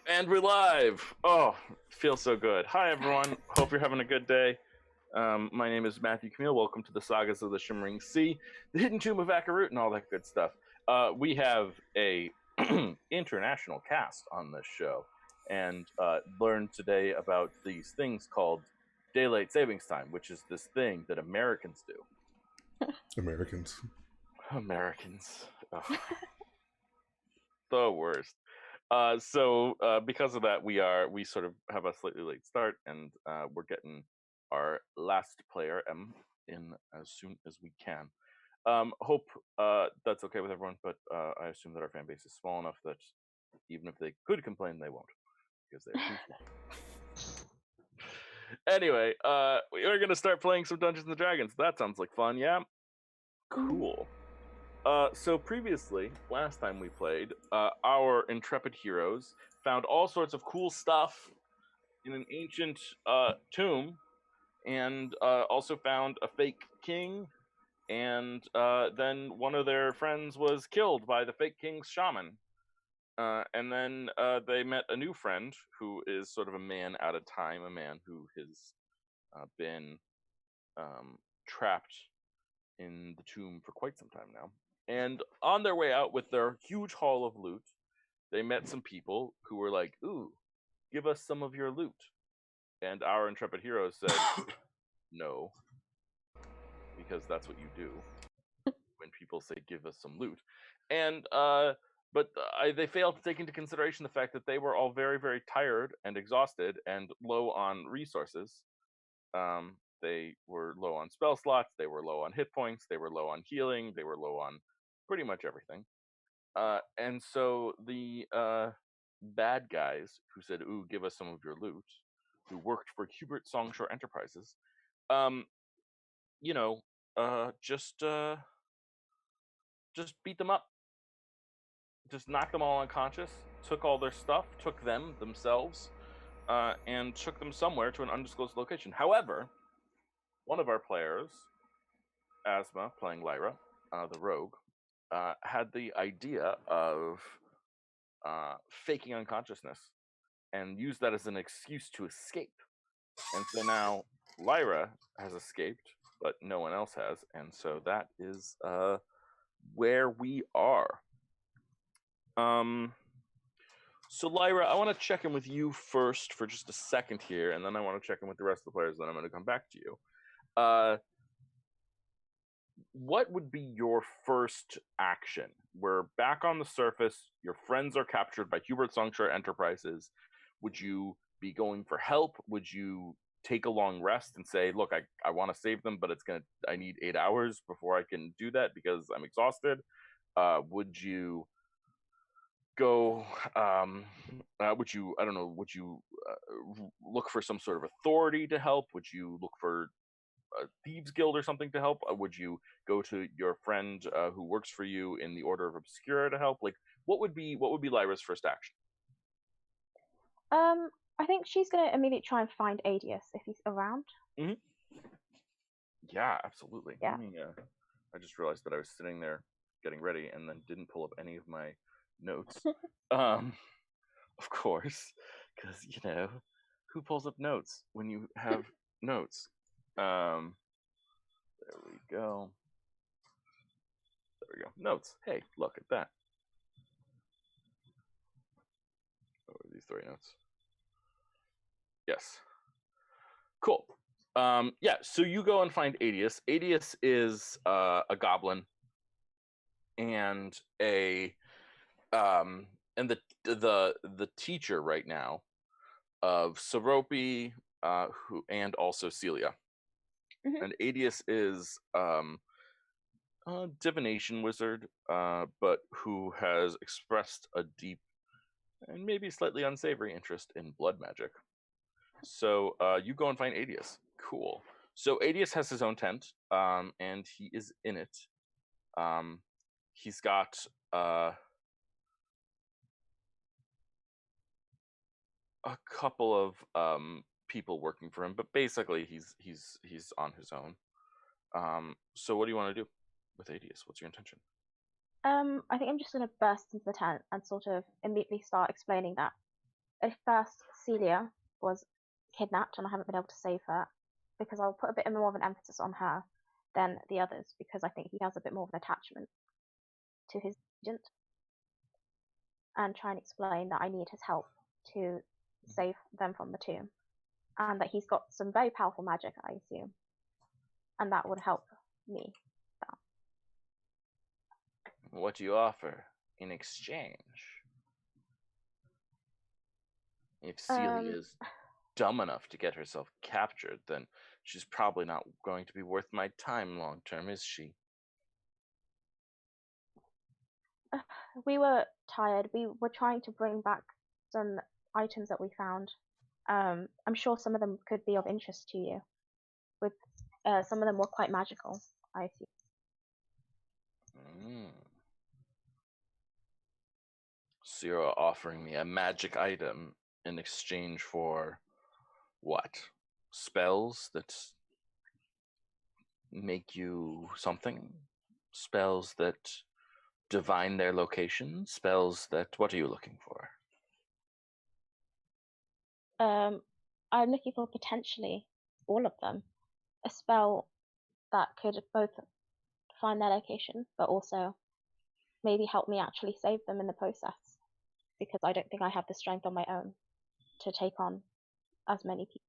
And we're live. Oh, feels so good. Hi, everyone. Hope you're having a good day. My name is Matthew Camille. Welcome to the Sagas of the Shimmering Sea, the Hidden Tomb of Akarut, and all that good stuff. We have a international cast on this show, and learned today about these things called daylight savings time, which is this thing that Americans do. Americans. Americans, ugh, the worst. So because of that, we sort of have a slightly late start, and we're getting our last player in as soon as we can. Hope that's okay with everyone, but I assume that our fan base is small enough that even if they could complain, they won't because they're too small. Anyway, we're gonna start playing some Dungeons and Dragons. That sounds like fun, yeah. Cool. So previously, last time we played, our intrepid heroes found all sorts of cool stuff in an ancient tomb, and also found a fake king, and then one of their friends was killed by the fake king's shaman. And then they met a new friend who is sort of a man out of time, a man who has been trapped in the tomb for quite some time now. And on their way out with their huge haul of loot, they met some people who were like, "Ooh, give us some of your loot." And our intrepid heroes said, "No," because that's what you do when people say, "Give us some loot." And but they failed to take into consideration the fact that they were all very, very tired and exhausted and low on resources. They were low on spell slots, they were low on hit points, they were low on healing, they were low on pretty much everything. And so the bad guys who said, "Ooh, give us some of your loot," who worked for Hubert Songshore Enterprises, um, you know, uh, just uh, just beat them up, just knocked them all unconscious, took all their stuff, took them themselves, and took them somewhere to an undisclosed location. However, one of our players, Asma, playing Lyra, the rogue, had the idea of faking unconsciousness and used that as an excuse to escape. And so now Lyra has escaped, but no one else has, and so that is where we are. So Lyra, I want to check in with you first for just a second here, and then I want to check in with the rest of the players. Then I'm going to come back to you. What would be your first action? We're back on the surface. Your friends are captured by Hubert Songshore Enterprises. Would you be going for help? Would you take a long rest and say, "Look, I want to save them, but I need 8 hours before I can do that because I'm exhausted"? Would you go? Would you? I don't know. Would you look for some sort of authority to help? Would you look for a thieves guild or something to help? Would you go to your friend who works for you in the Order of Obscura to help? Like, what would be Lyra's first action? I think she's gonna immediately try and find Adius if he's around. Mm-hmm. Yeah, absolutely. Yeah. I just realized that I was sitting there getting ready and then didn't pull up any of my notes. um, of course, because who pulls up notes when you have notes? There we go. There we go. Notes. Hey, look at that. What are these 3 notes? Yes. Cool. Yeah, so you go and find Adius. Adius is a goblin and the teacher right now of Serope, who and also Celia. Mhm. And Adius is a divination wizard, but who has expressed a deep and maybe slightly unsavory interest in blood magic. So you go and find Adius. Cool. So Adius has his own tent, and he is in it. He's got a couple of people working for him, but basically he's on his own. So what do you want to do with Adius? What's your intention? I think I'm just gonna burst into the tent and sort of immediately start explaining that at first Celia was kidnapped and I haven't been able to save her because I'll put a bit more of an emphasis on her than the others because I think he has a bit more of an attachment to his agent, and try and explain that I need his help to save them from the tomb, and that he's got some very powerful magic, I assume, and that would help me. What do you offer in exchange? If Celia is dumb enough to get herself captured, then she's probably not going to be worth my time long term, is she? We were tired. We were trying to bring back some items that we found. I'm sure some of them could be of interest to you. With some of them were quite magical, I assume. So you're offering me a magic item in exchange for what? Spells that make you something? Spells that divine their location? Spells that... What are you looking for? I'm looking for potentially all of them. A spell that could both find their location, but also maybe help me actually save them in the process. Because I don't think I have the strength on my own to take on as many people.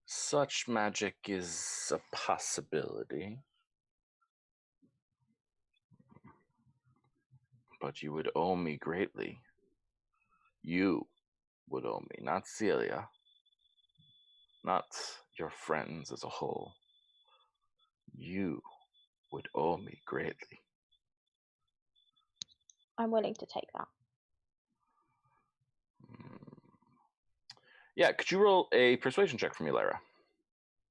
Such magic is a possibility. But you would owe me greatly. You would owe me, not Celia. Not your friends as a whole. You would owe me greatly. I'm willing to take that. Yeah, could you roll a persuasion check for me, Lyra?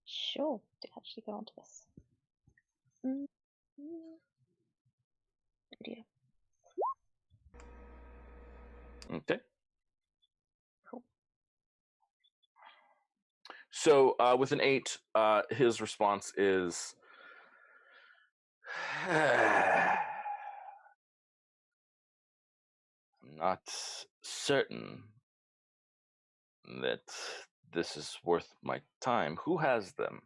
Sure. Did actually go on to this. Dear. Okay. Cool. So with an 8, his response is... I'm not certain that this is worth my time. Who has them?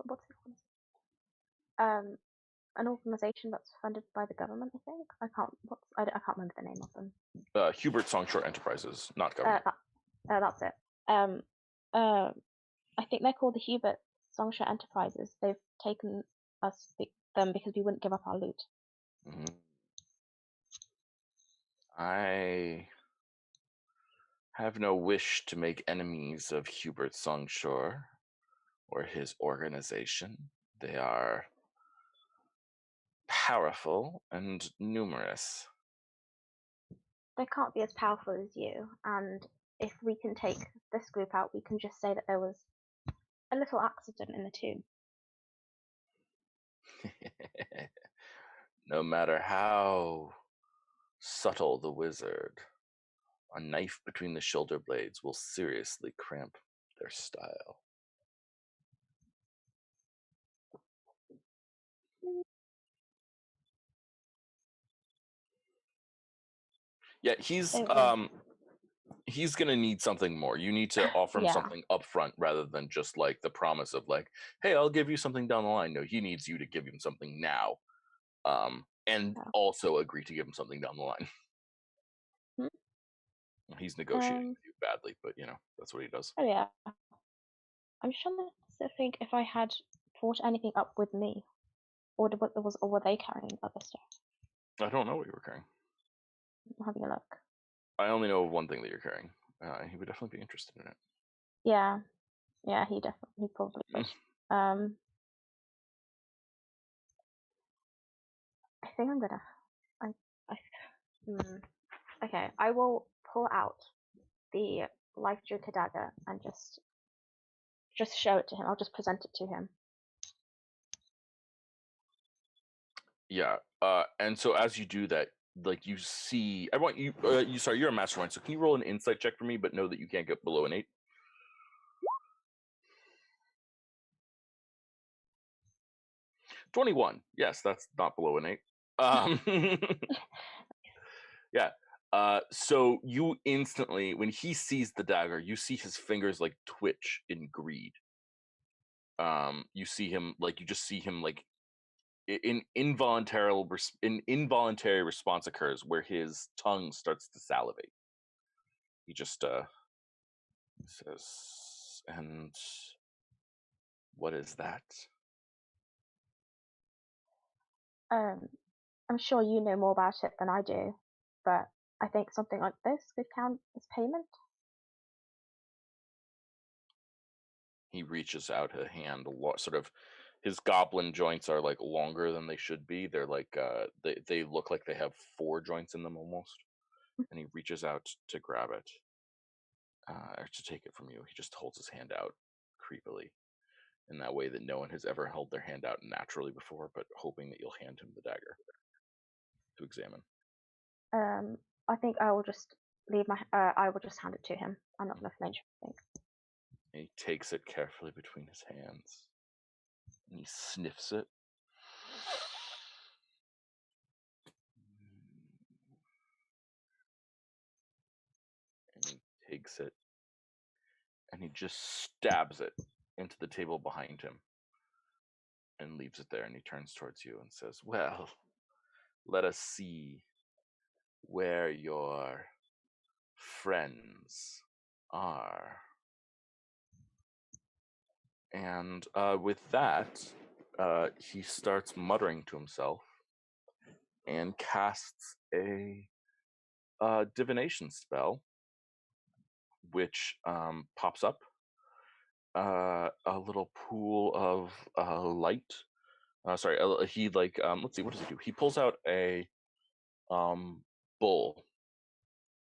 What's it called? An organization that's funded by the government, I think. I can't remember the name of them. Hubert Songshore Enterprises, not government. That's it. I think they're called the Hubert Songshore Enterprises. They've taken them because we wouldn't give up our loot. Mm-hmm. I have no wish to make enemies of Hubert Songshore or his organization. They are powerful and numerous. They can't be as powerful as you, and if we can take this group out, we can just say that there was a little accident in the tomb. No matter how subtle the wizard, a knife between the shoulder blades will seriously cramp their style. Yeah, he's gonna need something more. You need to offer him something up front rather than just like the promise of like, hey, I'll give you something down the line. No, he needs you to give him something now. And also agree to give him something down the line. He's negotiating with you badly, but you know, that's what he does. Oh yeah. I'm trying to think if I had brought anything up with me, or were they carrying other stuff? I don't know what you were carrying. I'm having a look. I only know of one thing that you're carrying. He would definitely be interested in it. Yeah, he probably would. I think I'm gonna. Okay, I will pull out the life joker dagger and just show it to him. I'll just present it to him. Yeah, and so as you do that, like you see, I want you. Sorry, you're a mastermind. So can you roll an insight check for me? But know that you can't get below an 8. 21. Yes, that's not below an 8. Um, yeah. So you instantly, when he sees the dagger, you see his fingers like twitch in greed. You see him like you just see him like an involuntary response occurs where his tongue starts to salivate. He just says, "And what is that?" Um, I'm sure you know more about it than I do, but I think something like this could count as payment. He reaches out a hand, sort of. His goblin joints are like longer than they should be. They're like they look like they have 4 joints in them almost. And he reaches out to grab it, or to take it from you. He just holds his hand out creepily in that way that no one has ever held their hand out naturally before, but hoping that you'll hand him the dagger to examine. I think I will just I will just hand it to him. I'm not gonna flinch. I think. And he takes it carefully between his hands and he sniffs it. And he takes it and he just stabs it into the table behind him and leaves it there. And he turns towards you and says, "Well, let us see where your friends are." And with that, he starts muttering to himself and casts a divination spell, which pops up a little pool of light. Sorry, he like let's see, what does he do? He pulls out a bowl,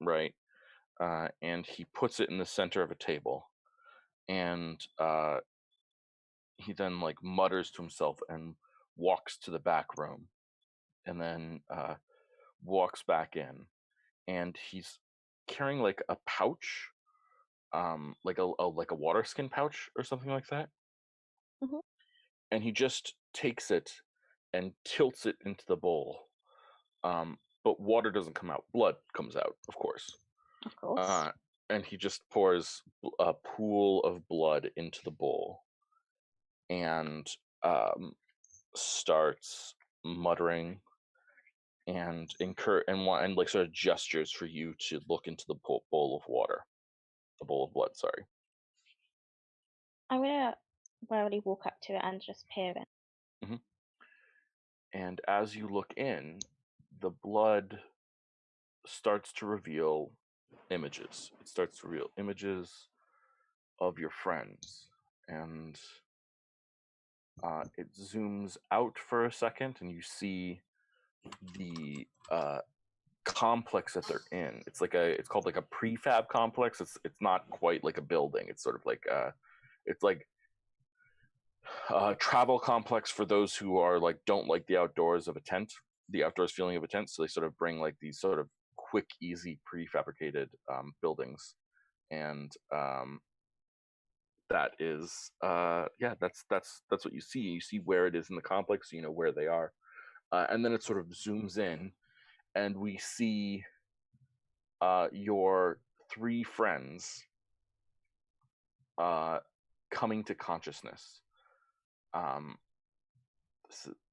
right? And he puts it in the center of a table, and he then like mutters to himself and walks to the back room, and then walks back in, and he's carrying like a pouch, like a water skin pouch or something like that, Hmm. and he just takes it and tilts it into the bowl. But water doesn't come out; blood comes out, of course. Of course. Uh, and he just pours a pool of blood into the bowl and starts muttering and and like sort of gestures for you to look into the bowl of water, the bowl of blood. Sorry. I'm gonna warily walk up to it and just peer in. Hmm. And as you look in, the blood starts to reveal images. It starts to reveal images of your friends, and it zooms out for a second, and you see the complex that they're in. It's called like a prefab complex. It's not quite like a building. It's sort of like it's like a travel complex for those who are like don't like the outdoors of a tent, the outdoors feeling of a tent. So they sort of bring like these sort of quick, easy prefabricated buildings, and that is yeah, that's what you see. You see where it is in the complex. So you know where they are, and then it sort of zooms in, and we see your 3 friends coming to consciousness. Um,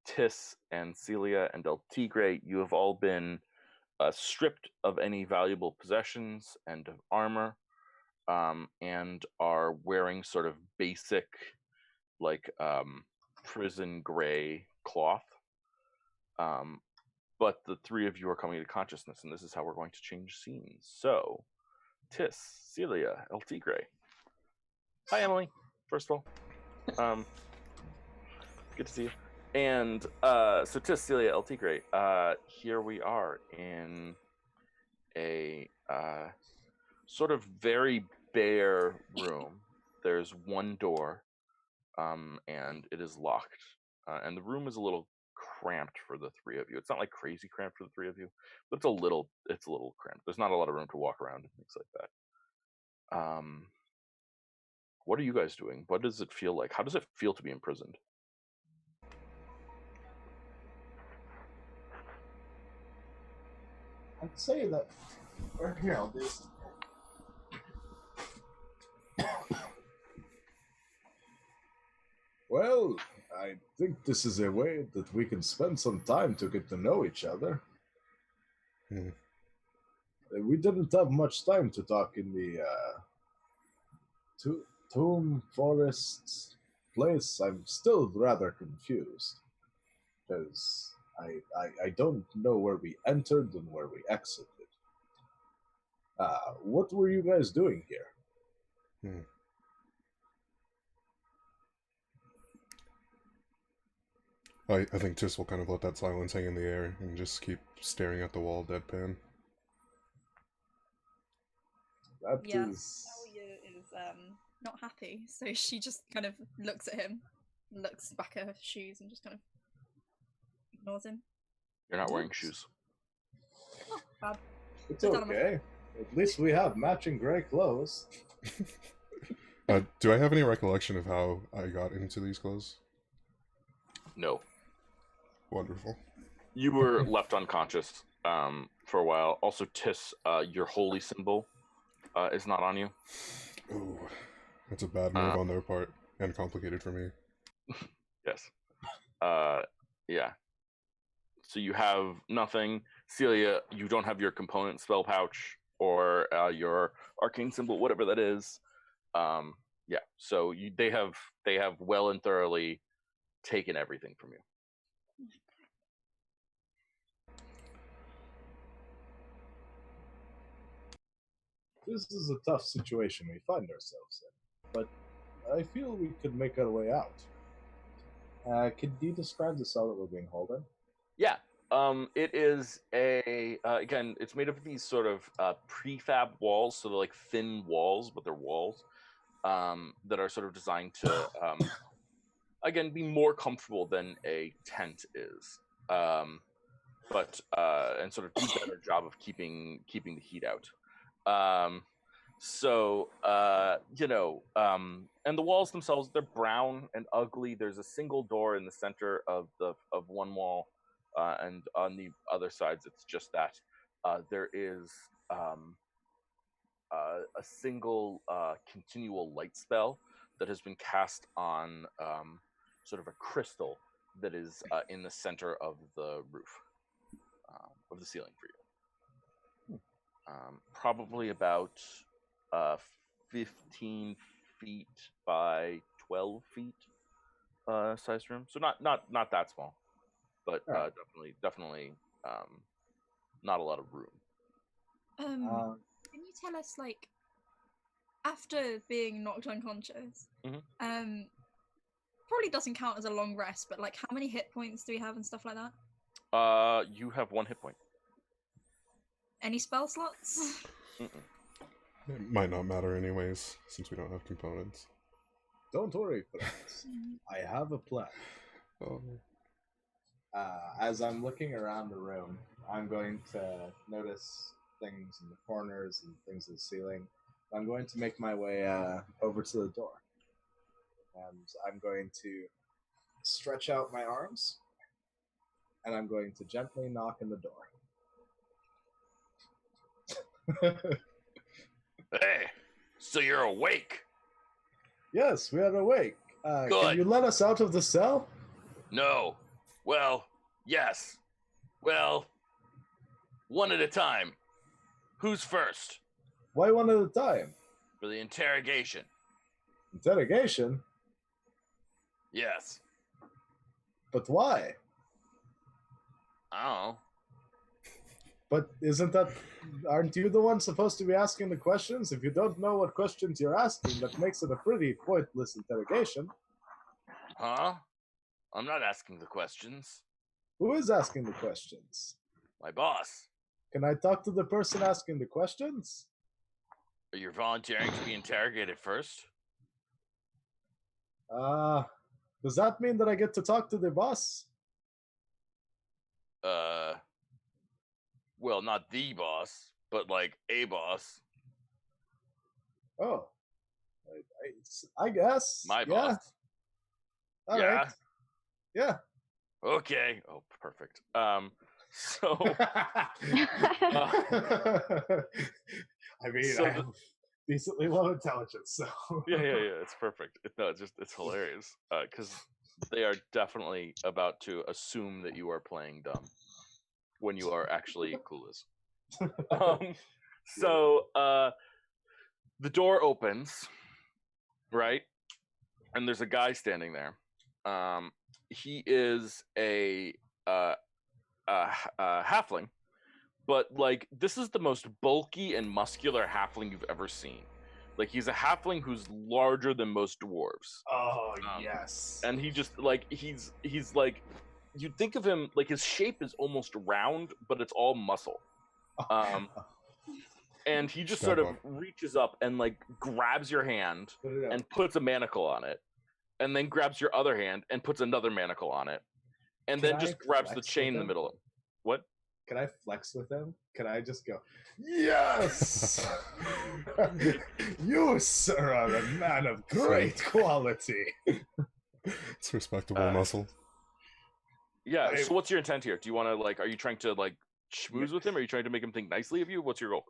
Tis and Celia and El Tigre, you have all been stripped of any valuable possessions and of armor, and are wearing sort of basic, like prison gray cloth. Um, but the 3 of you are coming to consciousness, and this is how we're going to change scenes. So, Tis, Celia, El Tigre. Hi, Emily. First of all, good to see you. And so, Tis, Celia, El Tigre. Here we are in a sort of very bare room. There's one door, and it is locked. And the room is a little cramped for the 3 of you. It's not like crazy cramped for the 3 of you, but it's a little cramped. There's not a lot of room to walk around and things like that. What are you guys doing? What does it feel like? How does it feel to be imprisoned? I'd say that. Or here, I'll do this. Well, I think this is a way that we can spend some time to get to know each other. Hmm. We didn't have much time to talk in the tomb forest place. I'm still rather confused because I don't know where we entered and where we exited. What were you guys doing here? Hmm. I think Tis will kind of let that silence hang in the air and just keep staring at the wall deadpan. That Yeah, is. Talia is not happy, so she just kind of looks at him, looks back at her shoes, and just kind of ignores him. You're not wearing shoes. Oh, bad. It's Put down on my- okay. At least we have matching gray clothes. Do I have any recollection of how I got into these clothes? No. Wonderful. You were left unconscious for a while. Also, Tis, your holy symbol is not on you. Ooh, that's a bad move on their part, and complicated for me. Yes. Yeah. So you have nothing. Celia, you don't have your component spell pouch or your arcane symbol, whatever that is. Yeah. So they have well and thoroughly taken everything from you. This is a tough situation we find ourselves in, but I feel we could make our way out. Could you describe the cell that we're being held in? Yeah. It is again, it's made of these sort of prefab walls, so they're like thin walls, but they're walls that are sort of designed to again be more comfortable than a tent is, but and sort of do a better job of keeping the heat out. And the walls themselves, they're brown and ugly. There's a single door in the center of one wall, and on the other sides, it's just that. There is a single continual light spell that has been cast on sort of a crystal that is in the center of the roof, of the ceiling for you. Probably about 15 feet by 12 feet size room. So not that small, but Alright. Um, definitely not a lot of room. Can you tell us, like, after being knocked unconscious, Mhm. Probably doesn't count as a long rest, but like, how many hit points do we have and stuff like that? You have 1 hit point. Any spell slots? Mm-mm. It might not matter anyways, since we don't have components. Don't worry, friends. I have a plan. Oh. As I'm looking around the room, I'm going to notice things in the corners and things in the ceiling. I'm going to make my way over to the door. And I'm going to stretch out my arms, and I'm going to gently knock on the door. Hey, so you're awake? Yes, we are awake. Can Good. you let us out of the cell? No. Well, yes. Well, one at a time. Who's first? Why one at a time? For the interrogation. Interrogation? Yes. But why? I don't know. But aren't you the one supposed to be asking the questions? If you don't know what questions you're asking, that makes it a pretty pointless interrogation. Huh? I'm not asking the questions. Who is asking the questions? My boss. Can I talk to the person asking the questions? You're volunteering to be interrogated first? Does that mean that I get to talk to the boss? Well, not the boss, but like a boss. Oh. I guess. My Yeah. boss. All Yeah. right. Yeah. Okay. Oh, perfect. So, I mean, so I have decently low intelligence, so yeah, it's perfect. It's hilarious because they are definitely about to assume that you are playing dumb when you are actually clueless. So the door opens, right, and there's a guy standing there. He is a halfling, but like this is the most bulky and muscular halfling you've ever seen. Like he's a halfling who's larger than most dwarves. Oh yes. And he just like he's like you'd think of him like his shape is almost round, but it's all muscle. And he just sort of reaches up and like grabs your hand and puts a manacle on it, and then grabs your other hand and puts another manacle on it, and then just grabs the chain in the middle. What? Can I flex with him? Can I just go, yes! You, sir, are a man of great quality. It's respectable muscle. Yeah, so what's your intent here? Do you want to, like, are you trying to, like, schmooze with him? Are you trying to make him think nicely of you? What's your goal?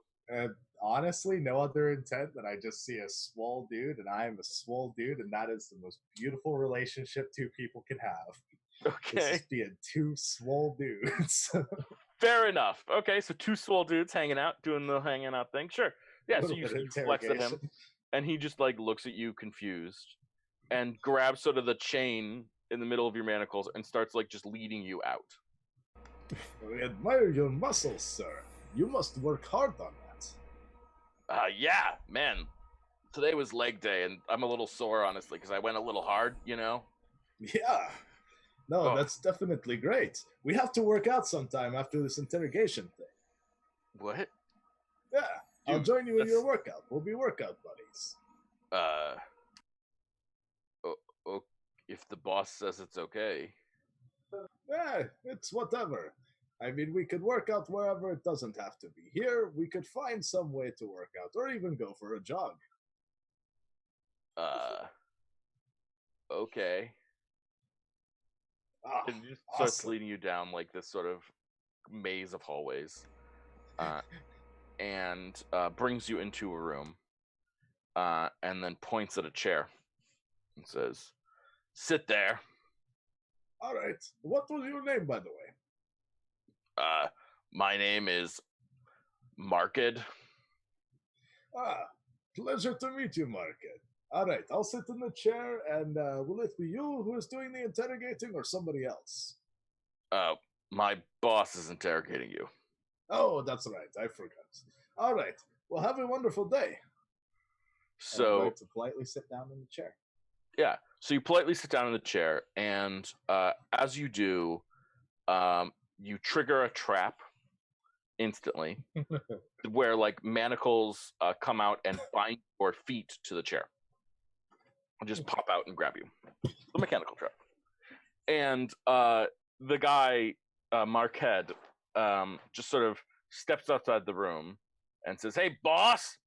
Honestly, no other intent than I just see a swole dude, and I am a swole dude, and that is the most beautiful relationship two people can have. Okay. This is being two swole dudes. Fair enough. Okay, so two swole dudes hanging out, doing the hanging out thing. Sure. Yeah, so you flex at him, and he just, like, looks at you confused, and grabs sort of the chain in the middle of your manacles and starts, like, just leading you out. We admire your muscles, sir. You must work hard on that. Yeah, man. Today was leg day, and I'm a little sore, honestly, because I went a little hard, you know? Yeah. No, that's definitely great. We have to work out sometime after this interrogation thing. What? Yeah, I'll join you in your workout. We'll be workout buddies. If the boss says it's okay. Yeah, it's whatever. I mean, we could work out wherever. It doesn't have to be here. We could find some way to work out, or even go for a jog. Okay. And he just starts leading you down like this sort of maze of hallways, and brings you into a room, and then points at a chair and says, "Sit there." All right. What was your name, by the way? My name is Marked. Pleasure to meet you, Marked. All right, I'll sit in the chair, and will it be you who is doing the interrogating, or somebody else? My boss is interrogating you. Oh, that's right. I forgot. All right. Well, have a wonderful day. So, I'm going to politely sit down in the chair. Yeah. So you politely sit down in the chair, and as you do, you trigger a trap instantly, where like manacles come out and bind your feet to the chair, and just pop out and grab you. The mechanical trap. And the guy, Marquette, just sort of steps outside the room and says, "Hey, boss!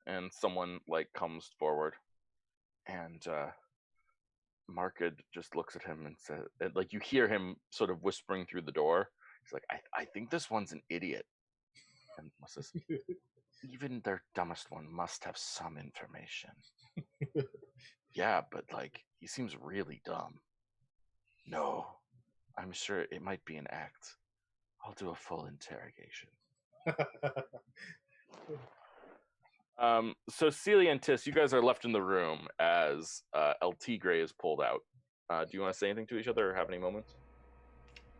And someone like comes forward, and Marked just looks at him and says, like, you hear him sort of whispering through the door. He's like, I think this one's an idiot. And says, even their dumbest one must have some information. Yeah, but like, he seems really dumb. No, I'm sure it might be an act. I'll do a full interrogation." So Celia and Tis, you guys are left in the room as LT Gray is pulled out. Do you want to say anything to each other or have any moments?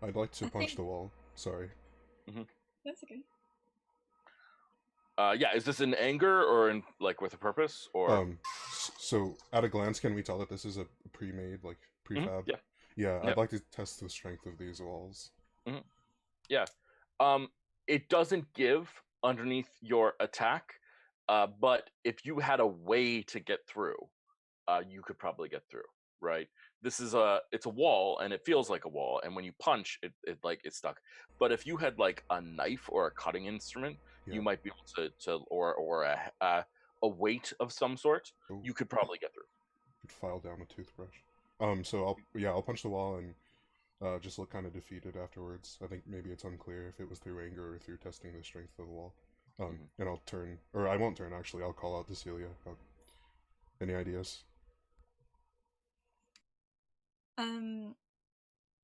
I'd like to punch the wall. Sorry. Mm-hmm. That's okay. Yeah, is this in anger or in like with a purpose or? So at a glance, can we tell that this is a pre-made, like prefab? Mm-hmm. Yeah. Yeah, I'd like to test the strength of these walls. Mm-hmm. Yeah. It doesn't give underneath your attack, but if you had a way to get through, you could probably get through. Right. It's a wall, and it feels like a wall, and when you punch, it's stuck. But if you had like a knife or a cutting instrument, you might be able to or a weight of some sort, you could probably get through. Could file down a toothbrush. So I'll punch the wall, and just look kind of defeated afterwards. I think maybe it's unclear if it was through anger or through testing the strength of the wall. And I'll turn, or I won't turn actually. I'll call out to Celia. Any ideas?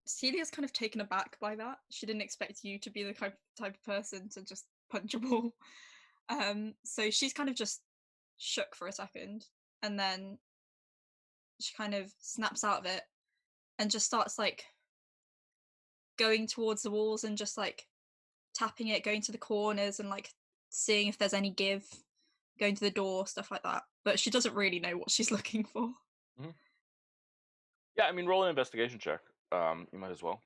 Celia's kind of taken aback by that. She didn't expect you to be the type of person to just punch a wall. So she's kind of just shook for a second, and then she kind of snaps out of it and just starts like going towards the walls and just like tapping it, going to the corners and like seeing if there's any give, going to the door, stuff like that. But she doesn't really know what she's looking for. Yeah, I mean, roll an investigation check. You might as well.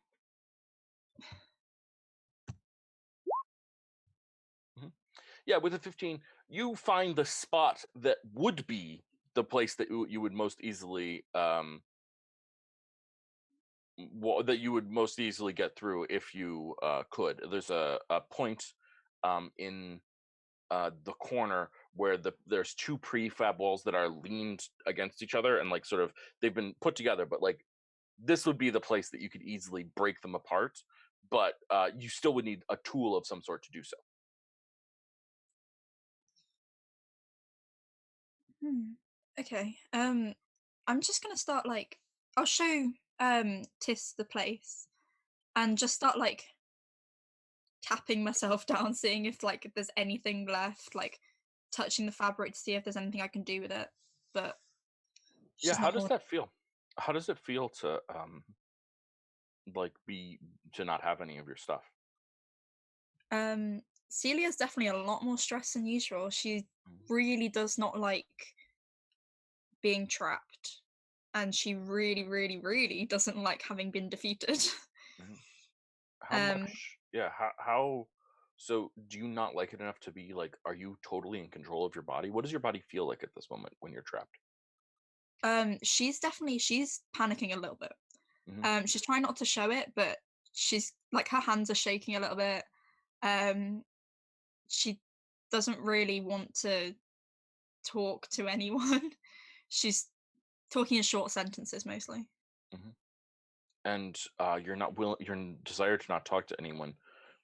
Yeah, with a 15, you find the spot that would be the place that you would most easily that you would most easily get through if you could. There's a point in the corner where there's two prefab walls that are leaned against each other and like sort of they've been put together, but like this would be the place that you could easily break them apart, but you still would need a tool of some sort to do so. Okay. I'm just gonna start like I'll show Tis the place and just start like tapping myself down, seeing if like there's anything left, like touching the fabric to see if there's anything I can do with it. But Yeah, she's how not does holding. that feel? How does it feel to like to not have any of your stuff? Celia's definitely a lot more stressed than usual. She really does not like being trapped, and she really, really, really doesn't like having been defeated. How much? Yeah, how? So, do you not like it enough to be like? Are you totally in control of your body? What does your body feel like at this moment when you're trapped? She's panicking a little bit. She's trying not to show it, but she's like her hands are shaking a little bit. She doesn't really want to talk to anyone. She's talking in short sentences mostly. And your desire to not talk to anyone.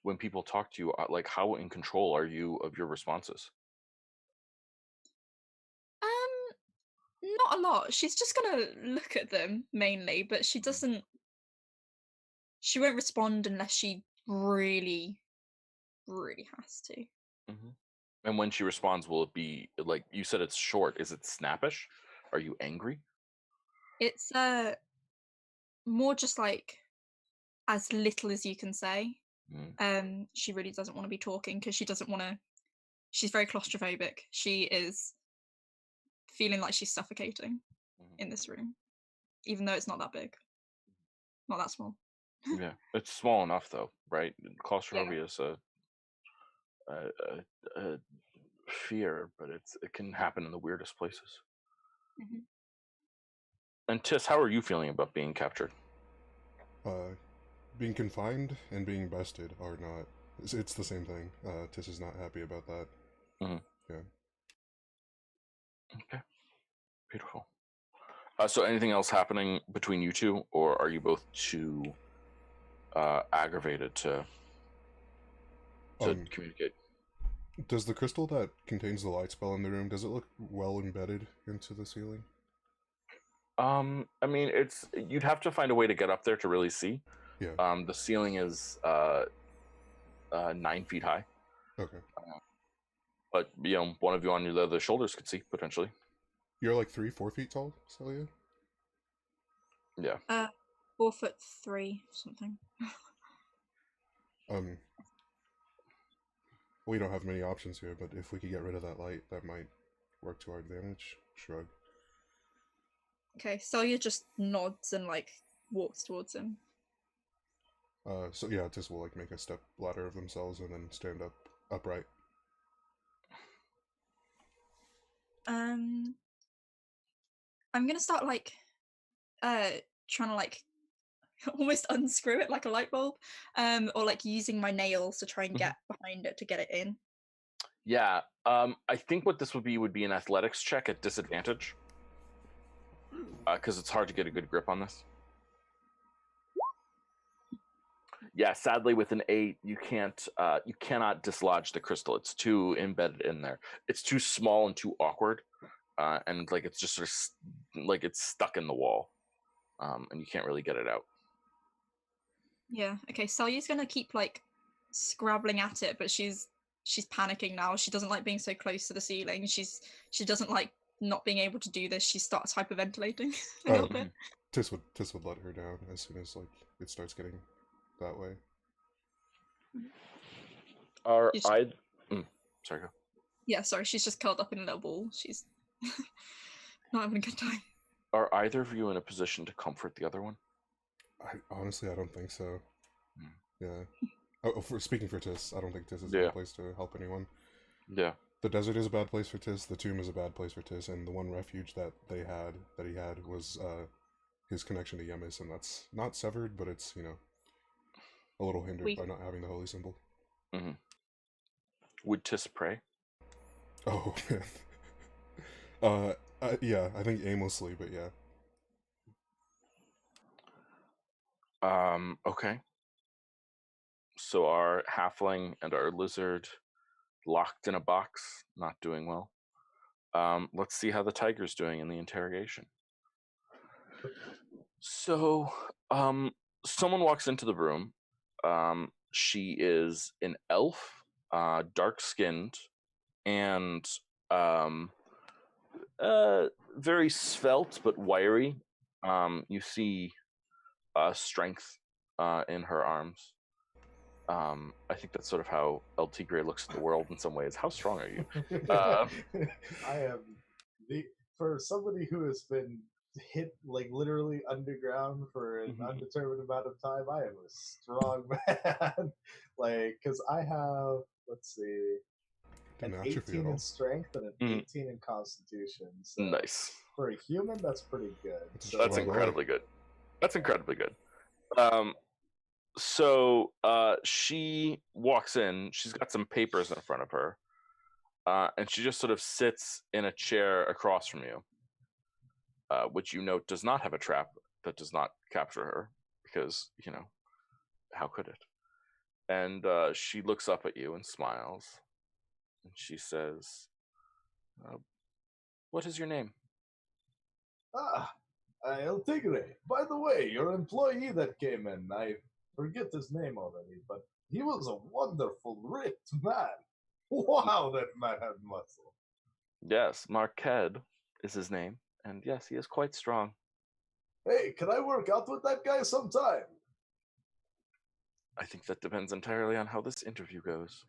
When people talk to you, like how in control are you of your responses? Not a lot. She's just gonna look at them mainly, but she doesn't. She won't respond unless she really, really has to. And when she responds, will it be like you said? It's short. Is it snappish? Are you angry? It's more just like as little as you can say. She really doesn't want to be talking because she doesn't want to. She's very claustrophobic. She is feeling like she's suffocating in this room, even though it's not that big, not that small. Yeah, it's small enough though, right? Claustrophobia is a fear, but it can happen in the weirdest places. And Tis, how are you feeling about being captured? Being confined and being bested are not. It's the same thing. Tis is not happy about that. Yeah. Okay. Beautiful. So anything else happening between you two, or are you both too aggravated to communicate? Does the crystal that contains the light spell in the room, does it look well embedded into the ceiling? I mean, you'd have to find a way to get up there to really see. Yeah. The ceiling is 9 feet high. Okay. But one of you on your other shoulders could see potentially. You're like 3-4 feet tall, Celia? Yeah. 4'3" something. We don't have many options here, but if we could get rid of that light, that might work to our advantage. Shrug. Okay, Celia just nods and like walks towards him. So yeah, Tis will like make a step ladder of themselves and then stand upright. I'm gonna start like trying to like almost unscrew it like a light bulb, or like using my nails to try and get behind it to get it in. Yeah, I think what this would be an athletics check at disadvantage, because it's hard to get a good grip on this. Yeah, sadly, with an 8, you cannot dislodge the crystal. It's too embedded in there. It's too small and too awkward, and like it's just sort of like it's stuck in the wall, and you can't really get it out. Yeah. Okay. Salyu's gonna keep like scrabbling at it, but she's panicking now. She doesn't like being so close to the ceiling. She doesn't like not being able to do this. She starts hyperventilating a little bit. Tis would let her down as soon as like it starts getting that way. Sorry, go. Yeah, sorry, she's just curled up in a little ball. She's not having a good time. Are either of you in a position to comfort the other one? Honestly, I don't think so. Hmm. Yeah. Speaking for Tis, I don't think Tis is a Yeah. good place to help anyone. Yeah. The desert is a bad place for Tis, the tomb is a bad place for Tis, and the one refuge that he had was his connection to Yemis, and that's not severed, but it's, a little hindered by not having the holy symbol. Mm-hmm. Would Tis pray? Oh, man. Yeah, I think aimlessly, but yeah. Okay. So our halfling and our lizard locked in a box, not doing well. Let's see how the tiger's doing in the interrogation. So, someone walks into the room. She is an elf, dark-skinned, and very svelte but wiry. You see strength in her arms. I think that's sort of how El Tigre looks at the world in some ways. How strong are you? I am for somebody who has been hit like literally underground for an undetermined amount of time. I am a strong man. Like, because I have, let's see, an 18 in strength and an 18 in constitution. So nice. For a human, that's pretty good. That's incredibly good. That's incredibly good. So she walks in. She's got some papers in front of her, and she just sort of sits in a chair across from you, which you note does not have a trap that does not capture her, because, how could it? And she looks up at you and smiles, and she says, "What is your name?" El Tigre. By the way, your employee that came in, I forget his name already, but he was a wonderful, ripped man. Wow, that man had muscle. Yes, Marqued is his name, and yes, he is quite strong. Hey, can I work out with that guy sometime? I think that depends entirely on how this interview goes.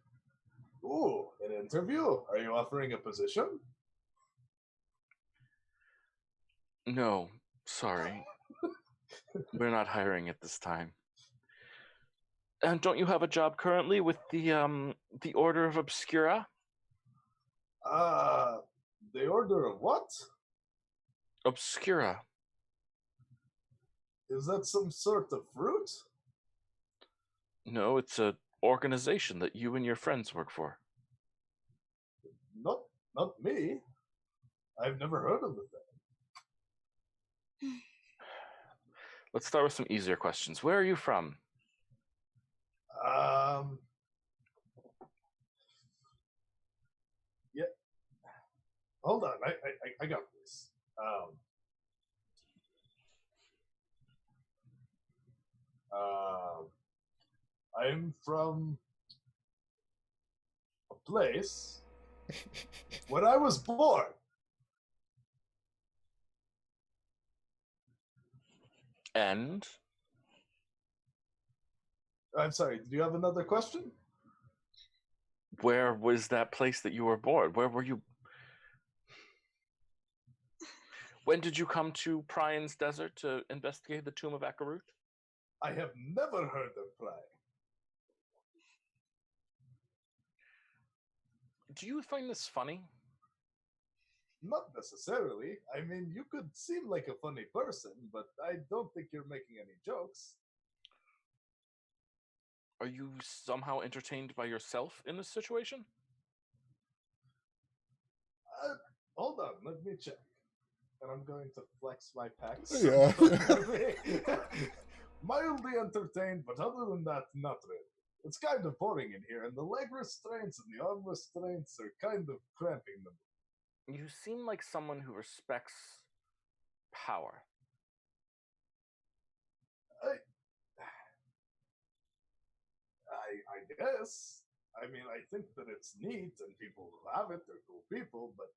Ooh, an interview? Are you offering a position? No, sorry. We're not hiring at this time. And don't you have a job currently with the Order of Obscura? The Order of what? Obscura. Is that some sort of fruit? No, it's an organization that you and your friends work for. Not me. I've never heard of the thing. Let's start with some easier questions. Where are you from? Yeah. Hold on, I got this. I'm from a place when I was born. And? I'm sorry, do you have another question? Where was that place that you were born? Where were you? When did you come to Prian's Desert to investigate the tomb of Akarut? I have never heard of Prian. Do you find this funny? Not necessarily. I mean, you could seem like a funny person, but I don't think you're making any jokes. Are you somehow entertained by yourself in this situation? Hold on, let me check. And I'm going to flex my pecs. Yeah. Mildly entertained, but other than that, not really. It's kind of boring in here, and the leg restraints and the arm restraints are kind of cramping them. You seem like someone who respects power. I guess. I mean, I think that it's neat, and people who have it, they're cool people, but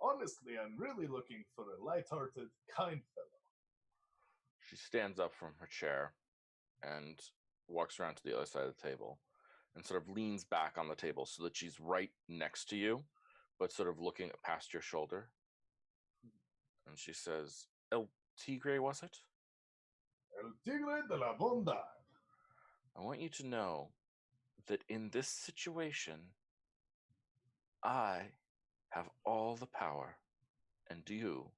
honestly, I'm really looking for a light-hearted, kind fellow. She stands up from her chair and walks around to the other side of the table and sort of leans back on the table so that she's right next to you, but sort of looking past your shoulder. And she says, El Tigre, was it? El Tigre de la Bondad. I want you to know that in this situation, I have all the power, and you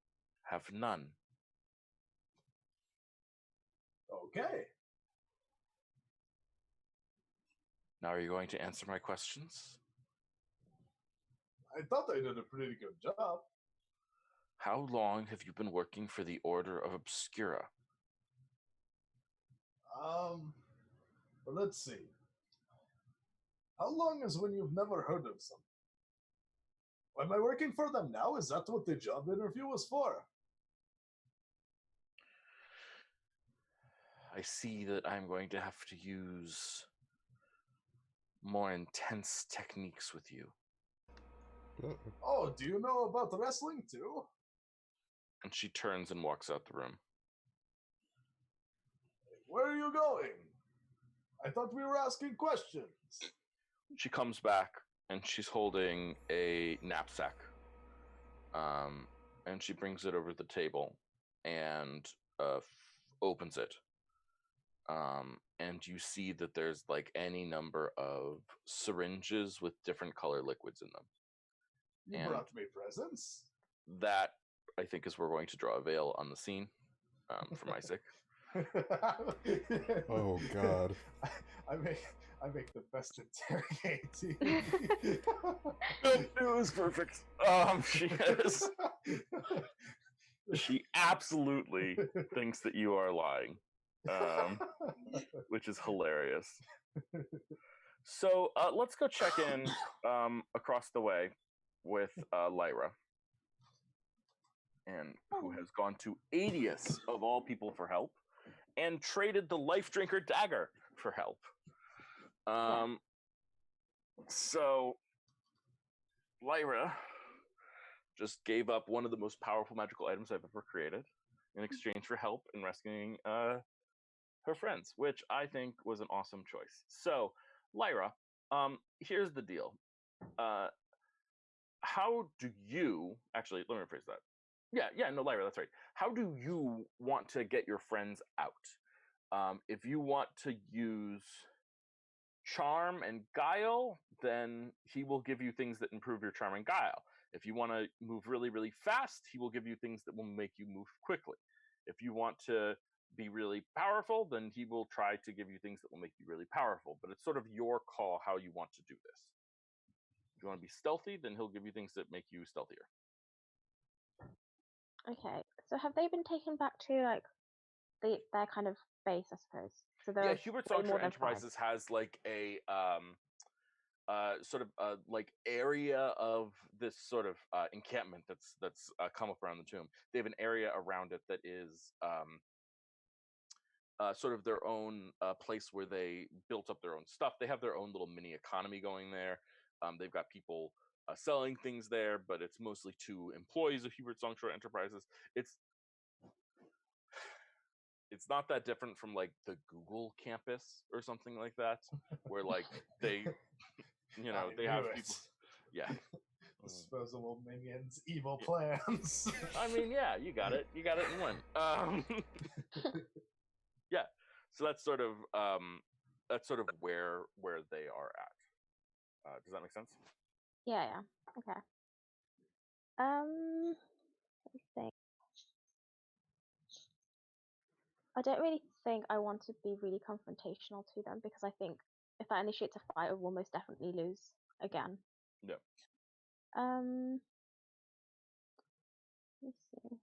have none. Okay. Now, are you going to answer my questions? I thought I did a pretty good job. How long have you been working for the Order of Obscura? But let's see. How long is when you've never heard of something? Am I working for them now? Is that what the job interview was for? I see that I'm going to have to use more intense techniques with you. Oh, do you know about wrestling too? And she turns and walks out the room. Where are you going? I thought we were asking questions. She comes back and she's holding a knapsack. And she brings it over the table and opens it. And you see that there's like any number of syringes with different color liquids in them. You And brought me presents? that, I think, is where we're going to draw a veil on the scene from Isaac. Oh, God. I make the best interrogating. It was perfect. She absolutely thinks that you are lying, which is hilarious. So let's go check in across the way with Lyra, and who has gone to Adius of all people for help, and traded the Life Drinker dagger for help. So Lyra just gave up one of the most powerful magical items I've ever created in exchange for help in rescuing her friends, which I think was an awesome choice. So, Lyra, here's the deal. How do you actually? Let me rephrase that. No, Lyra, that's right. How do you want to get your friends out? If you want to use charm and guile, then he will give you things that improve your charm and guile. If you want to move really, really fast, he will give you things that will make you move quickly. If you want to be really powerful, then he will try to give you things that will make you really powerful. But it's sort of your call how you want to do this. If you want to be stealthy, then he'll give you things that make you stealthier. Okay, so have they been taken back to like their kind of base, I suppose? So Yeah, Hubert Sanctuary Enterprises has like a sort of like area of this sort of encampment that's come up around the tomb. They have an area around it that is sort of their own place where they built up their own stuff. They have their own little mini economy going there. They've got people selling things there, but it's mostly to employees of Hubert Sanctuary Enterprises. It's not that different from like the Google campus or something like that, where like they, they have people. Yeah. Disposable minions, evil plans. I mean, yeah, you got it in one. Yeah. So that's sort of where they are at. Does that make sense? Yeah. Okay. Let me think. I don't really think I want to be really confrontational to them because I think if that initiates a fight, I will most definitely lose again. Yeah. Let me see.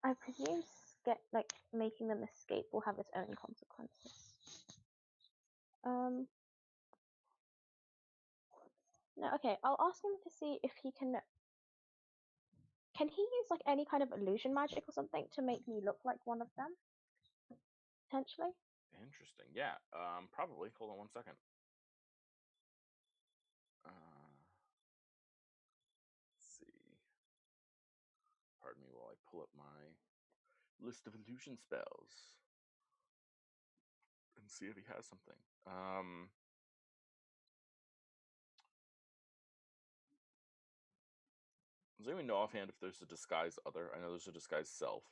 I presume making them escape will have its own consequences. No, okay. I'll ask him to see if he can. Can he use like any kind of illusion magic or something to make me look like one of them? Potentially. Interesting. Yeah. Probably. Hold on 1 second. Let's see. Pardon me while I pull up my list of illusion spells and see if he has something. Does anyone know offhand if there's a disguise other? I know there's a disguise self.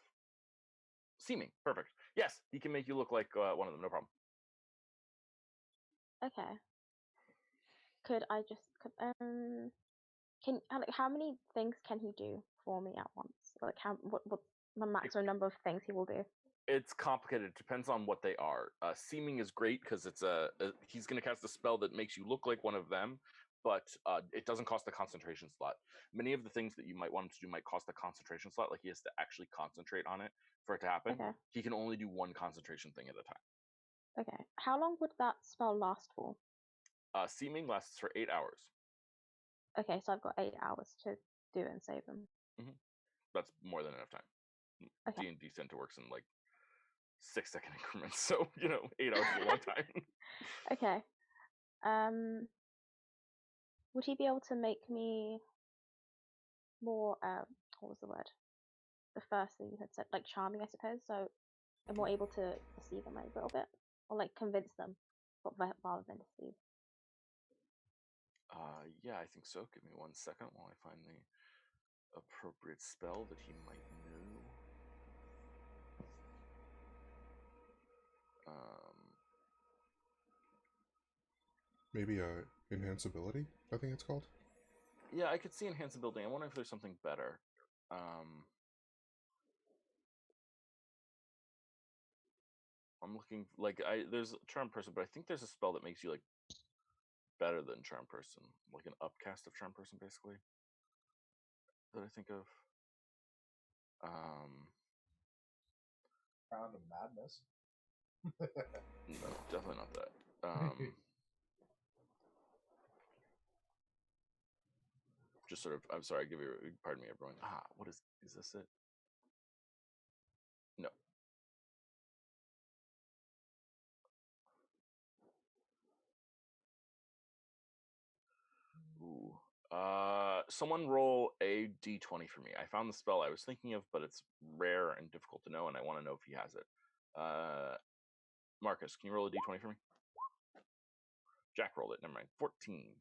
Seeming. Perfect. Yes, he can make you look like one of them. No problem. Okay. Could I just how many things can he do for me at once? Like what the maximum number of things he will do? It's complicated. It depends on what they are. Seeming is great because it's he's going to cast a spell that makes you look like one of them, but it doesn't cost a concentration slot. Many of the things that you might want him to do might cost a concentration slot, like he has to actually concentrate on it for it to happen. Okay. He can only do one concentration thing at a time. Okay. How long would that spell last for? Seeming lasts for 8 hours. Okay, so I've got 8 hours to do it and save them. Mm-hmm. That's more than enough time. Okay. D&D tend to works in like 6-second increments, so 8 hours is a long time. Okay. Would he be able to make me more what was the word? The first thing you had said, like charming, I suppose. So I'm more able to deceive them a little bit, or like convince them, but rather than deceive. Yeah, I think so. Give me 1 second while I find the appropriate spell that he might know. Maybe enhanceability, I think it's called. Yeah, I could see enhanceability. I wonder if there's something better. I'm looking there's charm person, but I think there's a spell that makes you like better than charm person, like an upcast of charm person, basically. That I think of. Crown of Madness. No, definitely not that. Just sort of. I'm sorry. Pardon me, everyone. What is this? It? No. Ooh. Someone roll a d20 for me. I found the spell I was thinking of, but it's rare and difficult to know, and I want to know if he has it. Marcus, can you roll a d20 for me? Jack rolled it. Never mind. 14.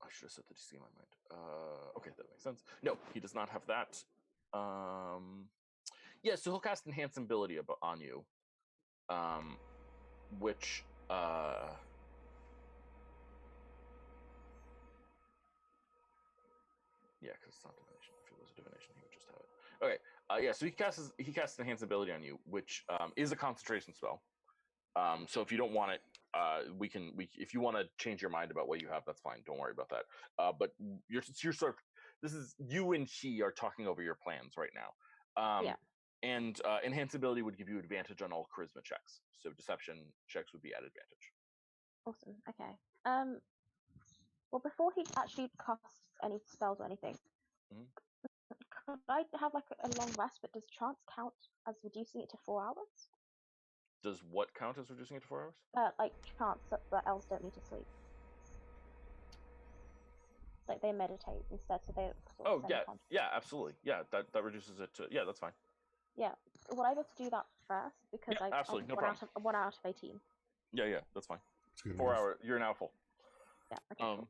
I should have set the DC in my mind. Okay, that makes sense. No, he does not have that. Yeah, so he'll cast Enhance Ability on you, which yeah, because it's not divination. If it was a divination, he would just have it. Okay. Yeah. So he casts Enhance Ability on you, which is a concentration spell. So if you don't want it, if you want to change your mind about what you have, that's fine. Don't worry about that. But you're sort of, this is you and she are talking over your plans right now. Yeah. And Enhance Ability would give you advantage on all charisma checks. So deception checks would be at advantage. Awesome. Okay. Well, before he actually casts any spells or anything, could I have like a long rest? But does trance count as reducing it to 4 hours? Does what count as reducing it to 4 hours? Like trance that elves don't need to sleep. Like they meditate instead, so they. Yeah, absolutely. Yeah, that reduces it to that's fine. Yeah, would I be able to do that first because absolutely, no problem. 1 out of 18. Yeah, that's fine. 4 hours. You're now full. Yeah. Okay. Cool.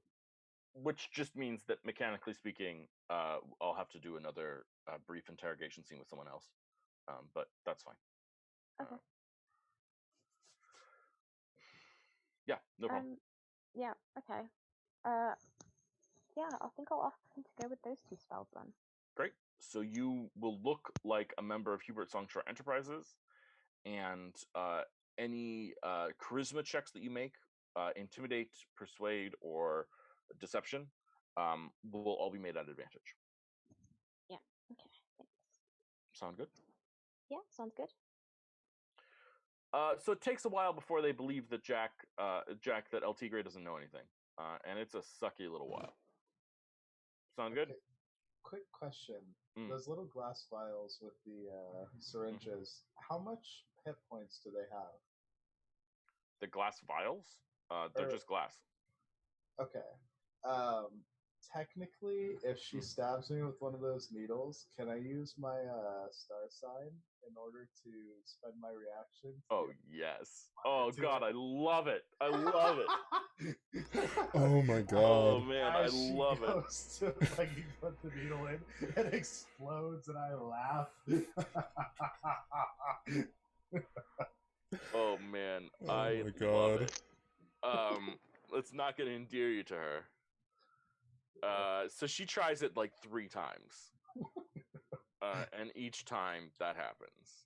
Which just means that mechanically speaking, I'll have to do another brief interrogation scene with someone else. But that's fine. Okay. Yeah, no problem. Yeah. Okay. Yeah, I think I'll ask him to go with those 2 spells then. Great. So you will look like a member of Hubert Songshore Enterprises, and any charisma checks that you make, intimidate, persuade, or deception, will all be made at advantage. Yeah. Okay, thanks. Sound good? Yeah, sounds good. So it takes a while before they believe that Jack that El Tigre doesn't know anything, and it's a sucky little while. Sound good? Okay, quick question. Mm. Those little glass vials with the syringes, how much hit points do they have? The glass vials? They're just glass. Okay. Technically, if she stabs me with one of those needles, can I use my star sign in order to spend my reaction? Oh yes. Oh god, I love it. I love it. Oh my god. Oh man, I As she love it. goes to fucking put the needle in, it explodes and I laugh. Oh man, Oh I my love god. it. It's not gonna endear you to her. So she tries it like 3 times. And each time that happens.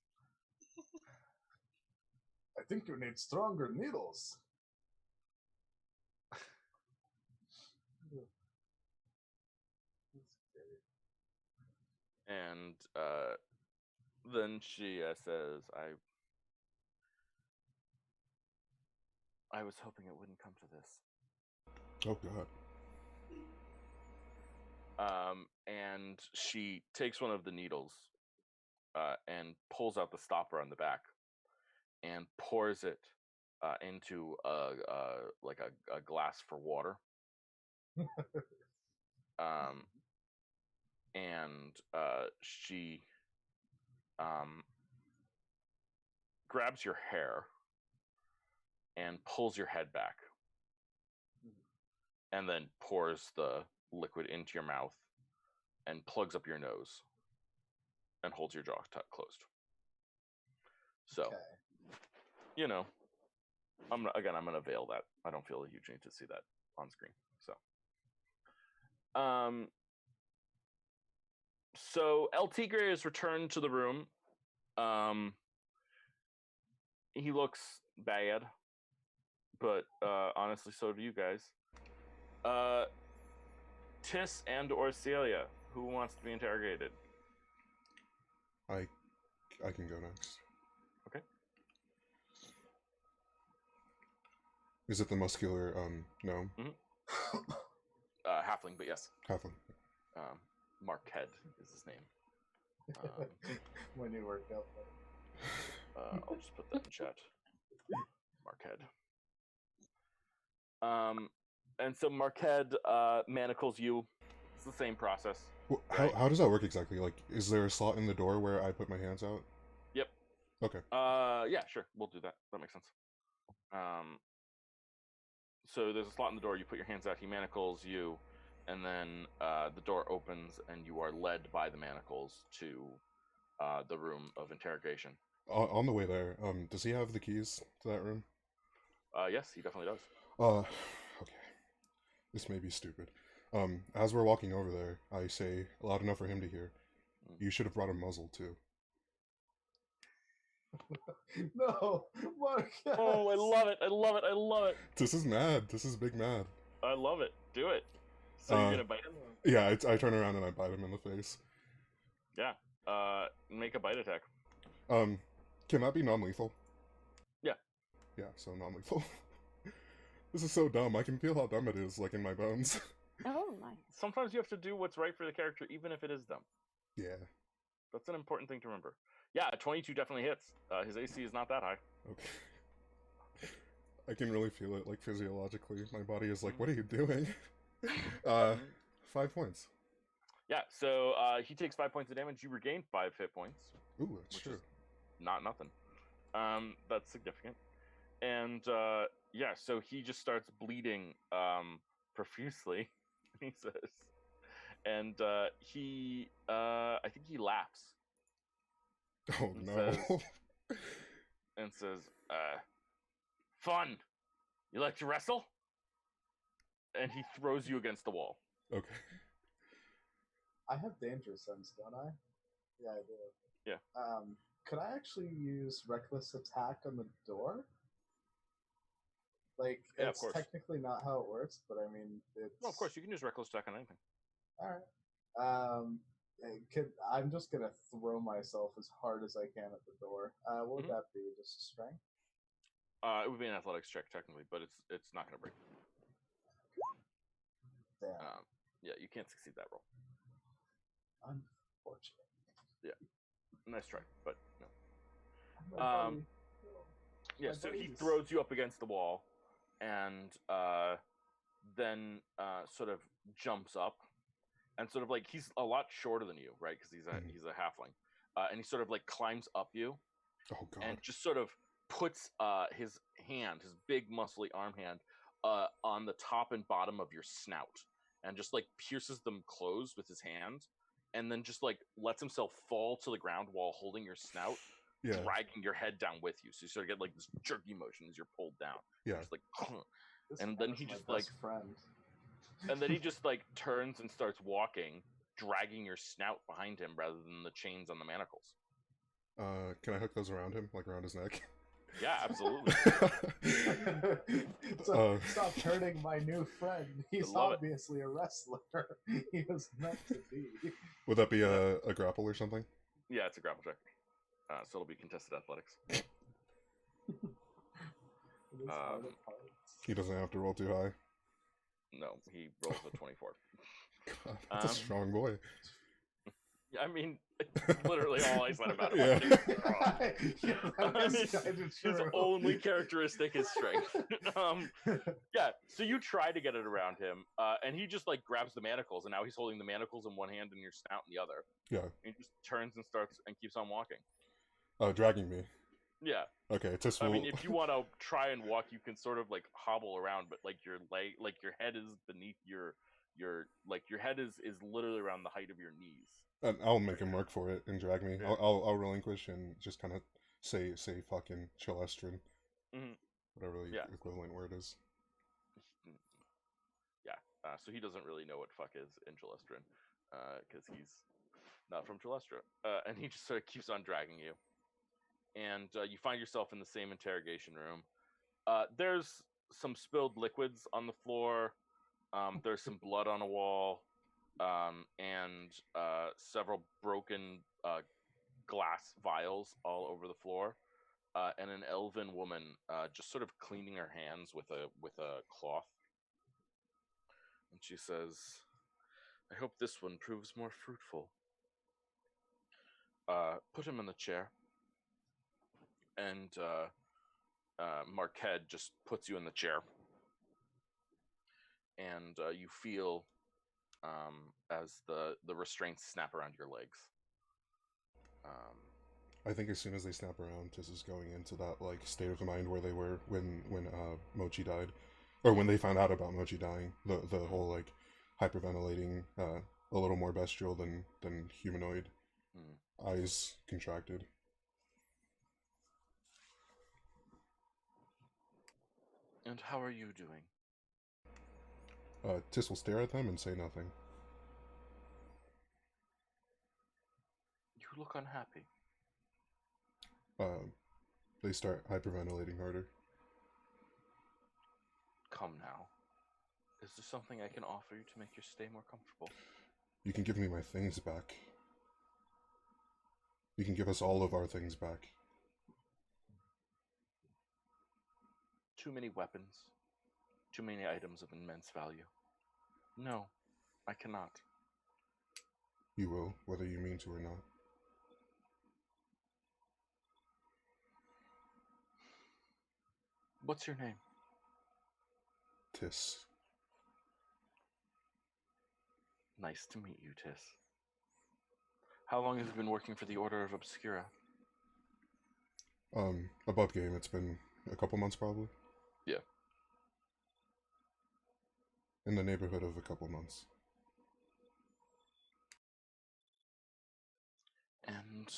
I think you need stronger needles. And then she says, I was hoping it wouldn't come to this. Oh god. And she takes one of the needles and pulls out the stopper on the back and pours it into a glass for water. And she grabs your hair and pulls your head back, and then pours the liquid into your mouth and plugs up your nose and holds your jaw closed. So, Okay. you know, I'm gonna veil that. I don't feel a huge need to see that on screen. So El Tigre is returned to the room. He looks bad, but honestly, so do you guys. Tis and or Celia, who wants to be interrogated? I can go next. Okay. Is it the muscular gnome? Mm-hmm. Halfling, but yes. Halfling. Marquette is his name. When you work out there. I'll just put that in chat. Marquette. And so Marquette manacles you. It's the same process. Well, right? how does that work exactly? Like, is there a slot in the door where I put my hands out? Yep. Okay. Yeah, sure. We'll do that. That makes sense. So there's a slot in the door. You put your hands out. He manacles you, and then the door opens, and you are led by the manacles to the room of interrogation. On the way there, does he have the keys to that room? Yes, he definitely does. Okay. This may be stupid. As we're walking over there, I say loud enough for him to hear, "You should have brought a muzzle too." No, Marcus. Oh, I love it! I love it! I love it! This is mad. This is big mad. I love it. Do it. So you're gonna bite him? Yeah, I turn around and I bite him in the face. Yeah. Make a bite attack. Can that be non-lethal? Yeah. Yeah, so non-lethal. This is so dumb. I can feel how dumb it is, like in my bones. Oh, nice. Sometimes you have to do what's right for the character, even if it is dumb. Yeah. That's an important thing to remember. Yeah, 22 definitely hits. His AC is not that high. Okay. I can really feel it, like, physiologically. My body is like, what are you doing? 5 points. Yeah, so he takes 5 points of damage. You regain 5 hit points. Ooh, that's true. Not nothing. That's significant. And yeah, so he just starts bleeding profusely, he says. And he, I think he laughs. Oh, no. And says, fun. You like to wrestle? And he throws you against the wall. Okay. I have danger sense, don't I? Yeah, I do. Yeah. Could I actually use reckless attack on the door? Like, yeah, it's technically not how it works, but I mean, it's... No, of course, you can use reckless attack on anything. Alright. I'm just gonna throw myself as hard as I can at the door. What would that be? Just strength? It would be an athletics check technically, but it's not gonna break. Damn. Yeah, you can't succeed that roll. Unfortunate. Yeah, nice try, but no. My buddy. Yeah, My so he buddies. throws you up against the wall, and then sort of jumps up, and sort of like he's a lot shorter than you, right? Because he's a halfling, and he sort of like climbs up you, Oh god. and just sort of puts his hand, his big muscly arm hand, on the top and bottom of your snout, and just like pierces them closed with his hand, and then just like lets himself fall to the ground while holding your snout, Yeah. dragging your head down with you. So you sort of get like this jerky motion as you're pulled down. Yeah. Just like, This and man then is he my just like, best friend. and then he just like turns and starts walking, dragging your snout behind him rather than the chains on the manacles. Can I hook those around him, like around his neck? Yeah, absolutely. Stop hurting my new friend. He's love it. obviously a wrestler. He was meant to be. Would that be a grapple or something? Yeah, it's a grapple check. So it'll be contested athletics. It is hard at parts. He doesn't have to roll too high. No, he rolls a 24. God, that's a strong boy. I mean, literally all I said about him. Yeah. His only characteristic is strength. Yeah, so you try to get it around him, and he just like grabs the manacles, and now he's holding the manacles in one hand and your snout in the other. Yeah. And he just turns and starts and keeps on walking. Dragging me. Yeah. Okay, Tis will... I mean, if you want to try and walk, you can sort of like hobble around, but like your leg, like your head is beneath your like your head is literally around the height of your knees. And I'll make him work for it and drag me. Yeah. I'll relinquish and just kind of say fucking Chilestrin. Mm-hmm. Whatever the equivalent word is. Yeah. So he doesn't really know what fuck is in Chilestrin, because he's not from Chilestra. And he just sort of keeps on dragging you. And you find yourself in the same interrogation room. There's some spilled liquids on the floor. There's some blood on a wall. And several broken glass vials all over the floor. And an elven woman just sort of cleaning her hands with a cloth. And she says, "I hope this one proves more fruitful. Put him in the chair." And Marquette just puts you in the chair. And you feel as the restraints snap around your legs. I think as soon as they snap around, Tis is going into that like state of mind where they were when Mochi died, or when they found out about Mochi dying. The whole like hyperventilating, a little more bestial than humanoid, eyes contracted. And how are you doing? Tis will stare at them and say nothing. You look unhappy. They start hyperventilating harder. Come now. Is there something I can offer you to make your stay more comfortable? You can give me my things back. You can give us all of our things back. Too many weapons. Too many items of immense value. No, I cannot. You will, whether you mean to or not. What's your name? Tis. Nice to meet you, Tis. How long have you been working for the Order of Obscura? Above game, it's been a couple months probably. Yeah. In the neighborhood of a couple months. And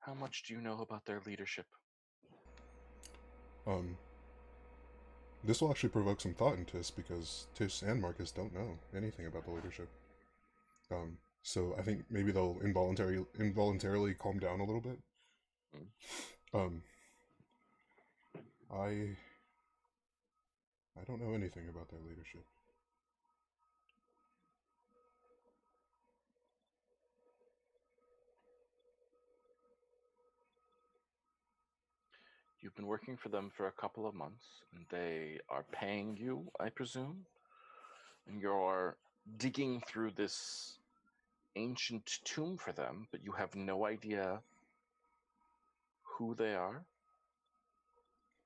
how much do you know about their leadership? This will actually provoke some thought in Tis, because Tis and Marcus don't know anything about the leadership. So I think maybe they'll involuntarily calm down a little bit. I don't know anything about their leadership. You've been working for them for a couple of months, and they are paying you, I presume? And you're digging through this ancient tomb for them, but you have no idea who they are?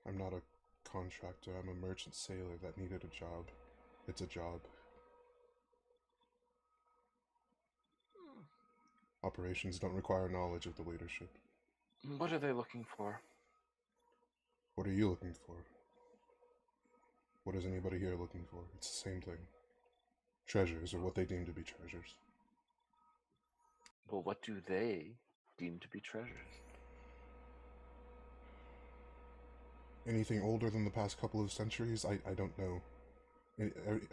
I'm not a contractor. I'm a merchant sailor that needed a job. It's a job. Operations don't require knowledge of the leadership. What are they looking for? What are you looking for? What is anybody here looking for? It's the same thing. Treasures, or what they deem to be treasures. Well, what do they deem to be treasures? Anything older than the past couple of centuries? I don't know.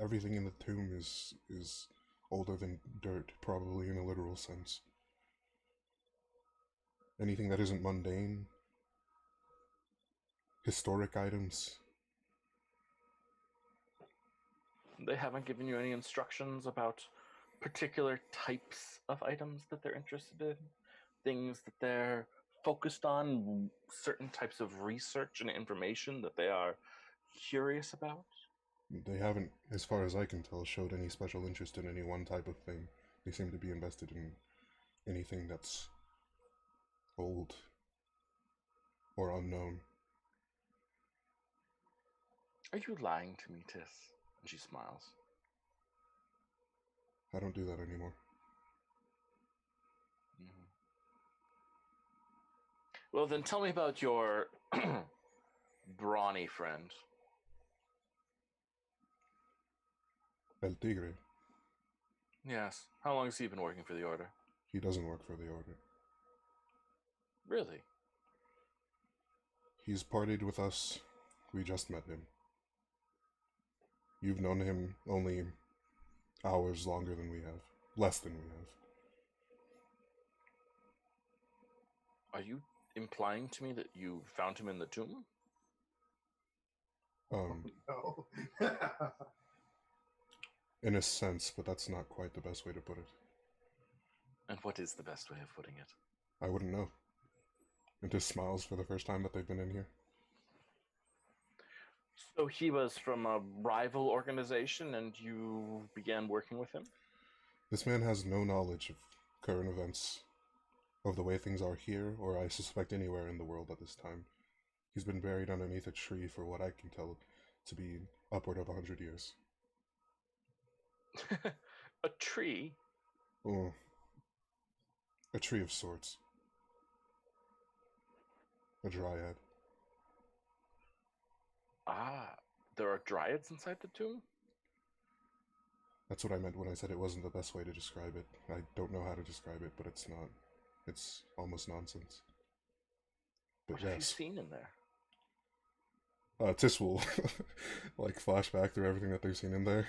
Everything in the tomb is older than dirt, probably in a literal sense. Anything that isn't mundane. Historic items. They haven't given you any instructions about particular types of items that they're interested in? Things that they're focused on? Certain types of research and information that they are curious about? They haven't, as far as I can tell, showed any special interest in any one type of thing. They seem to be invested in anything that's old or unknown. Are you lying to me, Tiss? And she smiles. I don't do that anymore. Mm-hmm. Well, then tell me about your brawny friend. El Tigre. Yes. How long has he been working for the Order? He doesn't work for the Order. Really? He's partied with us. We just met him. You've known him only hours longer than we have. Less than we have. Are you implying to me that you found him in the tomb? No. In a sense, but that's not quite the best way to put it. And what is the best way of putting it? I wouldn't know. And just smiles for the first time that they've been in here. So he was from a rival organization and you began working with him? This man has no knowledge of current events, of the way things are here, or I suspect anywhere in the world at this time. He's been buried underneath a tree for what I can tell to be upward of 100 years. A tree? Oh, a tree of sorts. A dryad. Ah, there are dryads inside the tomb? That's what I meant when I said it wasn't the best way to describe it. I don't know how to describe it, but it's not. It's almost nonsense. But What have you yes. seen in there? Tis will like flashback through everything that they've seen in there.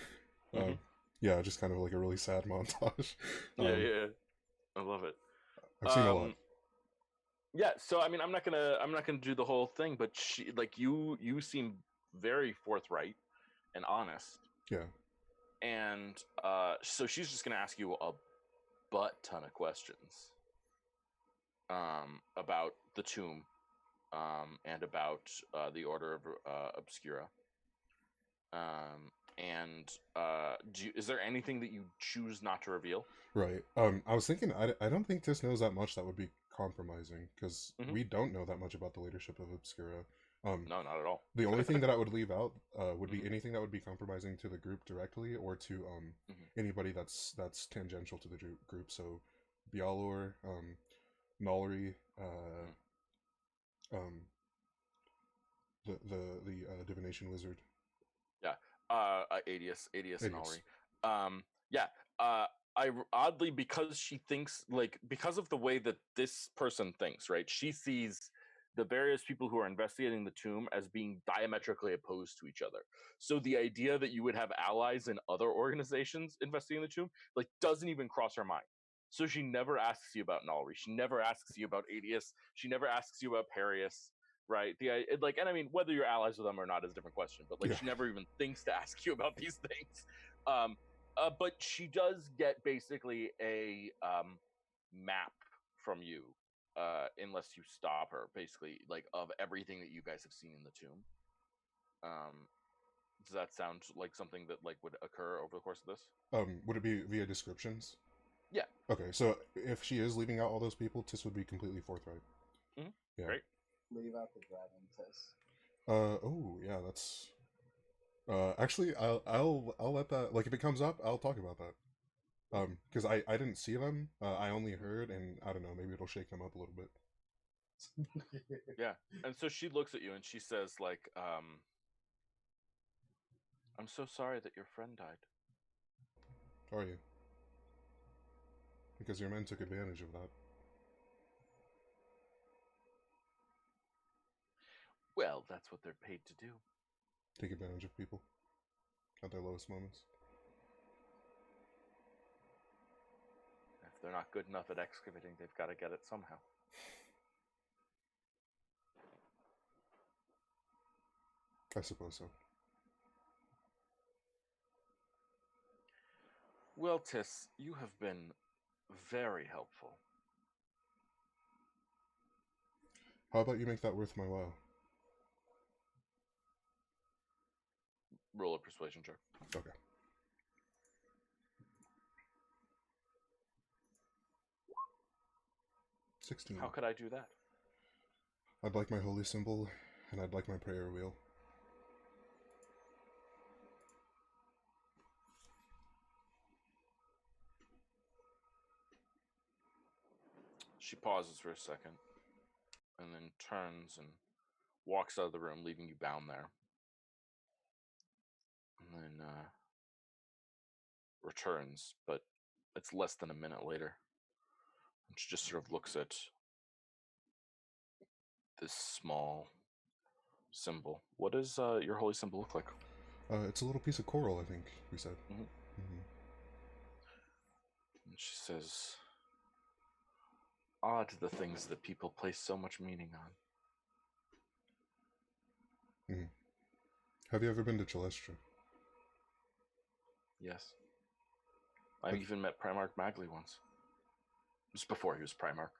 Mm-hmm. Yeah, just kind of like a really sad montage. Yeah. I love it. I've seen a lot. Yeah, so I mean, I'm not gonna do the whole thing, but she, like, you seem very forthright and honest. Yeah. And so she's just gonna ask you a butt ton of questions about the tomb and about the Order of Obscura. Is there anything that you choose not to reveal? Right. I was thinking, I don't think Tis knows that much that would be compromising, because we don't know that much about the leadership of Obscura. No, not at all. The only thing that I would leave out would be anything that would be compromising to the group directly, or to anybody that's tangential to the group. So, Bialor, Nolri, the divination wizard. Yeah. Adius and Nolri. I oddly, because she thinks, like, because of the way that this person thinks, right? She sees the various people who are investigating the tomb as being diametrically opposed to each other. So the idea that you would have allies in other organizations investigating the tomb, like, doesn't even cross her mind. So she never asks you about Nolri. She never asks you about Adius. She never asks you about Perius. Right. And I mean, whether you're allies with them or not is a different question. But like, she never even thinks to ask you about these things. But she does get basically a map from you unless you stop her, basically, like, of everything that you guys have seen in the tomb. Does that sound like something that like would occur over the course of this? Would it be via descriptions? Yeah. Okay, so if she is leaving out all those people, Tis would be completely forthright. Mm-hmm. Yeah. Great. Leave out the dragon, Tis. Oh yeah, that's. Actually, I'll let that, like, if it comes up, I'll talk about that. Because I didn't see them. I only heard, and I don't know, maybe it'll shake them up a little bit. Yeah. And so she looks at you and she says, like, I'm so sorry that your friend died. Are you? Because your men took advantage of that. Well, that's what they're paid to do. Take advantage of people at their lowest moments. If they're not good enough at excavating, they've got to get it somehow. I suppose so. Well, Tis, you have been very helpful. How about you make that worth my while? Roll a persuasion check. Okay. 16. How could I do that? I'd like my holy symbol, and I'd like my prayer wheel. She pauses for a second, and then turns and walks out of the room, leaving you bound there. And then returns, but it's less than a minute later. And she just sort of looks at this small symbol. What does your holy symbol look like? It's a little piece of coral, I think we said. Mhm. Mm-hmm. And she says, odd the things that people place so much meaning on. Mm-hmm. Have you ever been to Celestia? Yes. I even met Primarch Magley once. Just before he was Primarch.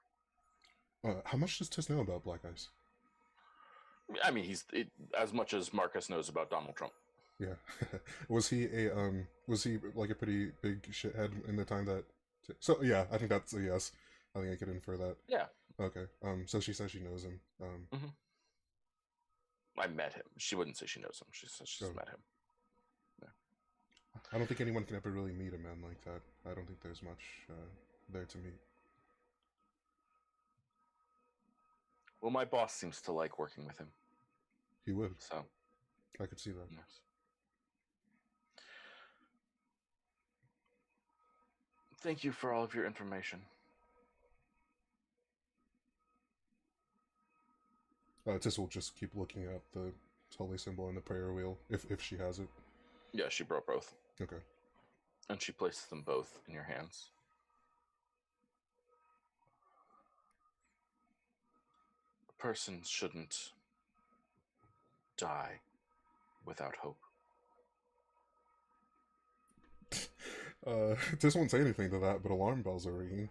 How much does Tis know about Black Ice? I mean, he's as much as Marcus knows about Donald Trump. Yeah. Was he like a pretty big shithead in the time that... So, yeah, I think that's a yes. I think I could infer that. Yeah. Okay. So she says she knows him. Mm-hmm. I met him. She wouldn't say she knows him. She says she's met him. Yeah. I don't think anyone can ever really meet a man like that. I don't think there's much there to meet. Well, my boss seems to like working with him. He would. So. I could see that. Yes. Thank you for all of your information. Tis will just keep looking at the holy symbol and the prayer wheel, if she has it. Yeah, she brought both. Okay. And she places them both in your hands. A person shouldn't die without hope. Tis won't say anything to that, but alarm bells are ringing.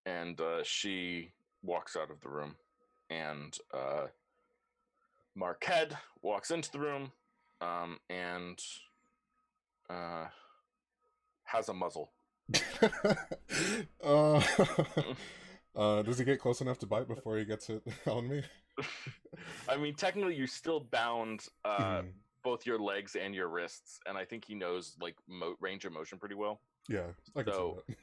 And she walks out of the room. And Marquette walks into the room and has a muzzle. Does he get close enough to bite before he gets it on me? I mean, technically, you're still bound both your legs and your wrists, and I think he knows like range of motion pretty well. Yeah, I can see that.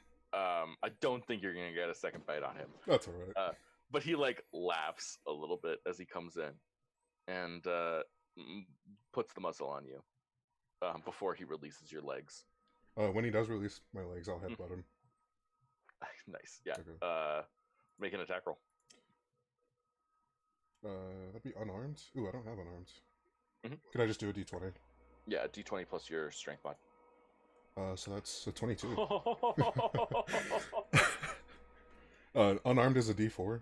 I don't think you're gonna get a second bite on him. That's all right. But he like laughs a little bit as he comes in, and puts the muzzle on you before he releases your legs. When he does release my legs, I'll headbutt him. Nice, yeah. Okay. Make an attack roll. That'd be unarmed. Ooh, I don't have unarmed. Mm-hmm. Could I just do a d20? Yeah, d20 plus your strength mod. So that's a 22. Unarmed is a d4.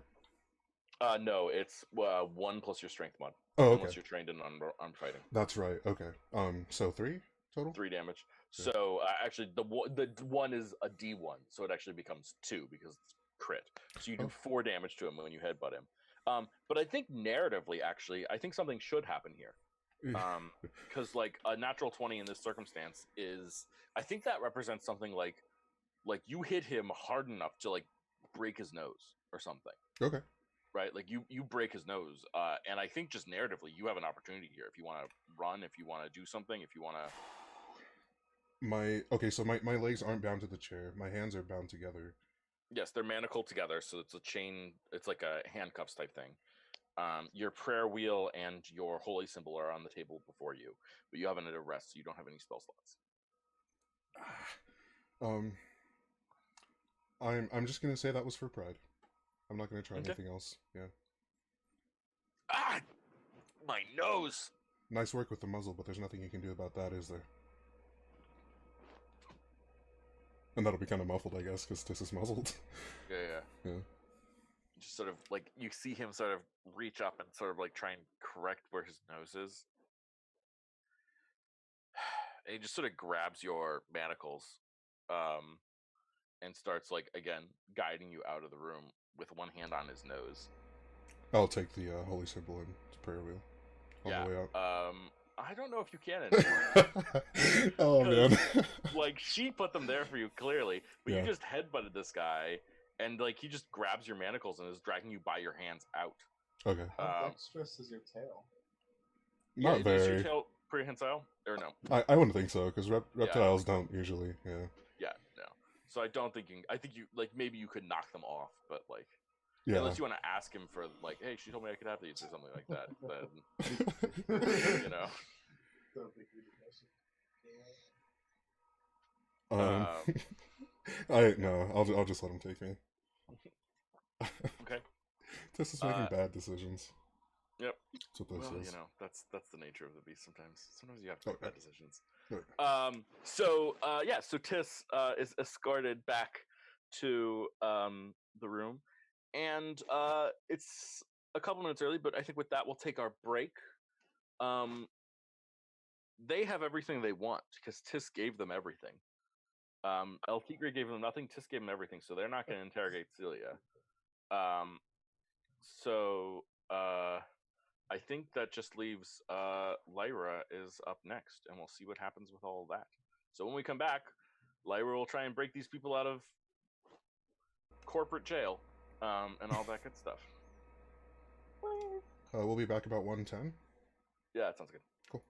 No, it's 1 plus your strength mod. Oh, okay. Unless you're trained in armed fighting. That's right. Okay. So 3 total. 3 damage. Yeah. So actually, the one is a d1, so it actually becomes 2 because crit. So you do 4 damage to him when you headbutt him. But I think narratively, actually, I think something should happen here. Because like a natural 20 in this circumstance is, I think that represents something like you hit him hard enough to like break his nose or something. Okay. Right, like you break his nose, and I think just narratively you have an opportunity here if you want to run, if you want to do something, if you want to. So my legs aren't bound to the chair. My hands are bound together. Yes, they're manacled together, so it's a chain. It's like a handcuffs type thing. Your prayer wheel and your holy symbol are on the table before you, but you haven't at a rest, so you don't have any spell slots. I'm just gonna say that was for pride. I'm not gonna try Okay. anything else. Yeah. Ah, my nose. Nice work with the muzzle, but there's nothing you can do about that, is there? And that'll be kind of muffled, I guess, because Tis is muzzled. Yeah. Just sort of like you see him sort of reach up and sort of like try and correct where his nose is. And he just sort of grabs your manacles, and starts like again guiding you out of the room with one hand on his nose. I'll take the holy symbol and prayer wheel on the way out. I don't know if you can anymore. Oh man. Like she put them there for you clearly, but Yeah. you just headbutted this guy, and like he just grabs your manacles and is dragging you by your hands out. Okay. How dexterous is your tail? Not Is very. your tail prehensile or no? I wouldn't think so, because reptiles don't usually. Yeah. Yeah, no. So I don't think you. I think you like maybe you could knock them off, but like. Yeah. Unless you want to ask him for like, hey, she told me I could have these or something like that. Then you know. I'll just let him take me. Okay. This is making bad decisions. Yep. That's what this is. You know, that's the nature of the beast. Sometimes you have to make bad decisions. Okay. So Tis is escorted back to the room, and it's a couple minutes early, but I think with that we'll take our break. They have everything they want because Tis gave them everything. El Tigre gave them nothing. Tis gave them everything, so they're not going to interrogate Celia. I think that just leaves Lyra is up next, and we'll see what happens with all of that. So when we come back, Lyra will try and break these people out of corporate jail, and all that good stuff. We'll be back about 1:10. Yeah, that sounds good. Cool.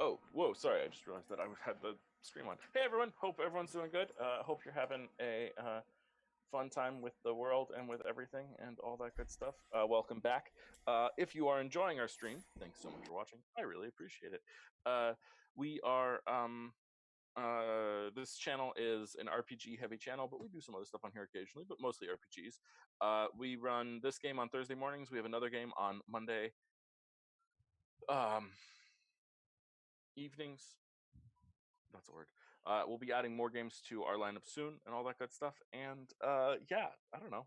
Oh, whoa! Sorry, I just realized that I had the stream on. Hey, everyone! Hope everyone's doing good. Hope you're having a fun time with the world and with everything and all that good stuff. Welcome back. If you are enjoying our stream, thanks so much for watching. I really appreciate it. We are this channel is an RPG heavy channel, but we do some other stuff on here occasionally, but mostly RPGs. We run this game on Thursday mornings. We have another game on Monday evenings. That's a word. We'll be adding more games to our lineup soon and all that good stuff. And yeah, I don't know.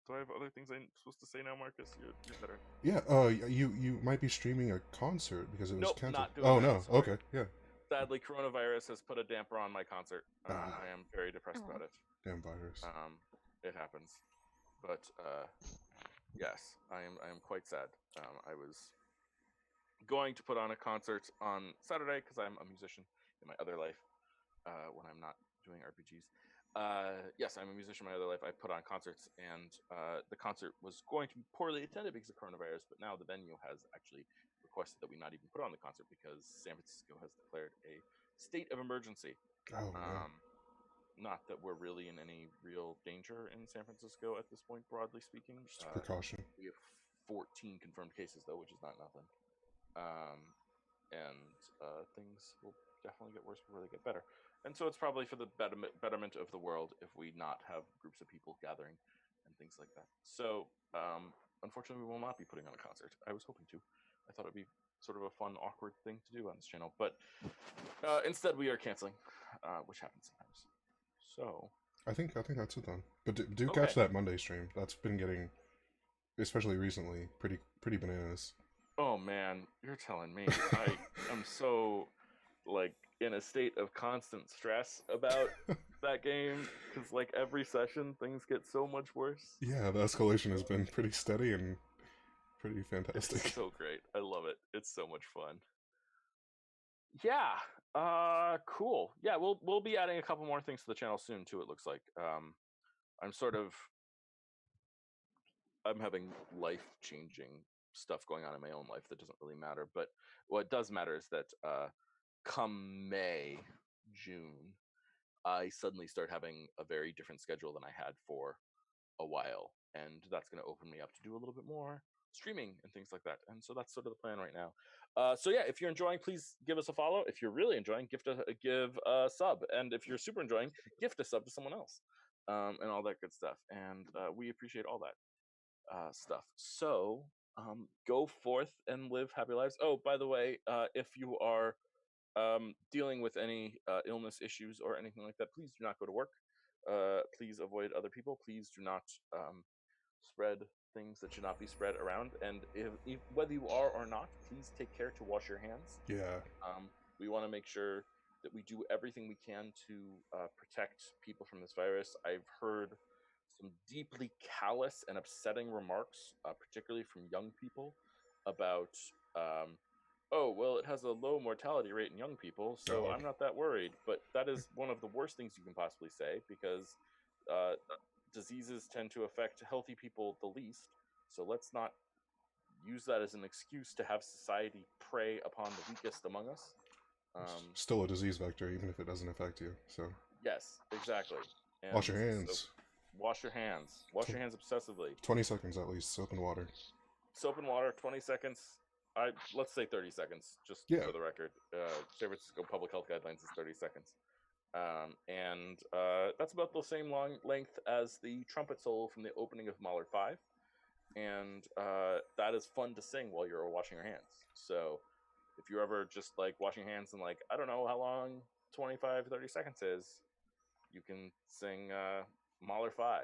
Do I have other things I'm supposed to say now, Marcus? You're better. Yeah, you might be streaming a concert because it was Nope, canceled. not doing Oh that, no, sorry. okay, yeah. Sadly, coronavirus has put a damper on my concert. Ah. I am very depressed about it. Damn virus. It happens, but yes, I am quite sad. I was going to put on a concert on Saturday because I'm a musician in my other life when I'm not doing RPGs. Yes, I'm a musician in my other life. I put on concerts, and the concert was going to be poorly attended because of coronavirus, but now the venue has actually requested that we not even put on the concert because San Francisco has declared a state of emergency. Oh man. Not that we're really in any real danger in San Francisco at this point, broadly speaking. Just precaution. We have 14 confirmed cases, though, which is not nothing. And things will definitely get worse before they get better. And so it's probably for the betterment of the world if we not have groups of people gathering and things like that. So unfortunately, we will not be putting on a concert. I was hoping to. I thought it'd be sort of a fun, awkward thing to do on this channel, but instead we are canceling, which happens sometimes. So I think that's it then. But do Okay. catch that Monday stream. That's been getting, especially recently, pretty bananas. Oh man, you're telling me. I am so like in a state of constant stress about that game because like every session things get so much worse. Yeah, the escalation has been pretty steady and pretty fantastic. It's so great. I love it. It's so much fun. Yeah. Cool. Yeah, we'll be adding a couple more things to the channel soon too, it looks like. I'm having life-changing stuff going on in my own life that doesn't really matter, but what does matter is that come May, June, I suddenly start having a very different schedule than I had for a while, and that's going to open me up to do a little bit more streaming and things like that. And so that's sort of the plan right now. So yeah, if you're enjoying, please give us a follow. If you're really enjoying, give a sub, and if you're super enjoying, gift a sub to someone else, and all that good stuff. And we appreciate all that stuff. So go forth and live happy lives. Oh, by the way, if you are dealing with any illness issues or anything like that, please do not go to work. Please avoid other people. Please do not spread things that should not be spread around. And if whether you are or not, please take care to wash your hands. Yeah. We want to make sure that we do everything we can to protect people from this virus. I've heard some deeply callous and upsetting remarks, particularly from young people, about oh, well, it has a low mortality rate in young people, so I'm not that worried. But that is one of the worst things you can possibly say, because diseases tend to affect healthy people the least. So let's not use that as an excuse to have society prey upon the weakest among us. Still a disease vector, even if it doesn't affect you. So yes, exactly. And wash your hands. So wash your hands. Wash your hands obsessively. 20 seconds at least. Soap and water. Soap and water. 20 seconds. Let's say 30 seconds, just for the record. San Francisco Public Health Guidelines is 30 seconds. And that's about the same long length as the trumpet solo from the opening of Mahler 5. And that is fun to sing while you're washing your hands. So if you're ever just like washing your hands and like, I don't know how long 25, 30 seconds is, you can sing Mahler 5,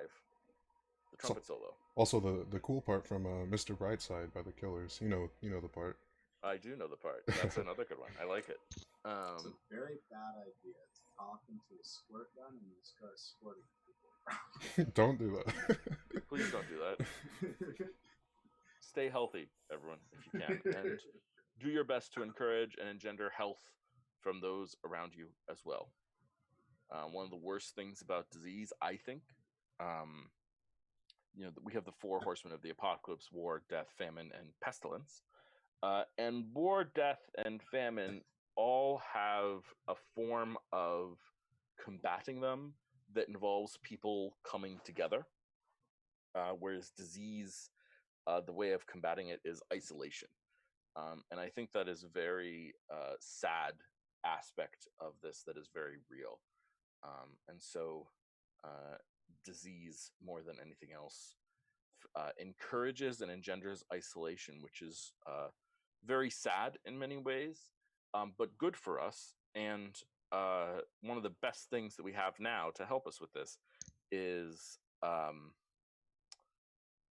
the trumpet solo. Also, the cool part from Mr. Brightside by the Killers. You know the part. I do know the part. That's another good one. I like it. It's a very bad idea to talk into a squirt gun and you start squirting people. Don't do that. Please don't do that. Stay healthy, everyone, if you can. And do your best to encourage and engender health from those around you as well. One of the worst things about disease, I think, we have the 4 horsemen of the apocalypse: war, death, famine, and pestilence. And war, death, and famine all have a form of combating them that involves people coming together. Whereas disease, the way of combating it is isolation. And I think that is a very sad aspect of this that is very real. And so, disease, more than anything else, encourages and engenders isolation, which is very sad in many ways, but good for us. And one of the best things that we have now to help us with this is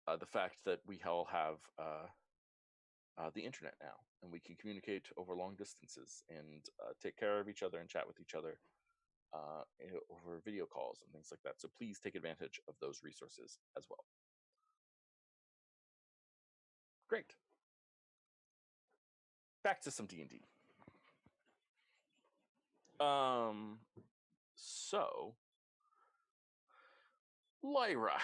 the fact that we all have the internet now, and we can communicate over long distances and take care of each other and chat with each other over video calls and things like that. So please take advantage of those resources as well. Great. Back to some D&D. So, Lyra.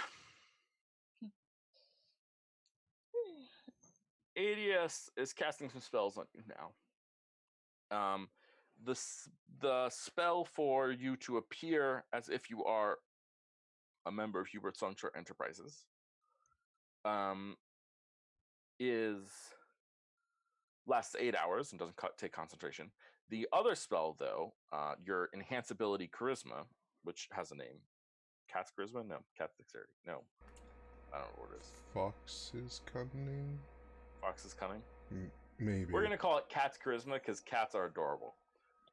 ADS is casting some spells on you now. The spell for you to appear as if you are a member of Hubert Songshore Enterprises is lasts 8 hours and doesn't take concentration. The other spell, though, your Enhance Ability Charisma, which has a name. Cat's Charisma? No. Cat's Dexterity? No. I don't know what it is. Fox's Cunning? Fox's Cunning? Maybe. We're going to call it Cat's Charisma because cats are adorable.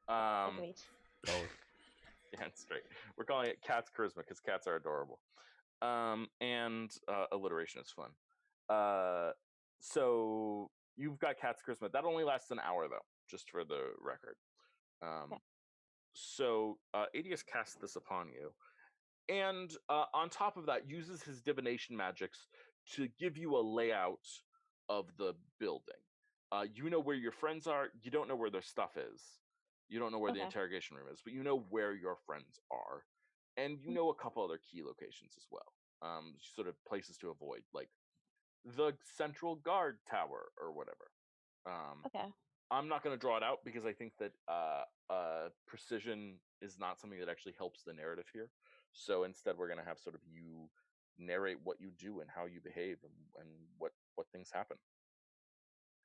Agreed. Yeah, it's great. We're calling it Cat's Charisma because cats are adorable. And alliteration is fun. So you've got Cat's Charisma. That only lasts an hour, though, just for the record. Okay. So ADS casts this upon you. And on top of that, uses his divination magics to give you a layout of the building. You know where your friends are. You don't know where their stuff is. You don't know where the Okay. interrogation room is, but you know where your friends are. And you know a couple other key locations as well. Sort of places to avoid, like the Central Guard Tower or whatever. Okay. I'm not going to draw it out because I think that precision is not something that actually helps the narrative here. So instead, we're going to have sort of you narrate what you do and how you behave and what things happen.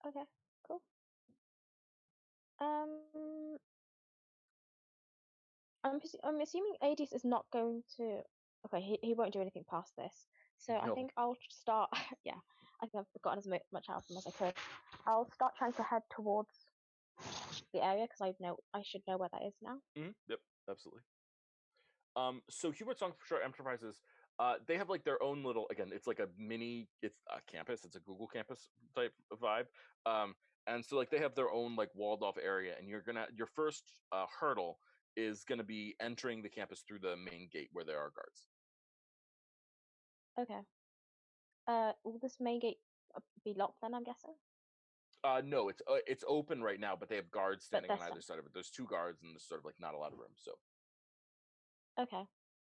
Okay. Cool. I'm assuming Adis is not going to. Okay, he won't do anything past this. So I No. think I'll start. Yeah, I think I've gotten as much out of him as I could. I'll start trying to head towards the area because I should know where that is now. Yep, absolutely. So Hubert Songshore Enterprises, they have like their own little, again, it's like a campus, it's a Google campus type of vibe. And so like they have their own like walled off area, and your first hurdle is gonna be entering the campus through the main gate where there are guards. Okay. Will this main gate be locked then? I'm guessing. No, it's open right now, but they have guards standing on there's either side of it. There's 2 guards, and there's sort of like not a lot of room. So Okay.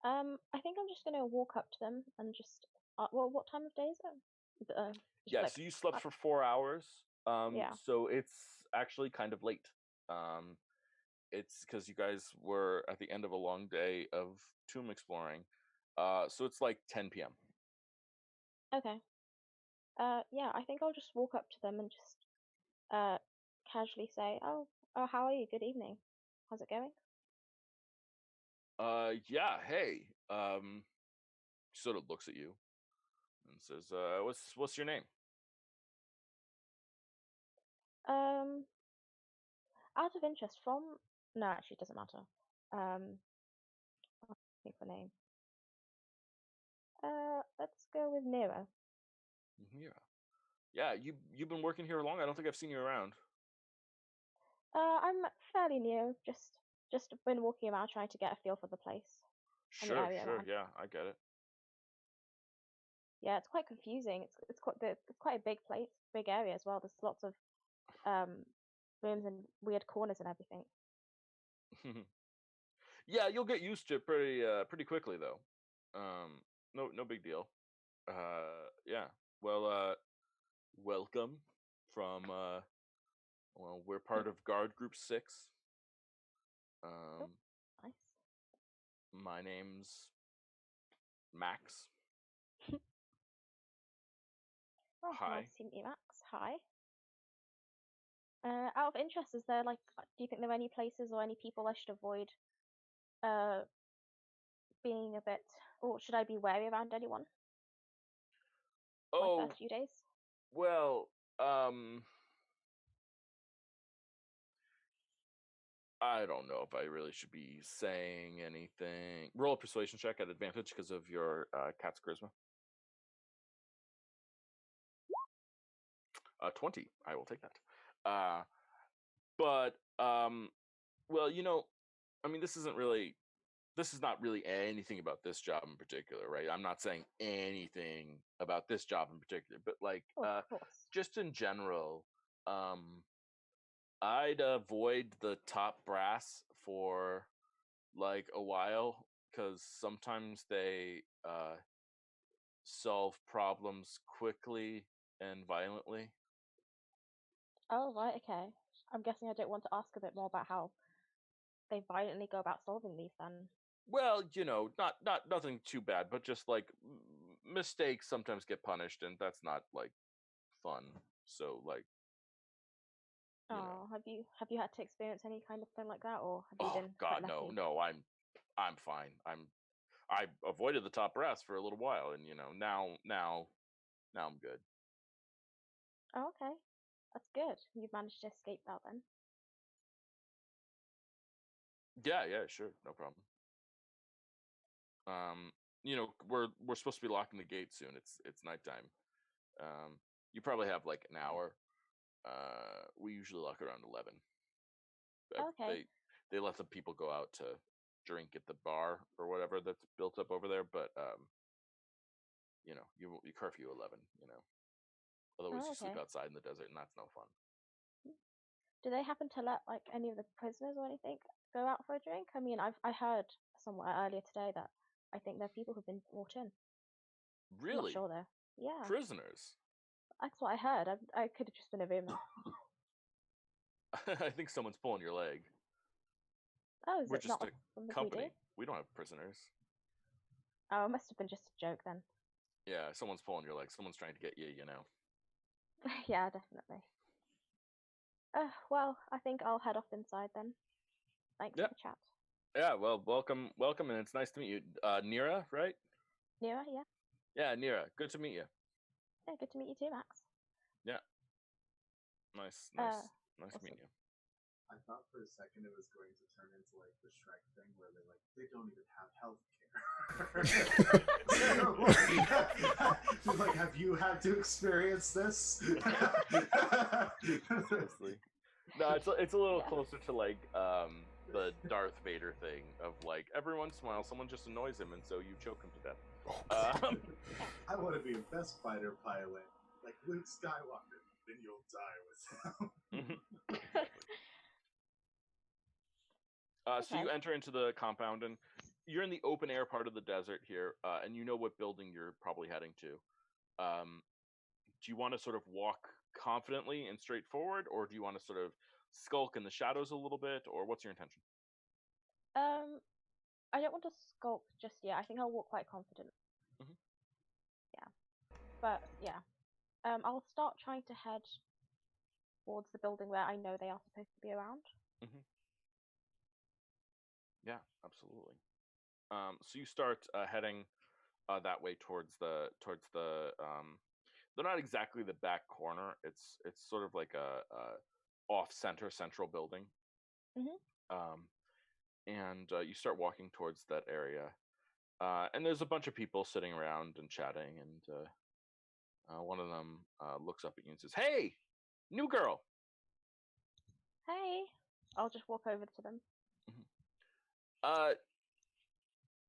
I think I'm just gonna walk up to them and just. Well, what time of day is it? Just yeah, like, so you slept for 4 hours. Yeah. So it's actually kind of late. It's because you guys were at the end of a long day of tomb exploring. So it's like 10 p.m. Okay. Yeah, I think I'll just walk up to them and just casually say, "Oh, how are you? Good evening. How's it going?" Yeah, hey. Sort of looks at you and says, what's your name? Um, Out of interest, no, actually, it doesn't matter. I'll think of a name. Let's go with Nero. Yeah, you've been working here long. I don't think I've seen you around. I'm fairly new. Just been walking around trying to get a feel for the place and the Sure, area around. yeah, I get it. Yeah, it's quite confusing. It's quite a big place, big area as well. There's lots of rooms and weird corners and everything. Yeah, you'll get used to it pretty quickly though. No big deal. Yeah. Well, welcome. from well, we're part of Guard Group 6. Nice. My name's Max. Oh, Hi. nice to meet you, Max. Hi. Out of interest, is there do you think there are any places or any people I should avoid being a bit, or should I be wary around anyone my Oh, first few days? well, I don't know if I really should be saying anything. Roll a persuasion check at advantage because of your cat's charisma. 20. I will take that. But well, I mean, this is not really anything about this job in particular, right? I'm not saying anything about this job in particular, but like Of course. just in general, I'd avoid the top brass for like a while because sometimes they solve problems quickly and violently. Oh, right, okay. I'm guessing I don't want to ask a bit more about how they violently go about solving these then. Well, not nothing too bad, but just like mistakes sometimes get punished, and that's not like fun. So like, Oh, have you had to experience any kind of thing like that, or have you oh been God, quite lucky? no, I'm fine. I avoided the top brass for a little while, and now I'm good. Oh, okay. That's good. You've managed to escape that then. Yeah, sure, no problem. We're supposed to be locking the gate soon. It's nighttime. You probably have like an hour. We usually lock around 11. Okay. They let the people go out to drink at the bar or whatever that's built up over there, but you curfew 11. Otherwise Oh, you sleep okay. outside in the desert, and that's no fun. Do they happen to let like any of the prisoners or anything go out for a drink? I mean, I heard somewhere earlier today that I think there are people who've been brought in. I'm not Really? sure though. Yeah, Prisoners? that's what I heard. I could have just been a rumor. I think someone's pulling your leg. Oh, is We're it not just a something we company. do? We don't have prisoners. Oh, it must have been just a joke then. Yeah, someone's pulling your leg. Someone's trying to get you, Yeah, definitely. Well, I think I'll head off inside then. Thanks Yeah. for the chat. Yeah, well, welcome, and it's nice to meet you. Nira, right? Nira, yeah. Yeah, Nira. Good to meet you. Yeah, good to meet you too, Max. Yeah. Nice awesome. meeting you. I thought for a second it was going to turn into like the Shrek thing where they don't even have health care. Like, have you had to experience this? Seriously. No, it's a little Yeah. closer to like the Darth Vader thing of like every once in a while someone just annoys him and so you choke him to death. I want to be a best fighter pilot like Luke Skywalker. Then you'll die with him. So you enter into the compound and you're in the open air part of the desert here, and you know what building you're probably heading to. Do you want to sort of walk confidently and straightforward, or do you want to sort of skulk in the shadows a little bit, or what's your intention? I don't want to skulk just yet. I think I'll walk quite confident. Mhm. Yeah. But yeah. I'll start trying to head towards the building where I know they are supposed to be around. Mm-hmm. Yeah, absolutely. So you start heading that way towards the they're not exactly the back corner. It's sort of like a off center central building. Mm-hmm. And you start walking towards that area, and there's a bunch of people sitting around and chatting, and one of them looks up at you and says, "Hey, new girl." Hey. I'll just walk over to them. Uh,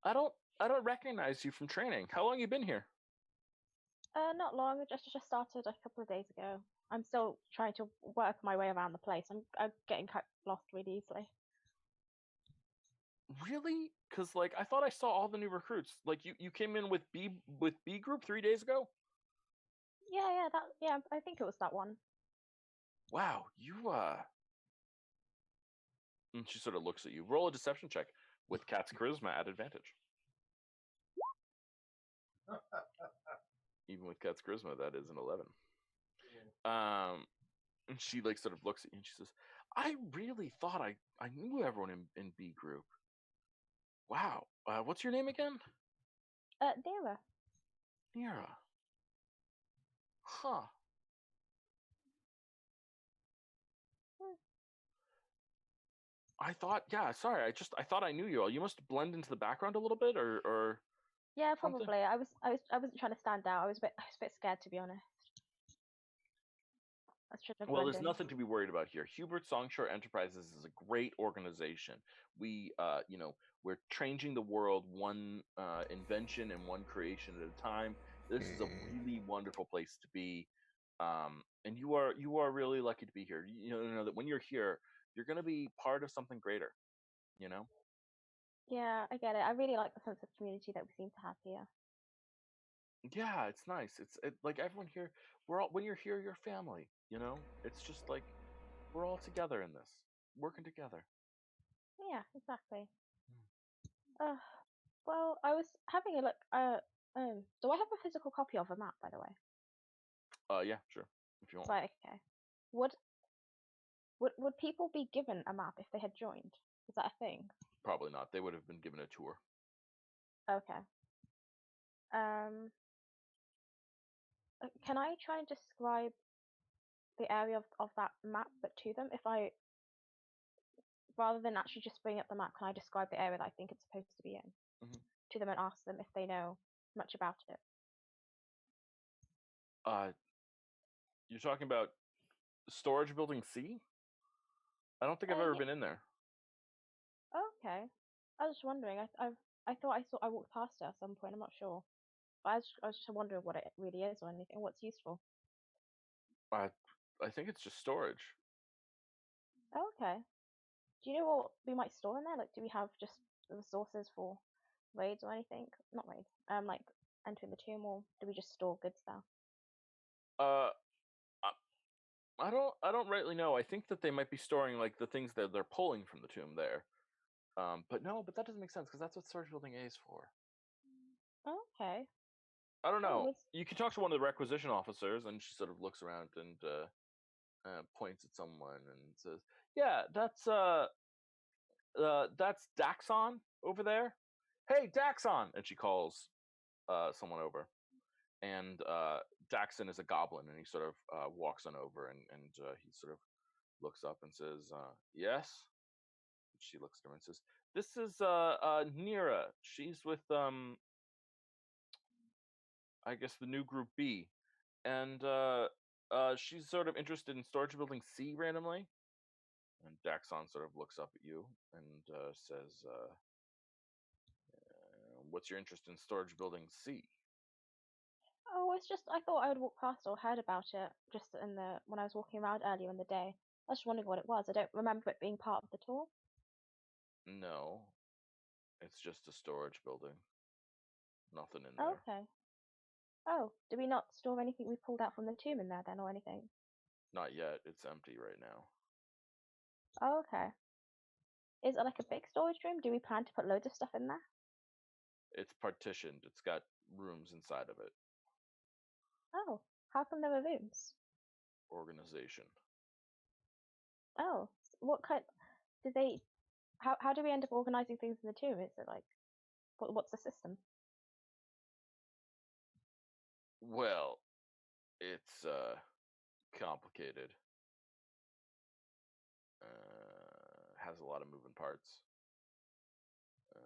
I don't recognize you from training. How long you been here? Not long. I just started a couple of days ago. I'm still trying to work my way around the place. I'm getting quite lost really easily. Really? Because like I thought I saw all the new recruits. Like you came in with B group 3 days ago. Yeah, I think it was that one. Wow, you And she sort of looks at you. Roll a deception check with Cat's charisma at advantage. Even with Cat's charisma, that is an 11. And she like sort of looks at you and she says, "I really thought I knew everyone in B group. Wow. What's your name again?" Dara. Nira. Huh. I thought, yeah, sorry, I thought I knew you all. You must blend into the background a little bit, or Yeah, something? probably. I wasn't trying to stand out. I was a bit scared, to be honest. I should have Well, blended there's in. nothing to be worried about here. Hubert Songshore Enterprises is a great organization. We, we're changing the world one invention and one creation at a time. This is a really wonderful place to be, and you are really lucky to be here. You know that when you're here, you're going to be part of something greater. You know. Yeah, I get it. I really like the sense of community that we seem to have here. Yeah, it's nice. Like everyone here. We're all when you're here, you're family. You know. It's just like we're all together in this, working together. Yeah, exactly. Well, I was having a look. Do I have a physical copy of a map, by the way? Yeah, sure. If you want one. Right. Okay. Would people be given a map if they had joined? Is that a thing? Probably not. They would have been given a tour. Okay. Can I try and describe the area of that map, but to them? If I, rather than actually just bring up the map, can I describe the area that I think it's supposed to be in to them and ask them if they know much about it? You're talking about storage building C? I don't think I've ever Yeah. been in there. Okay. I was just wondering. I thought I walked past it at some point. I'm not sure. But I was just wondering what it really is or anything. What's useful. I think it's just storage. Okay. Do you know what we might store in there? Like, do we have just the resources for raids or anything? Not raids. Like entering the tomb, or do we just store goods there? Uh, I don't rightly know. I think that they might be storing like the things that they're pulling from the tomb there. But that doesn't make sense because that's what storage building A is for. Okay. I don't know. was You can talk to one of the requisition officers, and she sort of looks around and points at someone and says, "Yeah, that's Daxon over there. Hey, Daxon!" And she calls someone over. And Daxon is a goblin, and he sort of walks on over, and he sort of looks up and says, "Yes." And she looks at him and says, "This is Nira. She's with I guess the new group B, and she's sort of interested in storage building C randomly." And Daxon sort of looks up at you and says, "What's your interest in storage building C?" Oh, it's just I thought I would walk past or heard about it just when I was walking around earlier in the day. I was just wondering what it was. I don't remember it being part of the tour. No, it's just a storage building. Nothing in there. Okay. Oh, do we not store anything we pulled out from the tomb in there then, or anything? Not yet. It's empty right now. Oh, okay. Is it like a big storage room? Do we plan to put loads of stuff in there? It's partitioned. It's got rooms inside of it. Oh, how come there are rooms? Organization. Oh, what kind? Did they? How do we end up organizing things in the tomb? Is it like, what's the system? Well, it's complicated. Has a lot of moving parts.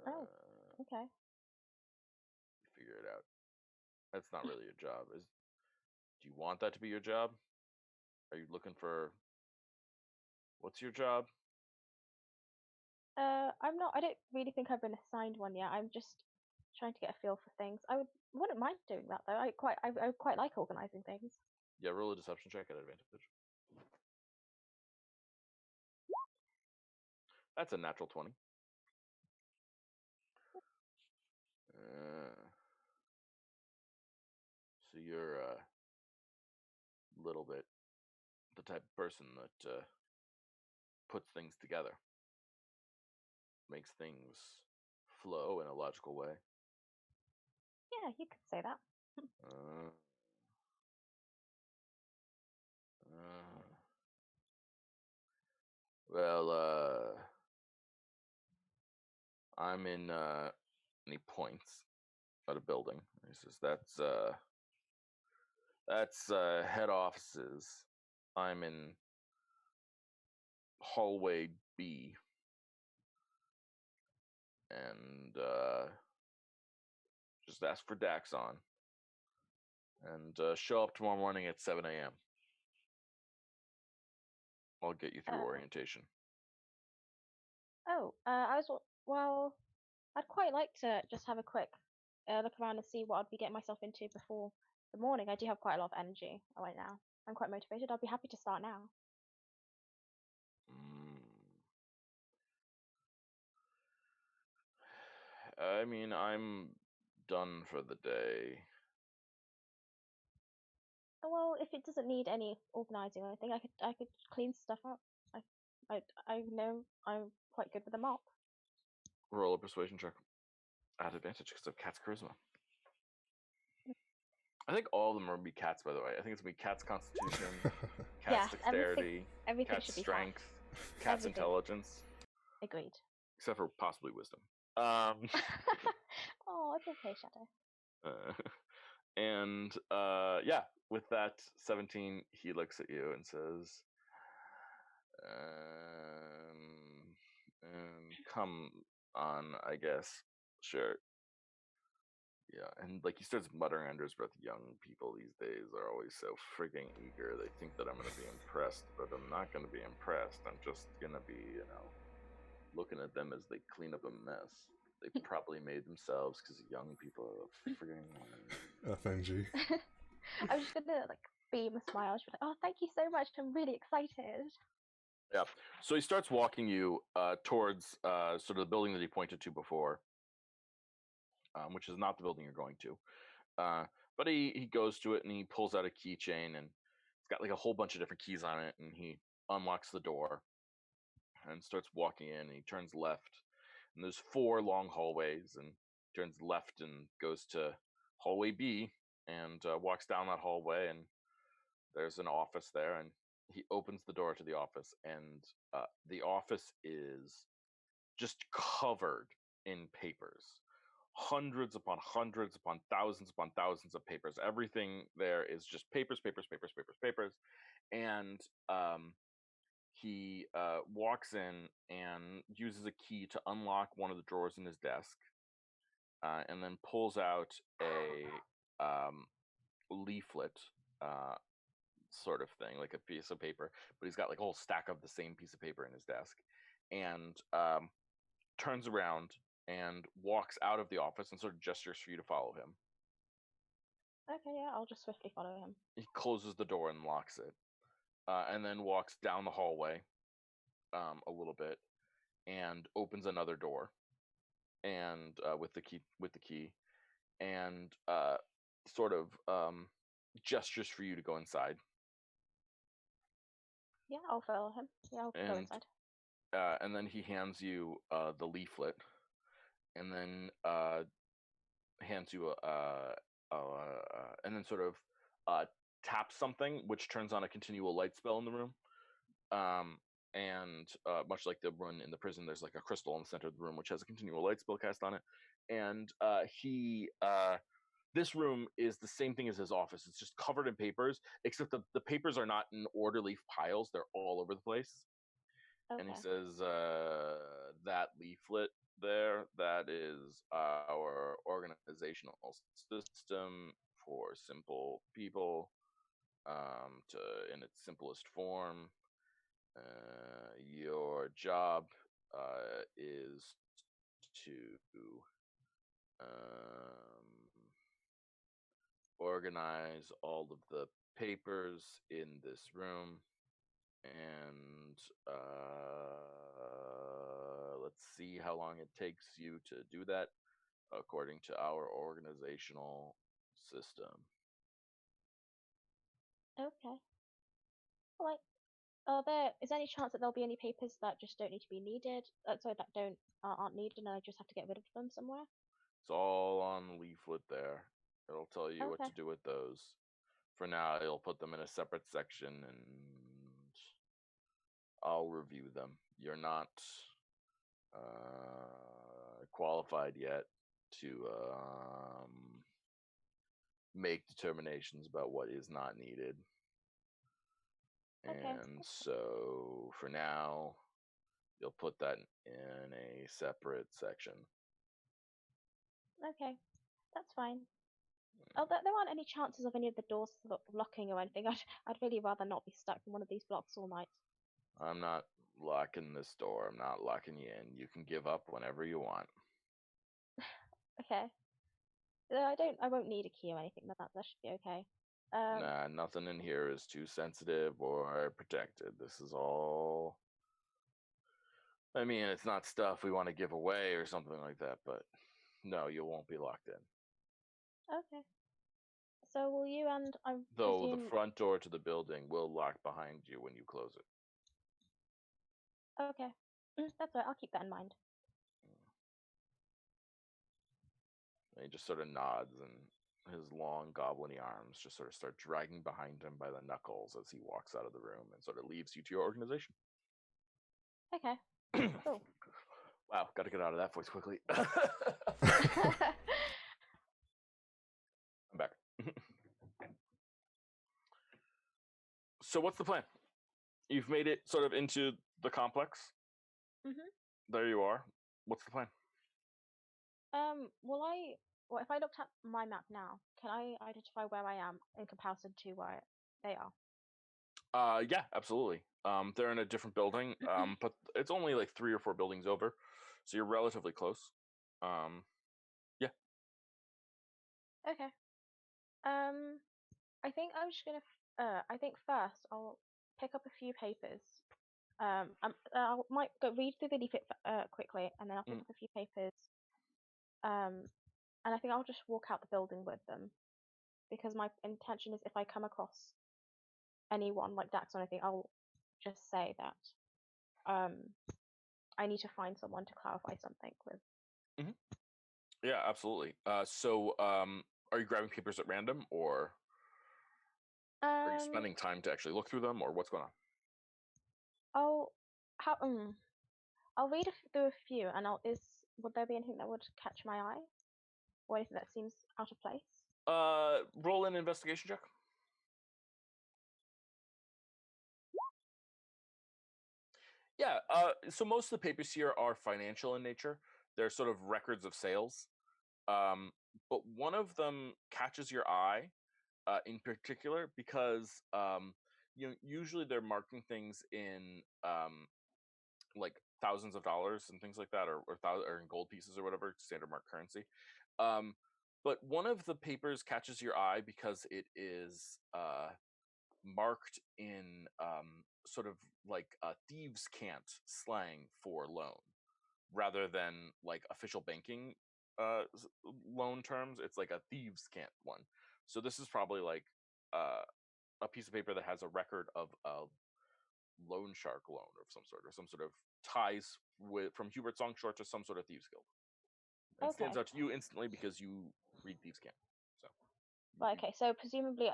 Oh, okay. Figure it out. That's not really your job. Do you want that to be your job? Are you looking for what's your job? I'm not. I don't really think I've been assigned one yet. I'm just trying to get a feel for things. Wouldn't mind doing that though. I quite like organizing things. Yeah, roll a deception check at advantage. That's a natural 20. So you're a little bit the type of person that puts things together, makes things flow in a logical way. Yeah, you could say that. Uh, uh, well, I'm in. And he points at a building. He says, "That's head offices. I'm in hallway B, and just ask for Daxon, and show up tomorrow morning at 7 a.m. I'll get you through orientation." Well, I'd quite like to just have a quick look around and see what I'd be getting myself into before the morning. I do have quite a lot of energy right now. I'm quite motivated. I'd be happy to start now. I mean, I'm done for the day. Well, if it doesn't need any organizing or anything, I could clean stuff up. I know I'm quite good with a mop. Roll a persuasion check at advantage because of Cat's charisma. I think all of them are gonna be Cats, by the way. I think it's gonna be Cat's constitution, Cat's dexterity, everything Cat's should be strength, Cats. Cat's Everything. intelligence. Agreed. Except for possibly wisdom. Oh, it's okay, Shadow. And yeah, with that 17, he looks at you and says, "Come on, I guess. Sure." Yeah, and like he starts muttering under his breath, "Young people these days are always so frigging eager. They think that I'm gonna be impressed, but I'm not gonna be impressed. I'm just gonna be, looking at them as they clean up a mess they probably made themselves because young people are frigging." FNG. I'm just gonna beam a smile. She's like, "Oh, thank you so much. I'm really excited." Yeah. So he starts walking you towards sort of the building that he pointed to before, which is not the building you're going to. But he goes to it and he pulls out a keychain and it's got like a whole bunch of different keys on it, and he unlocks the door and starts walking in, and he turns left, and there's 4 long hallways, and turns left and goes to hallway B and walks down that hallway, and there's an office there, and he opens the door to the office, and the office is just covered in papers, hundreds upon thousands of papers. Everything there is just papers, and he walks in and uses a key to unlock one of the drawers in his desk, and then pulls out a leaflet sort of thing, like a piece of paper, but he's got like a whole stack of the same piece of paper in his desk, and turns around and walks out of the office and sort of gestures for you to follow him. Okay, yeah, I'll just swiftly follow him. He closes the door and locks it, and then walks down the hallway a little bit and opens another door, and with the key, and sort of gestures for you to go inside. Yeah, I'll follow him. Yeah, I'll go inside. And then he hands you the leaflet, and then hands you and then sort of taps something, which turns on a continual light spell in the room. And much like the one in the prison, there's like a crystal in the center of the room, which has a continual light spell cast on it. And this room is the same thing as his office. It's just covered in papers, except the papers are not in orderly piles. They're all over the place. Okay. And he says, that leaflet there, that is our organizational system for simple people, in its simplest form. Your job is to organize all of the papers in this room, and let's see how long it takes you to do that according to our organizational system. Okay. Well, like, is there any chance that there'll be any papers that just don't need to be needed? Sorry, that aren't needed, and I just have to get rid of them somewhere? It's all on the leaflet there. It'll tell you what Okay. to do with those. For now, you'll put them in a separate section, and I'll review them. You're not qualified yet to make determinations about what is not needed. Okay. And so for now, you'll put that in a separate section. Okay, that's fine. Oh, there aren't any chances of any of the doors locking or anything. I'd really rather not be stuck in one of these blocks all night. I'm not locking this door. I'm not locking you in. You can give up whenever you want. Okay. I won't need a key or anything. That should be okay. Nah, nothing in here is too sensitive or protected. This is all. I mean, it's not stuff we want to give away or something like that, but no, you won't be locked in. Okay. So will you and I Though presume... the front door to the building will lock behind you when you close it. Okay. That's right. I'll keep that in mind. And he just sort of nods, and his long goblin-y arms just sort of start dragging behind him by the knuckles as he walks out of the room and sort of leaves you to your organization. Okay. Cool. Wow, got to get out of that voice quickly. I'm back. So what's the plan? You've made it sort of into the complex. There you are. What's the plan? Well, if I looked at my map now, can I identify where I am in comparison to where they are? Yeah, absolutely. They're in a different building, but it's only like 3 or 4 buildings over, so you're relatively close. Yeah. Okay. I think I'm just gonna. I think first I'll pick up a few papers. I might go read through the leaflet quickly, and then I'll pick up a few papers. And I think I'll just walk out the building with them, because my intention is if I come across anyone like Dax or anything, I'll just say that I need to find someone to clarify something with. Yeah, absolutely. So are you grabbing papers at random, or are you spending time to actually look through them, or what's going on? I'll read through a few, and would there be anything that would catch my eye, or anything that seems out of place? Roll an investigation check. Yeah, so most of the papers here are financial in nature. They're sort of records of sales. But one of them catches your eye in particular because usually they're marking things in like thousands of dollars and things like that, or in gold pieces or whatever, standard mark currency. But one of the papers catches your eye because it is marked in sort of like a thieves' cant slang for loan, rather than like official banking loan terms. It's like a thieves' cant one. So this is probably like a piece of paper that has a record of a loan shark loan of some sort, or some sort of ties from Hubert Songshore to some sort of thieves guild. It stands out to you instantly because you read thieves' cant. So. Right. Okay. So presumably,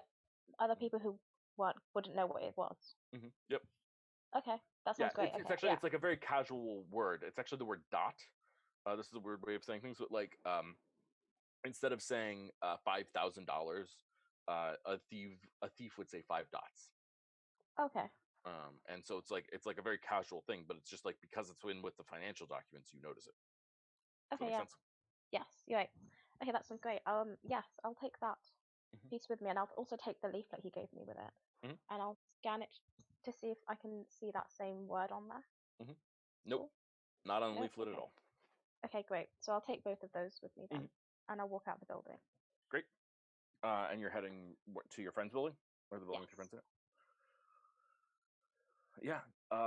other people who wouldn't know what it was. Yep. Okay, that sounds great. It's actually it's like a very casual word. It's actually the word dot. This is a weird way of saying things, but like instead of saying $5,000, a thief would say 5 dots. Okay. And so it's like a very casual thing, but it's just like because it's in with the financial documents, you notice it. Does that make sense? Yes, you're right. Okay, that sounds great. Yes, I'll take that piece with me, and I'll also take the leaflet he gave me with it, and I'll scan it to see if I can see that same word on there. Nope, cool. Not on the leaflet at all. Okay, great. So I'll take both of those with me then, and I'll walk out the building. Great. And you're heading to your friend's building, or the building with your friends in it? Yeah.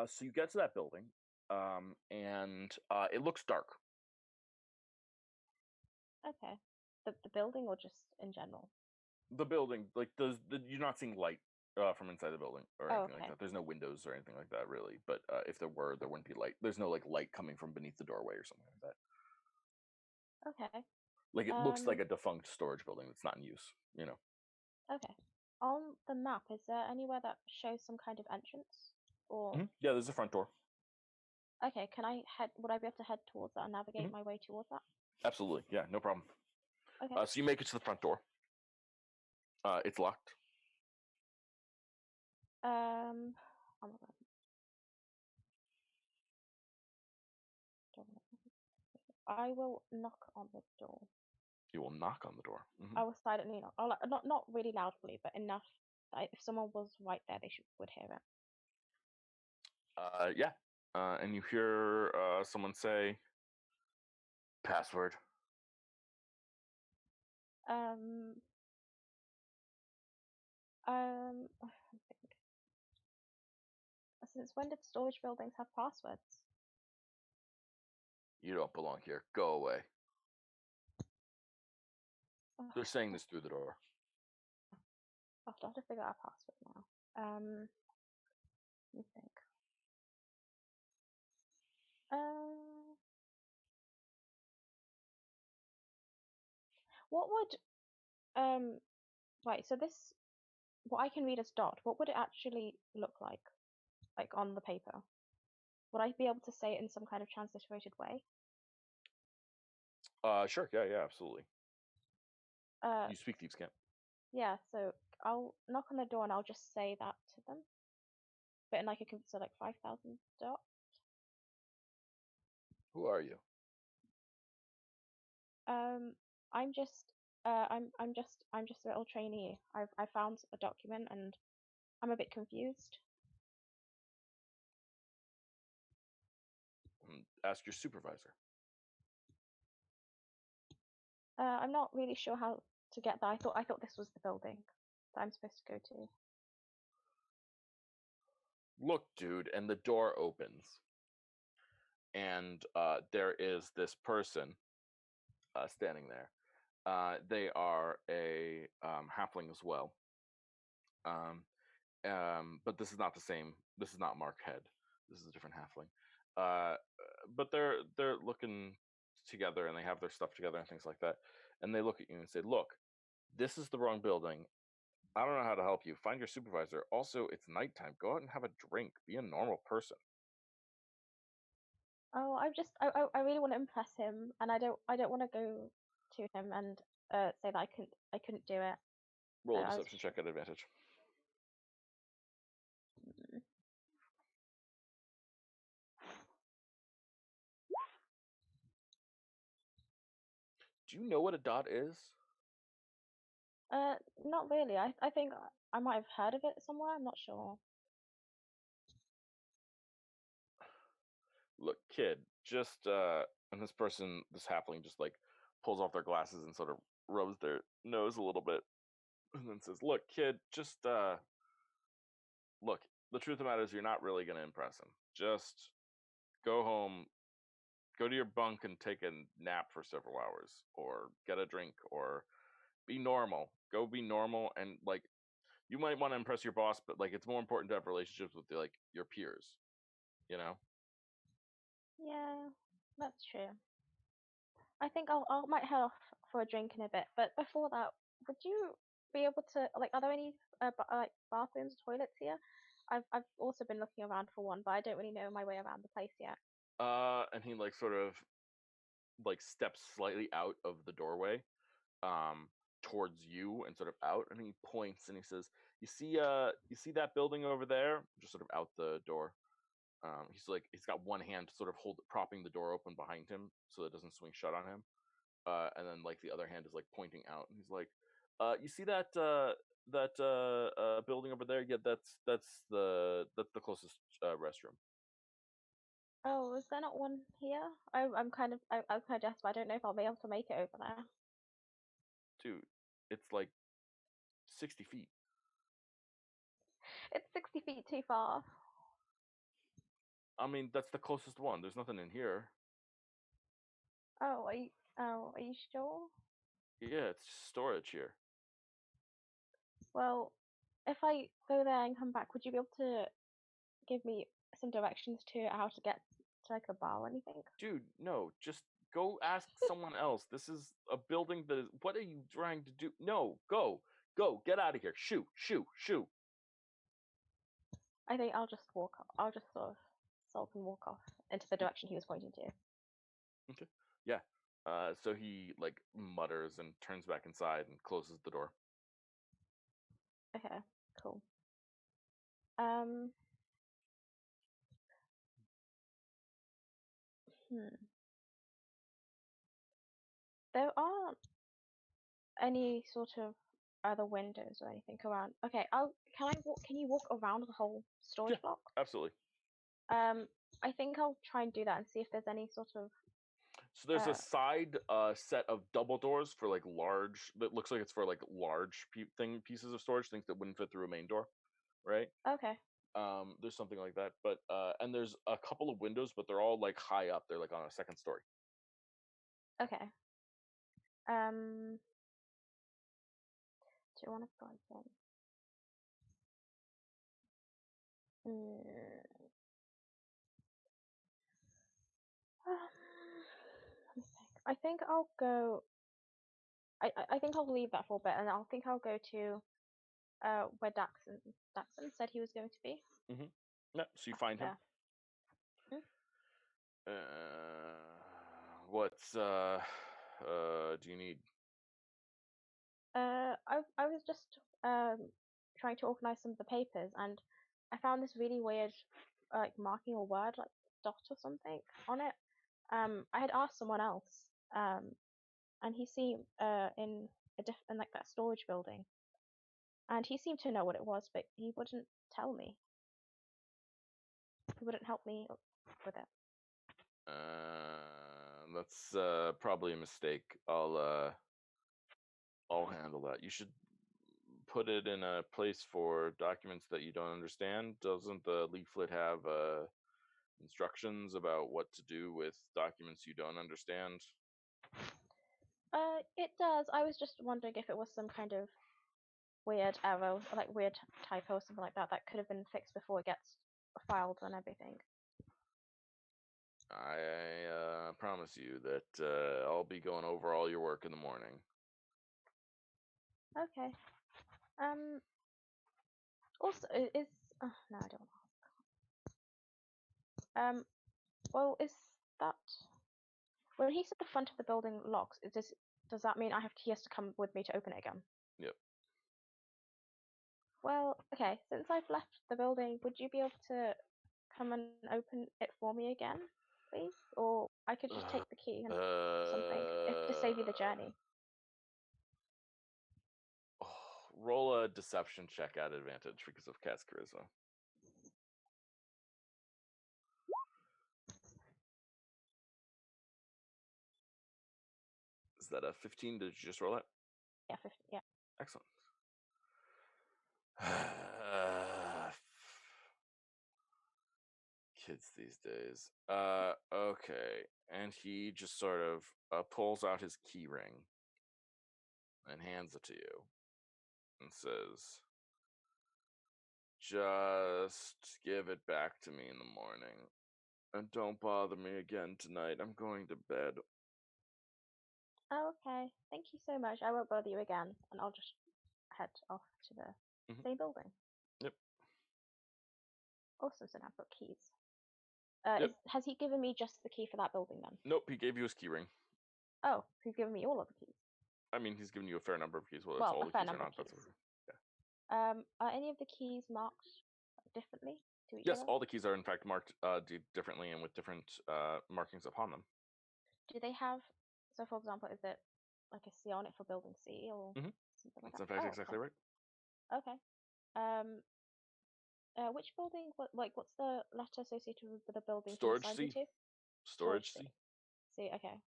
So you get to that building, and it looks dark. Okay. The building, or just in general? The building, like you're not seeing light from inside the building or Oh, anything like okay. that. There's no windows or anything like that, really. But if there were, there wouldn't be light. There's no like light coming from beneath the doorway or something like that. Okay. Like it looks like a defunct storage building that's not in use. You know. Okay. On the map, is there anywhere that shows some kind of entrance? Or Yeah, there's a front door. okay, can I head? Would I be able to head towards that and navigate my way towards that? Absolutely, yeah, no problem. Okay. So you make it to the front door. It's locked. Oh my God. I will knock on the door. You will knock on the door. I will silently knock. I'll, not really loudly, but enough that if someone was right there, they would hear it. Yeah. And you hear someone say, "Password." Since when did storage buildings have passwords? You don't belong here. Go away. Ugh, They're saying this through the door. I'll have to figure out a password now. Let me think. What would right, so this, what I can read as dot, what would it actually look like on the paper? Would I be able to say it in some kind of transliterated way? Sure. Yeah, absolutely. You speak Thieves' Camp. Yeah, so I'll knock on the door and I'll just say that to them. But in like so like 5,000 dot. Who are you? I'm just I'm just a little trainee. I found a document and I'm a bit confused. Ask your supervisor. I'm not really sure how to get there. I thought this was the building that I'm supposed to go to. Look, dude, and the door opens, and there is this person standing there. They are a halfling as well. But this is not the same. This is not Mark Head. This is a different halfling. But they're looking together and they have their stuff together and things like that. And they look at you and say, "Look, this is the wrong building. I don't know how to help you. Find your supervisor. Also, it's nighttime. Go out and have a drink. Be a normal person." Oh, I really want to impress him, and I don't want to go to him and say that I couldn't do it. Roll a deception check at advantage. Do you know what a dot is? Not really. I think I might have heard of it somewhere. I'm not sure. Look, kid, just and this person, this halfling, just like pulls off their glasses and sort of rubs their nose a little bit, and then says, "Look, kid, just look. The truth of the matter is, you're not really gonna impress him. Just go home, go to your bunk, and take a nap for several hours, or get a drink, or be normal. Go be normal, and like, you might want to impress your boss, but like, it's more important to have relationships with like your peers, you know." Yeah, that's true. I think I might head off for a drink in a bit, but before that, would you be able to like? Are there any like bathrooms, toilets here? I've also been looking around for one, but I don't really know my way around the place yet. And he like sort of like steps slightly out of the doorway, towards you and sort of out, and he points and he says, you see that building over there, just sort of out the door. He's got one hand sort of propping the door open behind him so it doesn't swing shut on him, and then like the other hand is like pointing out, and he's like, you see that building over there? Yeah, that's the closest restroom. Oh, is there not one here? I'm kind of desperate. I don't know if I'll be able to make it over there. Dude, it's like 60 feet. It's 60 feet too far. I mean, that's the closest one. There's nothing in here. Oh, are you sure? Yeah, it's storage here. Well, if I go there and come back, would you be able to give me some directions to how to get to like a bar or anything? Dude, no, just go ask someone else. This is a building that is. What are you trying to do? No, go, get out of here. Shoo. I think I'll just walk. I'll just sort of sulk and walk off into the direction he was pointing to. Okay. Yeah. So he like mutters and turns back inside and closes the door. Okay, cool. There aren't any sort of other windows or anything around. Okay, can I walk? Can you walk around the whole storage block? Absolutely. I think I'll try and do that and see if there's any sort of. So there's a side set of double doors for like large. That looks like it's for like large pieces of storage, things that wouldn't fit through a main door, right? Okay. There's something like that, but and there's a couple of windows, but they're all like high up. They're like on a second story. Okay. Do you want to break in? Let me think. I think I'll go. I think I'll leave that for a bit, and I think I'll go to where Daxon said he was going to be. Yeah, so you find him. Hmm? What's do you need? I was just trying to organize some of the papers, and I found this really weird like marking or word like dot or something on it. I had asked someone else, and he seemed in like that storage building, and he seemed to know what it was, but he wouldn't tell me. He wouldn't help me with it. That's probably a mistake. I'll handle that. You should put it in a place for documents that you don't understand. Doesn't the leaflet have instructions about what to do with documents you don't understand? It does. I was just wondering if it was some kind of weird error, or like weird typo or something like that that could have been fixed before it gets filed and everything. I promise you that I'll be going over all your work in the morning. Okay. Also, is no, I don't know. Well, is that when he said the front of the building locks? Does that mean he has to come with me to open it again? Yep. Well, okay. Since I've left the building, would you be able to come and open it for me again, please? Or I could just take the key and something to save you the journey. Roll a deception check at advantage because of Cat's charisma. Is that a 15? Did you just roll it? Yeah, 50. Yeah. Excellent. Kids these days. Okay. And he just sort of pulls out his key ring and hands it to you and says, "Just give it back to me in the morning. And don't bother me again tonight. I'm going to bed." Oh, okay. Thank you so much. I won't bother you again, and I'll just head off to the same building. Yep. Awesome. So now I've got keys. Yep. Has he given me just the key for that building then? Nope, he gave you his key ring. Oh, he's given me all of the keys. I mean, he's given you a fair number of keys. Well, Well, all a the fair keys are number not. of That's keys. yeah. Are any of the keys marked differently to each Yes, other? all the keys are in fact marked differently and with different markings upon them. Do they have? So, for example, is it like a C on it for building C or something like That's that? in fact exactly right. Okay. Which building? What's the letter associated with the building? Storage he assigned me C. to? Storage C. C. Okay.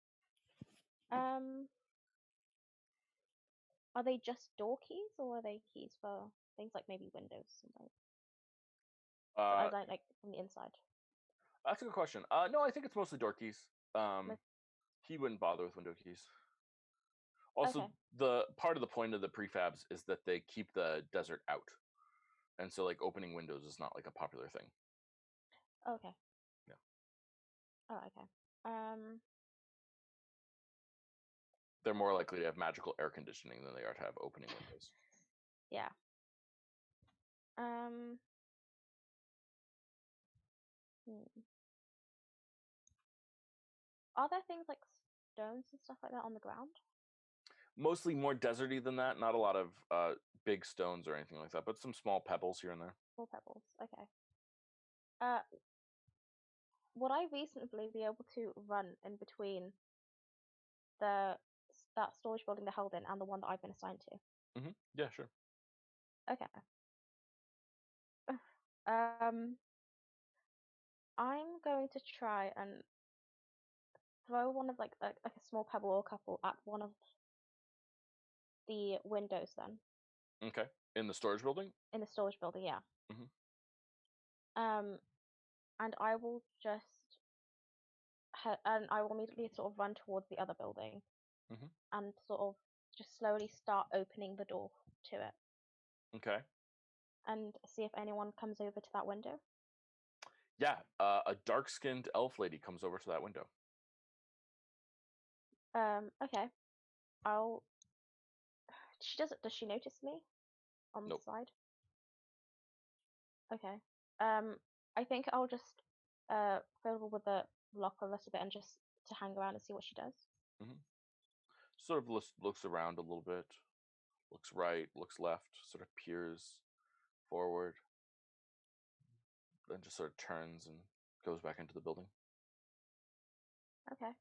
Are they just door keys, or are they keys for things like maybe windows or something? So I like from the inside. That's a good question. No, I think it's mostly door keys. He wouldn't bother with window keys. Also, the part of the point of the prefabs is that they keep the desert out. and so like opening windows is not like a popular thing. Okay. Yeah. Oh, okay. They're more likely to have magical air conditioning than they are to have opening windows. Yeah. Are there things like stones and stuff like that on the ground? Mostly more deserty than that. Not a lot of big stones or anything like that, but some small pebbles here and there. Small pebbles. Okay. Would I reasonably be able to run in between that storage building they're held in and the one that I've been assigned to? Yeah, sure. Okay. I'm going to try and throw one of like a small pebble or a couple at one of the windows then. Okay. In the storage building? In the storage building, yeah. Mhm. And I will just and I will immediately sort of run towards the other building and sort of just slowly start opening the door to it. Okay. And see if anyone comes over to that window. Yeah, a dark-skinned elf lady comes over to that window. Okay. I'll. Does she notice me on the Nope. side? Okay. I think I'll just fiddle with the lock a little bit and just to hang around and see what she does. Sort of looks around a little bit, looks right, looks left, sort of peers forward, then just sort of turns and goes back into the building. Okay.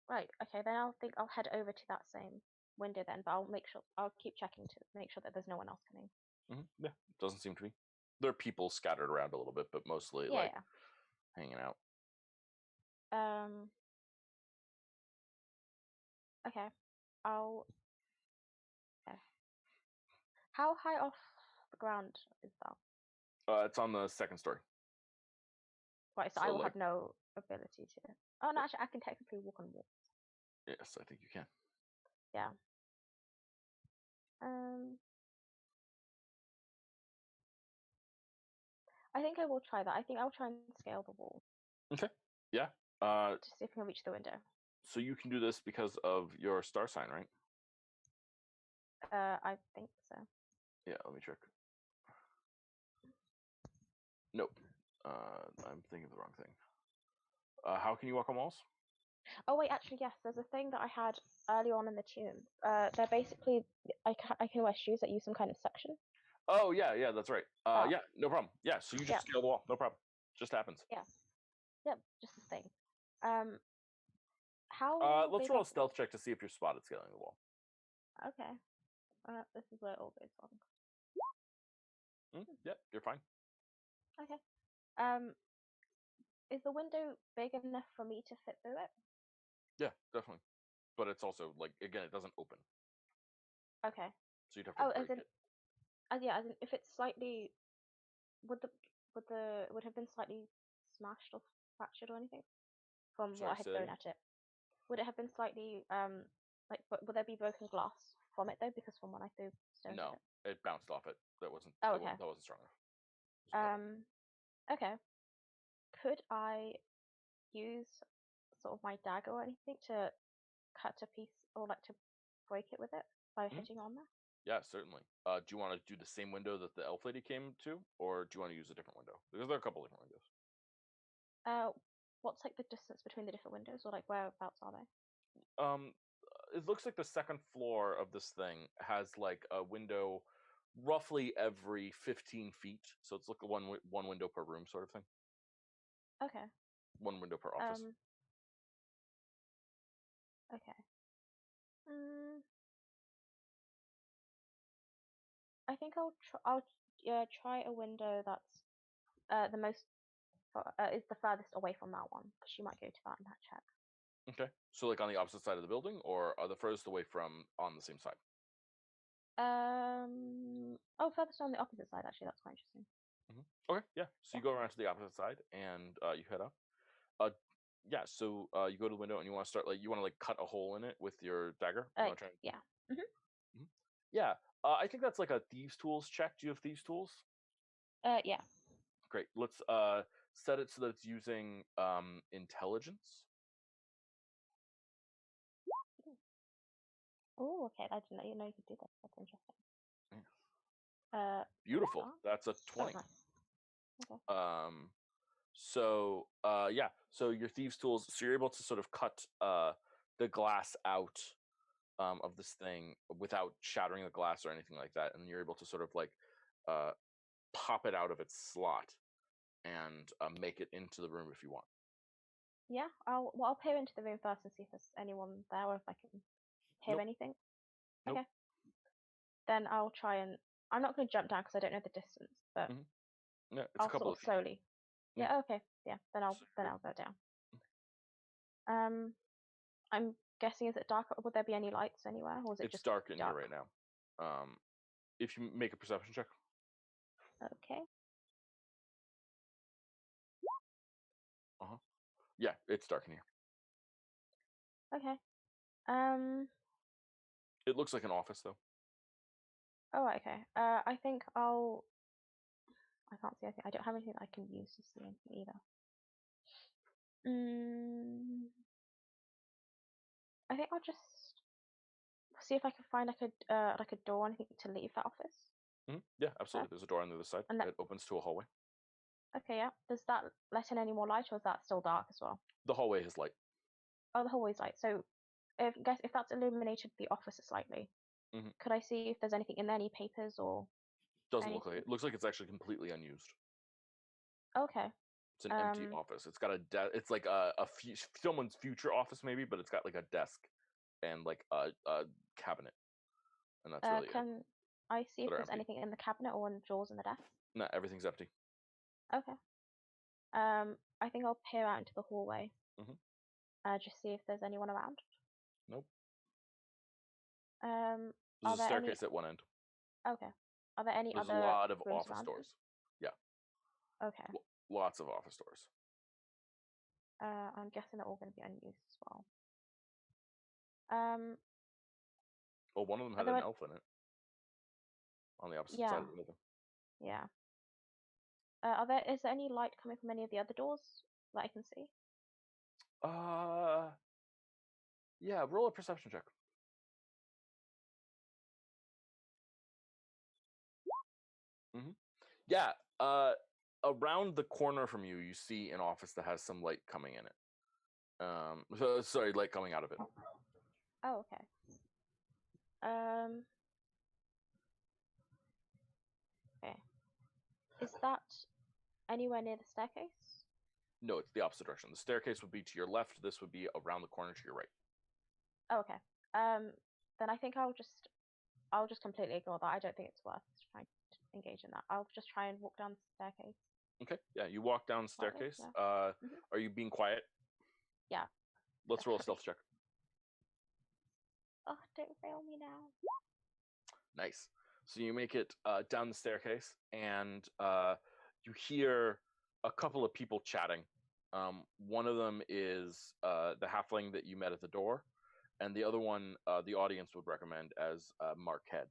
Right. Okay. Then I'll head over to that same window then, but I'll keep checking to make sure that there's no one else coming. Yeah, doesn't seem to be. There are people scattered around a little bit, but mostly Yeah. hanging out. Okay. Okay. How high off the ground is that? It's on the second story. Right, so I will have no ability to. Oh no, actually, I can technically walk on walls. Yes, I think you can. Yeah. I think I will try that. I think I'll try and scale the wall. Okay. Yeah. To see if I can reach the window. So you can do this because of your star sign, right? I think so. Yeah, let me check. Nope. I'm thinking of the wrong thing. How can you walk on walls? Oh wait, actually yes. There's a thing that I had early on in the tune. They're basically I can wear shoes that use some kind of suction. Oh yeah, that's right. Yeah, no problem. Yeah, so you just scale the wall, no problem. Just happens. Yeah. Yep, just a thing. How? Let's roll a stealth check to see if you're spotted scaling the wall. Okay. This is where it all goes wrong. Yep, you're fine. Okay. Is the window big enough for me to fit through it? Yeah, definitely. But it's also like again, it doesn't open. Okay. So you'd have to break it. Yeah, as in if it's slightly, would have been slightly smashed or fractured or anything from what I had thrown at it? Would it have been slightly would there be broken glass from it though? Because from when I threw stones at it. No, it bounced off it. That wasn't. Oh, okay. That wasn't strong enough. Okay. Could I use sort of my dagger or anything to cut a piece or like to break it with it by hitting on there? Yeah, certainly. Do you want to do the same window that the elf lady came to, or do you want to use a different window? Because there are a couple different windows. What's like the distance between the different windows, or like whereabouts are they? It looks like the second floor of this thing has like a window roughly every 15 feet. So it's like one window per room sort of thing. Okay. One window per office. Okay. I think I'll try a window that's the most is the furthest away from that one, because she might go to that in that check. Okay. So like on the opposite side of the building, or are the furthest away from on the same side? Oh, furthest on the opposite side. Actually, that's quite interesting. Okay. Yeah. So you go around to the opposite side and you head up. Yeah. So you go to the window and you want to start you want to cut a hole in it with your dagger. You want to try? Yeah. Yeah. I think that's like a thieves' tools check. Do you have thieves' tools? Yeah. Great. Let's set it so that it's using intelligence. Oh, okay. I didn't know you could do that. That's interesting. Beautiful. Oh, That's a 20. nice. Okay. So yeah. So your thieves' tools. So you're able to sort of cut the glass out of this thing without shattering the glass or anything like that, and you're able to sort of like pop it out of its slot and make it into the room if you want. Yeah. I'll peer into the room first and see if there's anyone there, or if I can hear Nope. anything. Nope. Okay. Then I'll try and. I'm not going to jump down because I don't know the distance, but Yeah, it's I'll a couple sort of of slowly. Yeah. Yeah. Okay. Yeah. Then I'll go down. I'm guessing, is it dark? Would there be any lights anywhere, or is it It's just dark in here right now. If you make a perception check. Okay. Yeah, it's dark in here. Okay. It looks like an office though. Oh, right, okay. I think I'll. I can't see anything. I don't have anything I can use to see anything either. I think I'll just see if I can find like a door or anything to leave that office. Yeah, absolutely. There's a door on the other side. And it opens to a hallway. Okay, yeah. Does that let in any more light, or is that still dark as well? The hallway has light. Oh, the hallway's light. So, if that's illuminated the office slightly, could I see if there's anything in there, any papers or? Doesn't look like it. It looks like it's actually completely unused. Okay. It's an empty office. It's got it's like a someone's future office maybe, but it's got like a desk and like a cabinet, and that's really it. Can I see if That are there's empty. anything in the cabinet or in drawers in the desk? No, everything's empty. Okay. I think I'll peer out into the hallway. Just see if there's anyone around. Nope. Are There's a there staircase at one end. Okay. Are there any There's other a lot of rooms office around? doors. Yeah. Okay. Lots of office doors. I'm guessing they're all going to be unused as well. Well, one of them had an elf in it. On the opposite side of the building. Yeah. Is there any light coming from any of the other doors that I can see? Yeah, roll a perception check. Yeah, around the corner from you, you see an office that has some light coming in it. Sorry, light coming out of it. Oh, okay. Okay. Is that anywhere near the staircase? No, it's the opposite direction. The staircase would be to your left. This would be around the corner to your right. Oh, okay. Then I think I'll just completely ignore that. I don't think it's worth trying to engage in that. I'll just try and walk down the staircase. Okay. Yeah, you walk down the staircase. Yeah. Are you being quiet? Yeah. Let's roll a stealth check. Oh, don't fail me now. Nice. So you make it down the staircase, and you hear a couple of people chatting. One of them is the halfling that you met at the door, and the other one the audience would recommend as Marquette.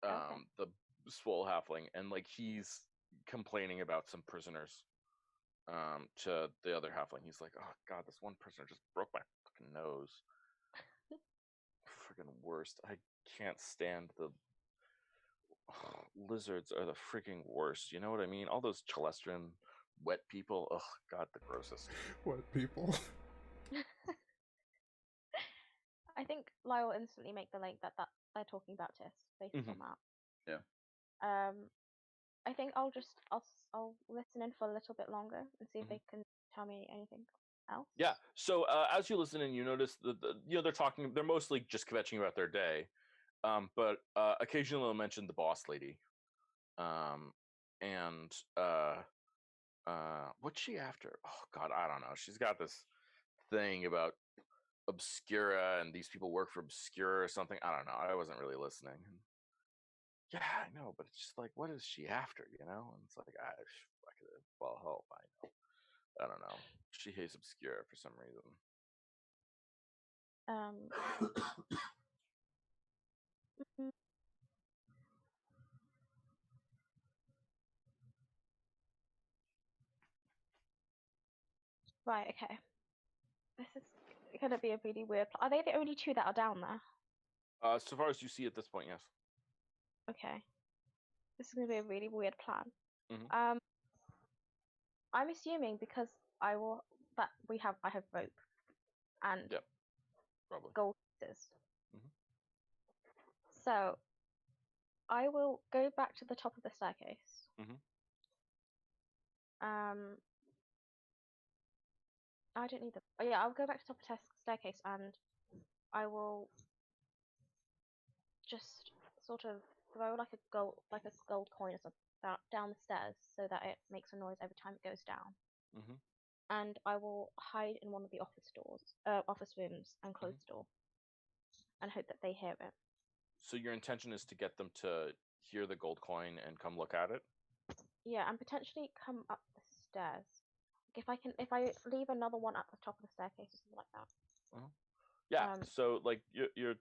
The swole halfling, and like he's complaining about some prisoners to the other halfling. He's like, oh god, this one prisoner just broke my fucking nose. Freaking worst. I can't stand the lizards are the freaking worst. You know what I mean? All those Chalestrin wet people. Oh god, the grossest. Wet people. I think Lyle will instantly make the link that they're talking about Tis based on that. Yeah. I think I'll listen in for a little bit longer and see if they can tell me anything else. Yeah. So as you listen in, you notice that they're talking. They're mostly just kvetching about their day, but occasionally they'll mention the boss lady, and what's she after? Oh God, I don't know. She's got this thing about Obscura, and these people work for Obscura or something. I don't know. I wasn't really listening. Yeah, I know, but it's just like, what is she after? You know? And it's like, well, hell, I know. I don't know. She hates Obscura for some reason. Mm. Right, okay. This is gonna be a really weird. Are they the only two that are down there? So far as you see at this point, yes. Okay. This is gonna be a really weird plan. Mhm. I'm assuming because I have rope and Yep. Probably. gold pieces. Mhm. So I will go back to the top of the staircase. Mhm. I don't need the. Oh yeah, I'll go back to the top of the staircase and I will just sort of throw like a gold coin or something down the stairs so that it makes a noise every time it goes down. Mhm. And I will hide in one of the office rooms, and close the door, and hope that they hear it. So your intention is to get them to hear the gold coin and come look at it? Yeah, and potentially come up the stairs. If I leave another one at the top of the staircase or something like that. Yeah. So like you're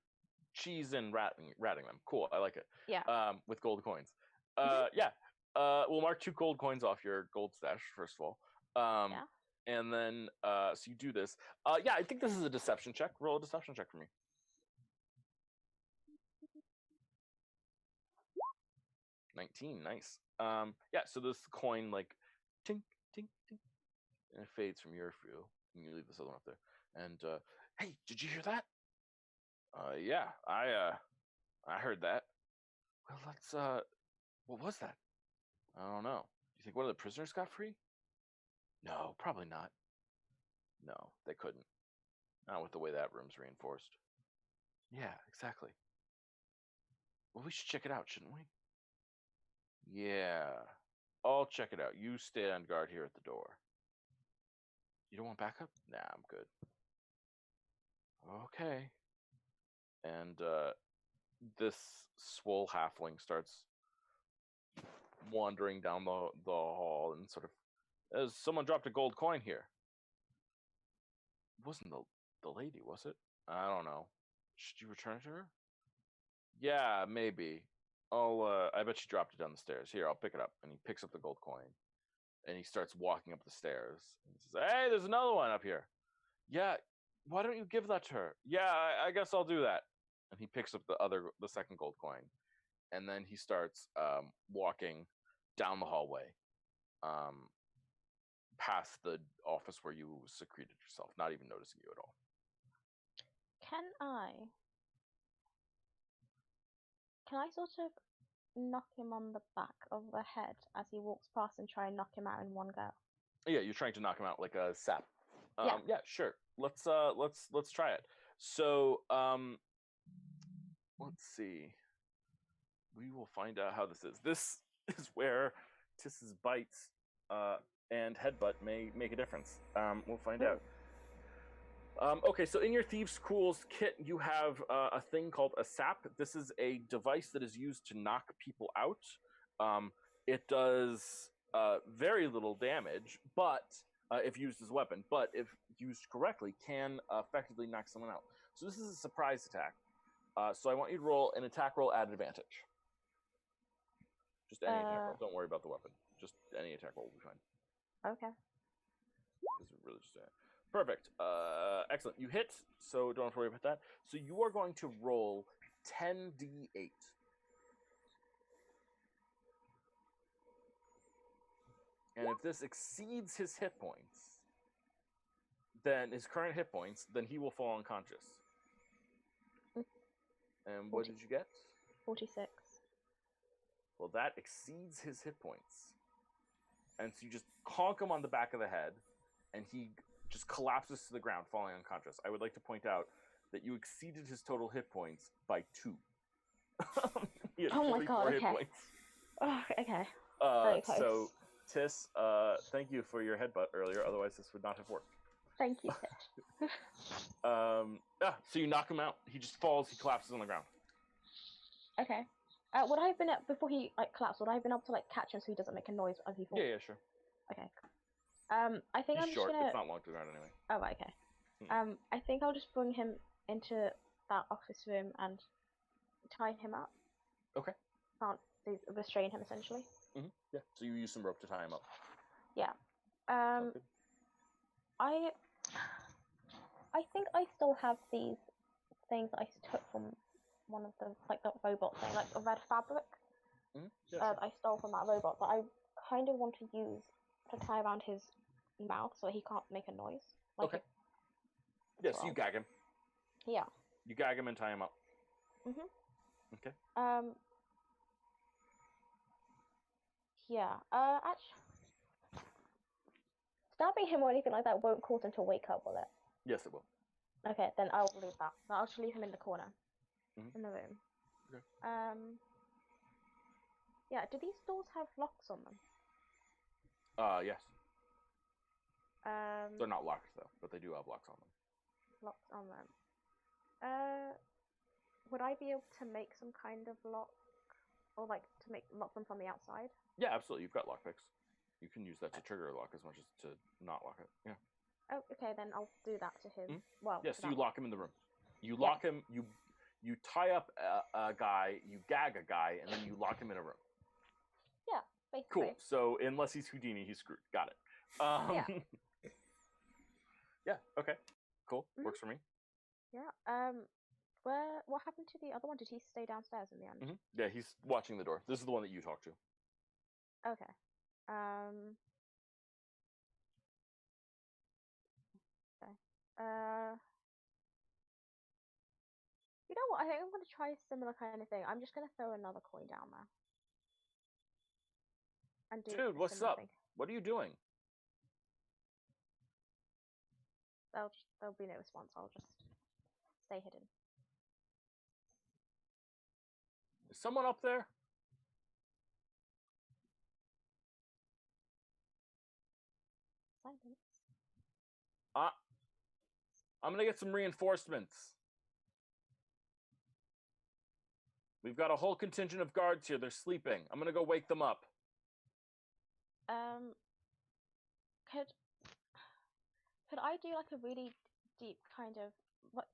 cheese and ratting them. Cool. I like it. Yeah. With gold coins. Yeah. We'll mark 2 gold coins off your gold stash first of all. Yeah. And then so you do this. Yeah, I think this is a deception check. Roll a deception check for me. 19, nice. Yeah, so this coin like tink, tink, tink, and it fades from your view. And you leave this other one up there. And hey, did you hear that? Yeah, I heard that. Well, let's what was that? I don't know. Do you think one of the prisoners got free? No, probably not. No, they couldn't. Not with the way that room's reinforced. Yeah, exactly. Well, we should check it out, shouldn't we? Yeah. I'll check it out. You stay on guard here at the door. You don't want backup? Nah, I'm good. Okay. And this swole halfling starts wandering down the hall and sort of, as someone dropped a gold coin here. It wasn't the lady, was it? I don't know. Should you return it to her? Yeah, maybe. I bet she dropped it down the stairs. Here, I'll pick it up. And he picks up the gold coin. And he starts walking up the stairs. And he says, hey, there's another one up here. Yeah, why don't you give that to her? Yeah, I guess I'll do that. And he picks up the second gold coin. And then he starts walking down the hallway, past the office where you secreted yourself, not even noticing you at all. Can I sort of knock him on the back of the head as he walks past and try and knock him out in one go? Yeah, you're trying to knock him out like a sap. Yeah. Yeah, sure. Let's try it. So let's see. We will find out how this is. This is where Tiss's bites and headbutt may make a difference. We'll find out. Okay, so in your Thieves' Tools kit, you have a thing called a sap. This is a device that is used to knock people out. It does very little damage, but if used as a weapon, but if used correctly, can effectively knock someone out. So this is a surprise attack. So I want you to roll an attack roll at advantage. Just any attack roll. Don't worry about the weapon. Just any attack roll will be fine. Okay. This is really just perfect. Excellent. You hit, so don't have to worry about that. So you are going to roll 10d8. And if this exceeds his hit points, then his current hit points, then he will fall unconscious. And what did you get? 46. Well, that exceeds his hit points. And so you just conk him on the back of the head, and he just collapses to the ground, falling unconscious. I would like to point out that you exceeded his total hit points by 2. He had 44 hit points. Oh, okay. So, Tiss, thank you for your headbutt earlier. Otherwise, this would not have worked. Thank you, Tiss. So you knock him out. He just falls. He collapses on the ground. Okay. Would I have been before he collapsed? Would I have been able to catch him so he doesn't make a noise as he falls? Yeah, sure. Okay. I think He's I'm short. just gonna. It's not long to the ground anyway. Oh, right, okay. I think I'll just bring him into that office room and tie him up. Okay. Can't restrain him essentially. Yeah. So you use some rope to tie him up. Yeah. Sounds good. I think I still have these things that I took from one of the the robot thing, like a red fabric. Yeah, sure. I stole from that robot that I kind of want to use to tie around his mouth so he can't make a noise. Okay. Yes, you gag him. Yeah. You gag him and tie him up. Okay. Yeah. Actually, stabbing him or anything like that won't cause him to wake up, will it? Yes, it will. Okay, then I'll leave that. I'll just leave him in the corner, in the room. Okay. Yeah. Do these doors have locks on them? Yes. They're not locked though, but they do have locks on them. Locks on them. Would I be able to make some kind of lock, or like to lock them from the outside? Yeah, absolutely. You've got lockpicks. You can use that to trigger a lock as much as to not lock it. Yeah. Oh, okay. Then I'll do that to him. Well. Yes, you lock him in the room. You Yeah. lock him. You tie up a guy. You gag a guy, and then you lock him in a room. Yeah. Basically. Cool. So unless he's Houdini, he's screwed. Got it. Yeah. Yeah. Okay. Cool. Works for me. Yeah. What happened to the other one? Did he stay downstairs in the end? Yeah, he's watching the door. This is the one that you talked to. Okay. Okay. You know what? I think I'm going to try a similar kind of thing. I'm just going to throw another coin down there. And do Dude, what's up? thing. What are you doing? There'll be no response. I'll just stay hidden. Is someone up there? Silence. I'm gonna get some reinforcements. We've got a whole contingent of guards here. They're sleeping. I'm gonna go wake them up. Could I do like a really deep kind of?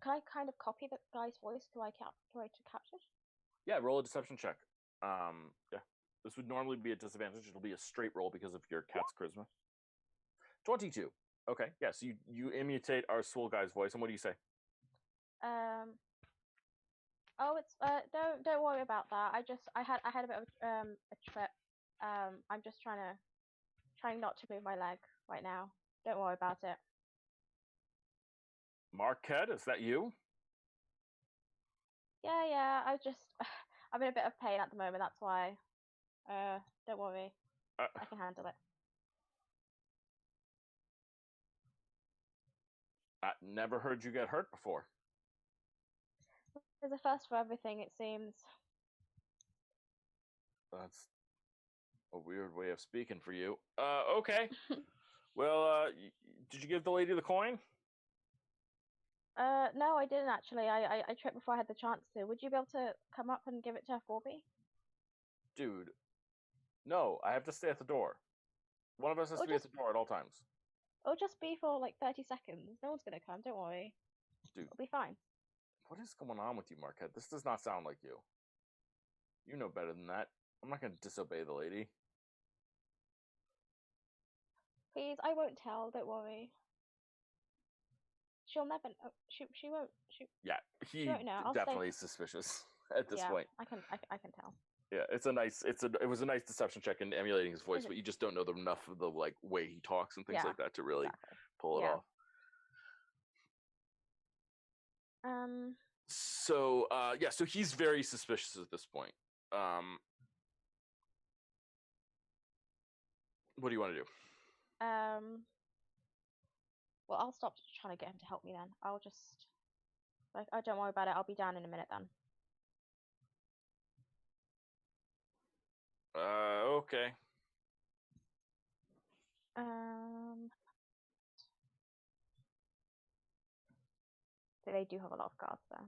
Can I kind of copy the guy's voice? Do I capture? Yeah, roll a deception check. Yeah. This would normally be a disadvantage. It'll be a straight roll because of your cat's charisma. 22. Okay, yeah, so you imitate our swole guy's voice, and what do you say? Oh, it's don't worry about that. I had a bit of a trip. I'm just trying not to move my leg right now. Don't worry about it. Marquette, is that you? Yeah. I'm in a bit of pain at the moment. That's why. Don't worry. I can handle it. I never heard you get hurt before. There's a first for everything, it seems. That's a weird way of speaking for you. Okay. Well, did you give the lady the coin? No, I didn't actually. I tripped before I had the chance to. Would you be able to come up and give it to her for me? Dude, no, I have to stay at the door. One of us has to be at the door at all times. It'll just be for like 30 seconds. No one's gonna come, don't worry. Dude. It'll be fine. What is going on with you, Marquette? This does not sound like you. You know better than that. I'm not gonna disobey the lady. Please, I won't tell, don't worry. She'll never know. She won't. Yeah, he won't know. definitely is suspicious at this point. I can tell. Yeah, it was a nice deception check in emulating his voice, but you just don't know enough of the like way he talks and things like that to really pull it off. So so he's very suspicious at this point. What do you want to do? Well, I'll stop trying to get him to help me then. I'll just oh, don't worry about it. I'll be down in a minute then. Okay. So they do have a lot of guards there.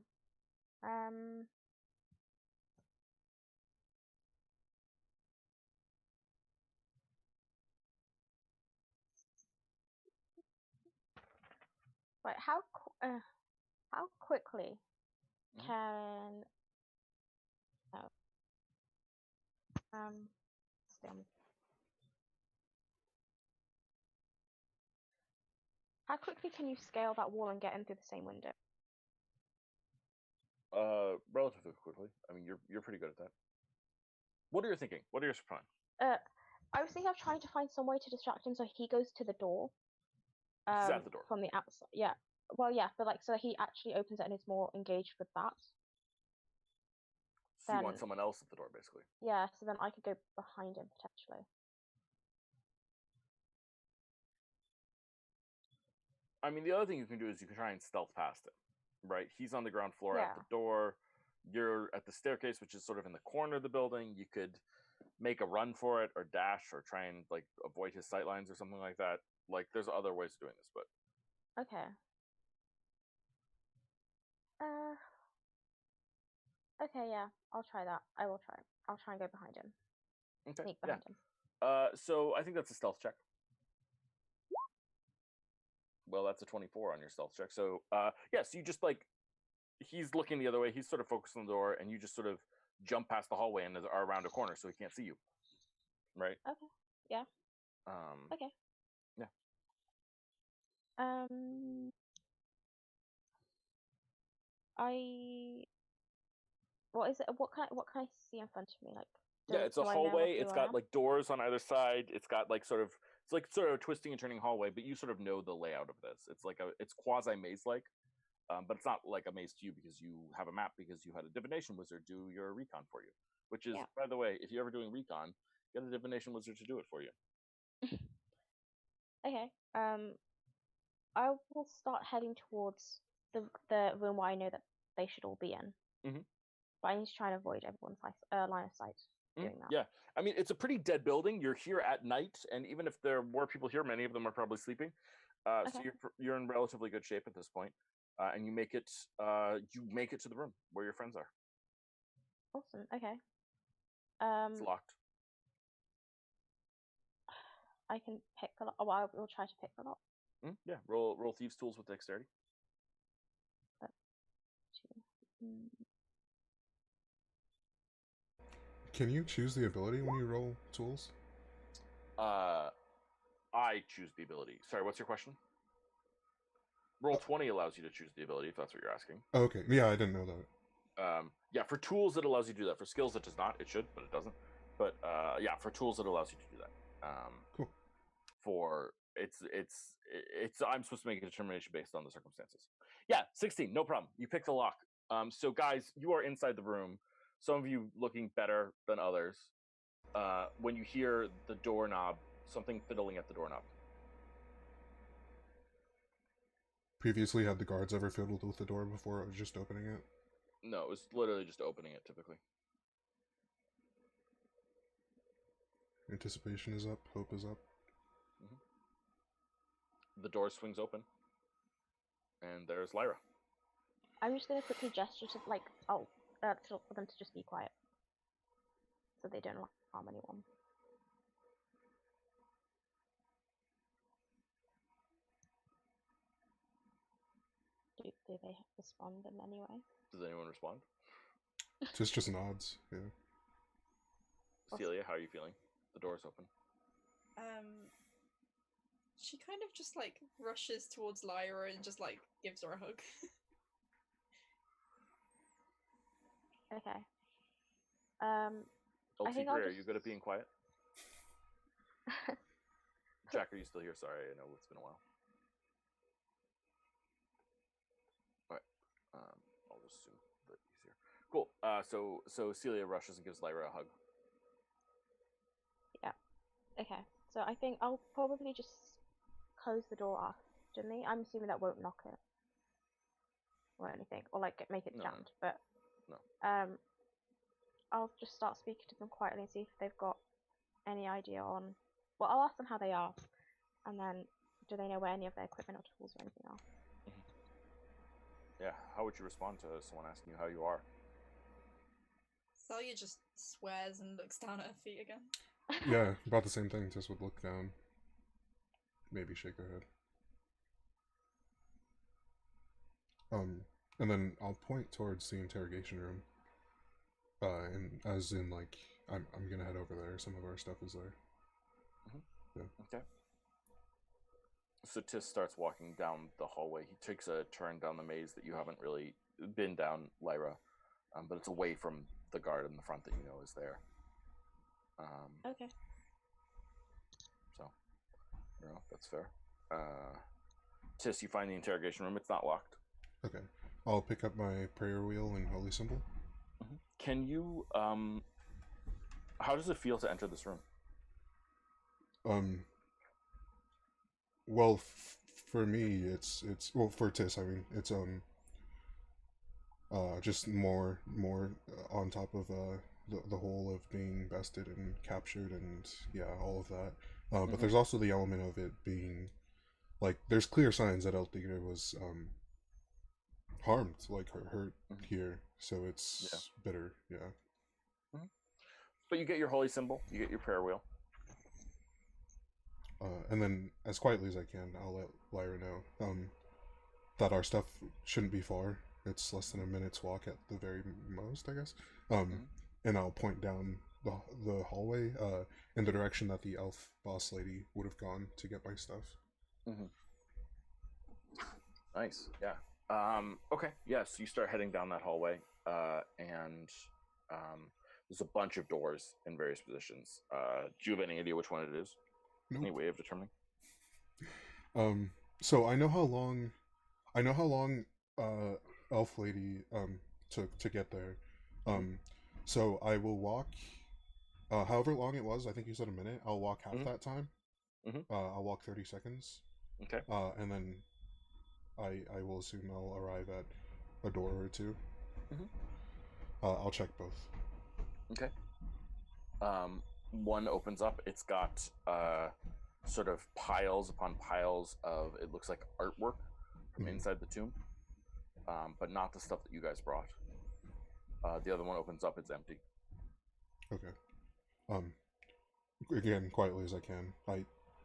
Right, how quickly can No. Stay on. How quickly can you scale that wall and get in through the same window? Relatively quickly. I mean, you're pretty good at that. What are you thinking? What are your plan? I was thinking of trying to find some way to distract him so he goes to the door. He's at the door. From the outside. Yeah. Well, yeah, but like so he actually opens it and is more engaged with that. So you want someone else at the door, basically. Yeah, so then I could go behind him potentially. I mean, the other thing you can do is you can try and stealth past him, right? He's on the ground floor at the door. You're at the staircase, which is sort of in the corner of the building. You could make a run for it, or dash, or try and like avoid his sightlines or something like that. Like, there's other ways of doing this, but okay. Okay, yeah, I'll try that. I will try. I'll try and go behind him. Okay. Sneak behind him. So I think that's a stealth check. Well, that's a 24 on your stealth check. So, yes, you just like, he's looking the other way. He's sort of focused on the door, and you just sort of jump past the hallway and are around a corner, so he can't see you. Right? Okay. Yeah. Okay. Yeah. What is it? What can I see in front of me? Like, yeah, it's a hallway. It's got like doors on either side. It's got like sort of a twisting and turning hallway, but you sort of know the layout of this. It's like it's quasi maze like, but it's not like a maze to you because you have a map because you had a divination wizard do your recon for you. Which is, by the way, if you're ever doing recon, get a divination wizard to do it for you. Okay. I will start heading towards the room where I know that they should all be in. Mm-hmm. But I need to try and avoid everyone's line of sight doing that. Yeah, I mean, it's a pretty dead building. You're here at night, and even if there were people here, many of them are probably sleeping. Okay. So you're in relatively good shape at this point, and you make it to the room where your friends are. Awesome. Okay. It's locked. I can pick the lock. Oh, I will try to pick the lock. Yeah. Roll thieves' tools with dexterity. Can you choose the ability when you roll tools? I choose the ability. Sorry, what's your question? Roll 20 allows you to choose the ability, if that's what you're asking. Okay. Yeah, I didn't know that. Yeah, for tools it allows you to do that. For skills it does not. It should, but it doesn't. But yeah, for tools it allows you to do that. Cool. For it's I'm supposed to make a determination based on the circumstances. Yeah, 16, no problem. You pick the lock. So guys, you are inside the room. Some of you looking better than others. When you hear the doorknob, something fiddling at the doorknob. Previously, had the guards ever fiddled with the door before it was just opening it? No, it was literally just opening it, typically. Anticipation is up, hope is up. Mm-hmm. The door swings open, and there's Lyra. I'm just going to quickly gesture to, like, for them to just be quiet. So they don't harm anyone. Do they respond in any way? Does anyone respond? Just nods, yeah. Celia, how are you feeling? The door's open. She kind of just like rushes towards Lyra and just like gives her a hug. Okay. LT I think Greer, are you good at being quiet? Jack, are you still here? Sorry, I know it's been a while. Alright. I'll just assume that he's here. Cool. So Celia rushes and gives Lyra a hug. Yeah. Okay. So I think I'll probably just close the door after me. I'm assuming that won't knock it or anything, or like make it jammed. No. But I'll just start speaking to them quietly and see if they've got any idea on. Well, I'll ask them how they are, and then do they know where any of their equipment or tools or anything are? Mm-hmm. Yeah. How would you respond to someone asking you how you are? Celia just swears and looks down at her feet again. Yeah, about the same thing. Tess would look down, maybe shake her head. And then I'll point towards the interrogation room. And as in like, I'm gonna head over there. Some of our stuff is there. Okay. So Tis starts walking down the hallway. He takes a turn down the maze that you haven't really been down, Lyra, but it's away from the guard in the front that you know is there. Okay. So, that's fair. Tis, you find the interrogation room. It's not locked. Okay. I'll pick up my prayer wheel and holy symbol. Can you? How does it feel to enter this room? Well, for me, it's well, for Tis, I mean, it's just more on top of the whole of being bested and captured and yeah, all of that. But there's also the element of it being like there's clear signs that Elthira was harmed, like hurt here, so it's bitter, yeah. But you get your holy symbol, you get your prayer wheel. And then, as quietly as I can, I'll let Lyra know that our stuff shouldn't be far. It's less than a minute's walk at the very most, I guess. And I'll point down the hallway in the direction that the elf boss lady would have gone to get my stuff. Nice, yeah. Okay, yes, you start heading down that hallway, and there's a bunch of doors in various positions. Do you have any idea which one it is? Nope. Any way of determining? So I know how long elf lady took to get there. So I will walk however long it was. I think you said a minute. I'll walk half that time. I'll walk 30 seconds. Okay. And then I will assume I'll arrive at a door or two. I'll check both. Okay. One opens up. It's got sort of piles upon piles of, it looks like artwork from inside the tomb, but not the stuff that you guys brought. The other one opens up. It's empty. Okay. Again, quietly as I can.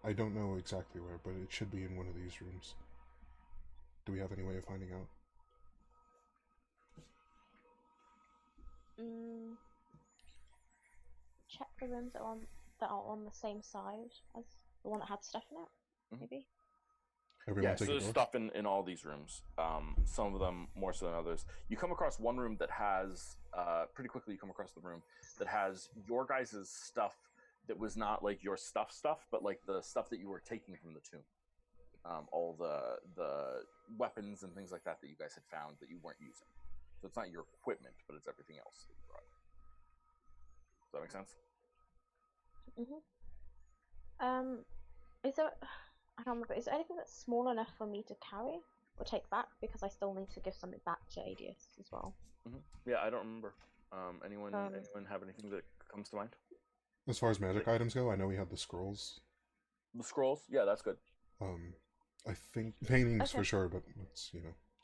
I don't know exactly where, but it should be in one of these rooms. Do we have any way of finding out? Check the rooms that are on the same side as the one that had stuff in it, maybe? Everyone so there's stuff in all these rooms. Some of them more so than others. You come across one room that has, pretty quickly you come across the room that has your guys' stuff that was not like your stuff, but like the stuff that you were taking from the tomb. All the weapons and things like that you guys had found that you weren't using. So it's not your equipment, but it's everything else that you brought. Does that make sense? Is there, I don't remember, is there anything that's small enough for me to carry or take back? Because I still need to give something back to Adius as well. Yeah, I don't remember. Anyone have anything that comes to mind? As far as magic items go, I know we had the scrolls. The scrolls? Yeah, that's good. I think paintings for sure, but it's,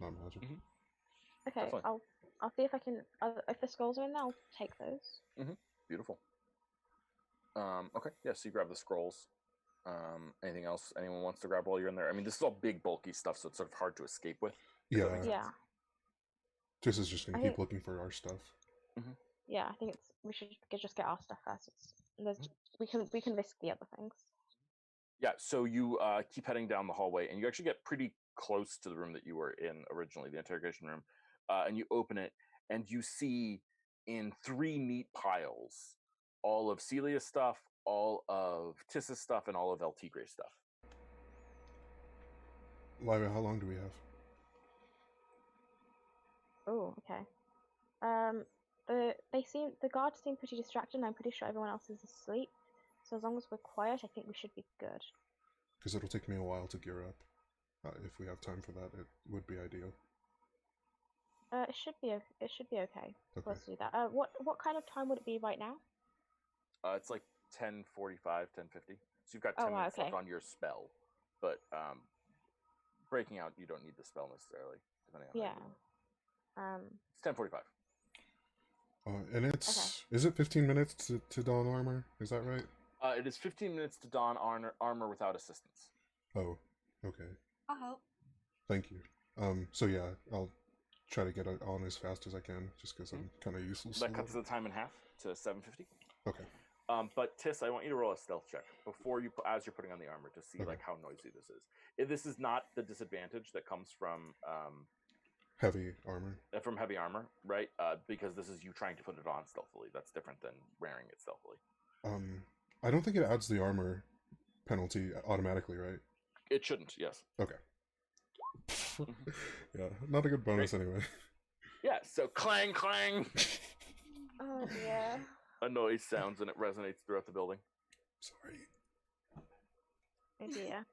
not magic. Okay, Definitely. I'll see if I can, if the scrolls are in there, I'll take those. Beautiful. Okay, yeah, so you grab the scrolls. Anything else anyone wants to grab while you're in there? I mean, this is all big, bulky stuff, so it's sort of hard to escape with. Yeah. This is just gonna keep looking for our stuff. Yeah, I think we should just get our stuff first. We can risk the other things. Yeah, so you keep heading down the hallway, and you actually get pretty close to the room that you were in originally, the interrogation room, and you open it, and you see in 3 neat piles all of Celia's stuff, all of Tiss's stuff, and all of Eltigre's stuff. Lyra, how long do we have? Oh, okay. The guards seem pretty distracted, and I'm pretty sure everyone else is asleep. So as long as we're quiet, I think we should be good. Because it'll take me a while to gear up. If we have time for that, it would be ideal. It should be okay for us to do that. What kind of time would it be right now? It's like 10:45, 10:50. So you've got 10 minutes left on your spell, but breaking out, you don't need the spell necessarily, depending on it's 10:45. And it's is it 15 minutes to don armor? Is that right? It is 15 minutes to don armor without assistance. Oh, okay. I'll help. Thank you. So yeah, I'll try to get it on as fast as I can, just because I'm kind of useless. That cuts the time in half to 750. Okay. But Tis, I want you to roll a stealth check before you, as you're putting on the armor, to see Okay. like how noisy this is. If this is not the disadvantage that comes from heavy armor. Heavy armor, right? Because this is you trying to put it on stealthily. That's different than wearing it stealthily. I don't think it adds the armor penalty automatically, right? It shouldn't. Yes. Okay. Yeah, not a good bonus anyway. Yeah. So clang clang. Oh dear. A noise sounds and it resonates throughout the building. Sorry. Oh dear.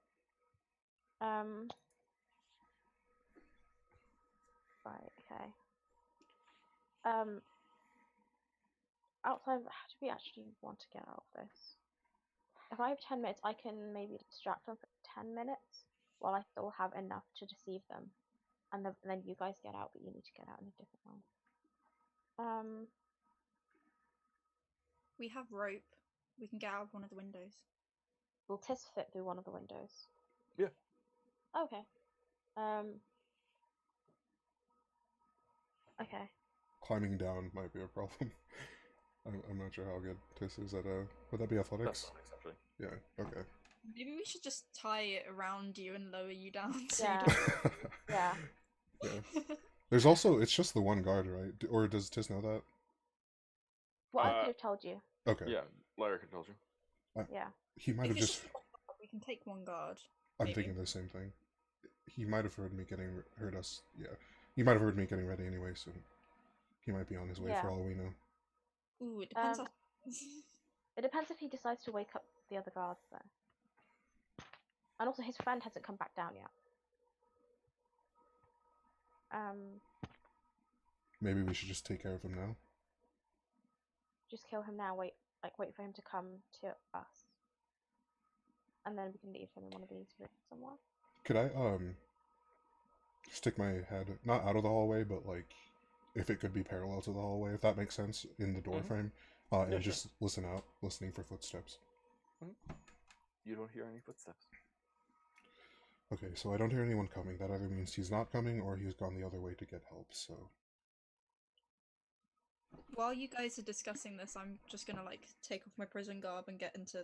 Right. Okay. Outside, how do we actually want to get out of this? If I have 10 minutes, I can maybe distract them for 10 minutes while I still have enough to deceive them, and then you guys get out, but you need to get out in a different way. We have rope. We can get out of one of the windows. Will Tis fit through one of the windows? Yeah. Okay. Okay. Climbing down might be a problem. I'm not sure how good Tis is at would that be athletics? Athletics, actually. Yeah, okay. Maybe we should just tie it around you and lower you down. So Yeah. Yeah. Yeah. There's also, it's just the one guard, right? Or does Tis know that? Well, I could have told you. Okay. Yeah, Lyra could told you. Yeah. He might have If it's just... we can take one guard. I'm maybe. thinking the same thing. He might have heard us. Yeah. He might have heard me getting ready anyway, so he might be on his way Yeah. for all we know. Ooh, it depends on... It depends if he decides to wake up the other guards, though. And also, his friend hasn't come back down yet. Maybe we should just take care of him now. Just kill him now. Wait for him to come to us, and then we can leave him in one of these rooms somewhere. Could I stick my head not out of the hallway, but like if it could be parallel to the hallway, if that makes sense, in the door frame, and Yeah, just listening for footsteps. You don't hear any footsteps. Okay, so I don't hear anyone coming. That either means he's not coming or he's gone the other way to get help. So While you guys are discussing this, I'm just gonna like take off my prison garb and get into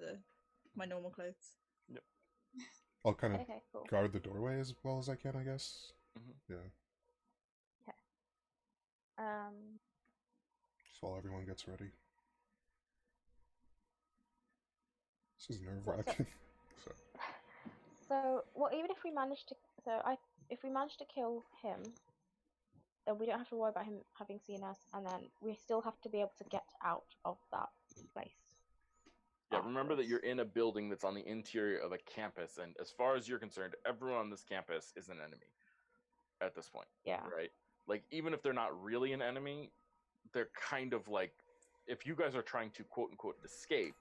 my normal clothes. Yep. I'll kind of Okay, cool. guard the doorway as well as I can, I guess. Yeah. Okay. Just while everyone gets ready. This is nerve-wracking. So, well, even if we manage to, if we manage to kill him, then we don't have to worry about him having seen us, and then we still have to be able to get out of that place. Yeah, remember that you're in a building that's on the interior of a campus, and as far as you're concerned, everyone on this campus is an enemy at this point. Yeah. Right? Like, even if they're not really an enemy, they're kind of like, if you guys are trying to quote-unquote escape,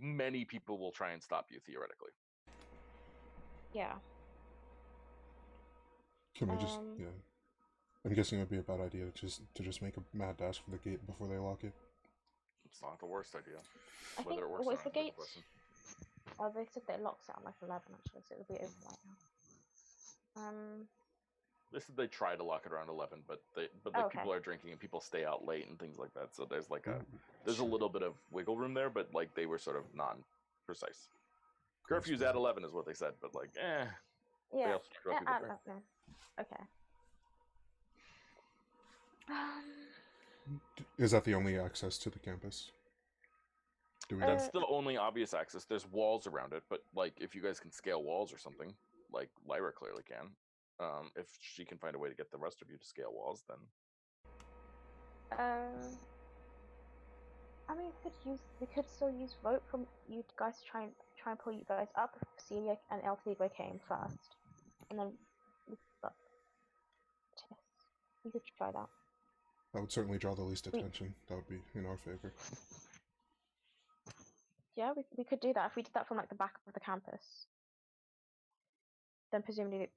many people will try and stop you, theoretically. Yeah. Can we just, yeah. I'm guessing it would be a bad idea to just make a mad dash for the gate before they lock it. It's not the worst idea. I think, Whether it works what is or the not is gate? the question. Oh, they said that it locks out like 11, actually, so it'll be over right now. They said they try to lock it around 11, but Okay. people are drinking and people stay out late and things like that. So there's like there's a little bit of wiggle room there, but like they were sort of non-precise. Curfew's at 11 is what they said, but like, Yeah. They also throw people there. Okay. Is that the only access to the campus? Do we That's the only obvious access. There's walls around it, but like if you guys can scale walls or something, like Lyra clearly can. If she can find a way to get the rest of you to scale walls, then. I mean, we could still use rope from you guys to try and pull you guys up. If Celia and El Tigre came first, and then we could try that. That would certainly draw the least attention. That would be in our favor. Yeah, we could do that. If we did that from like the back of the campus, then presumably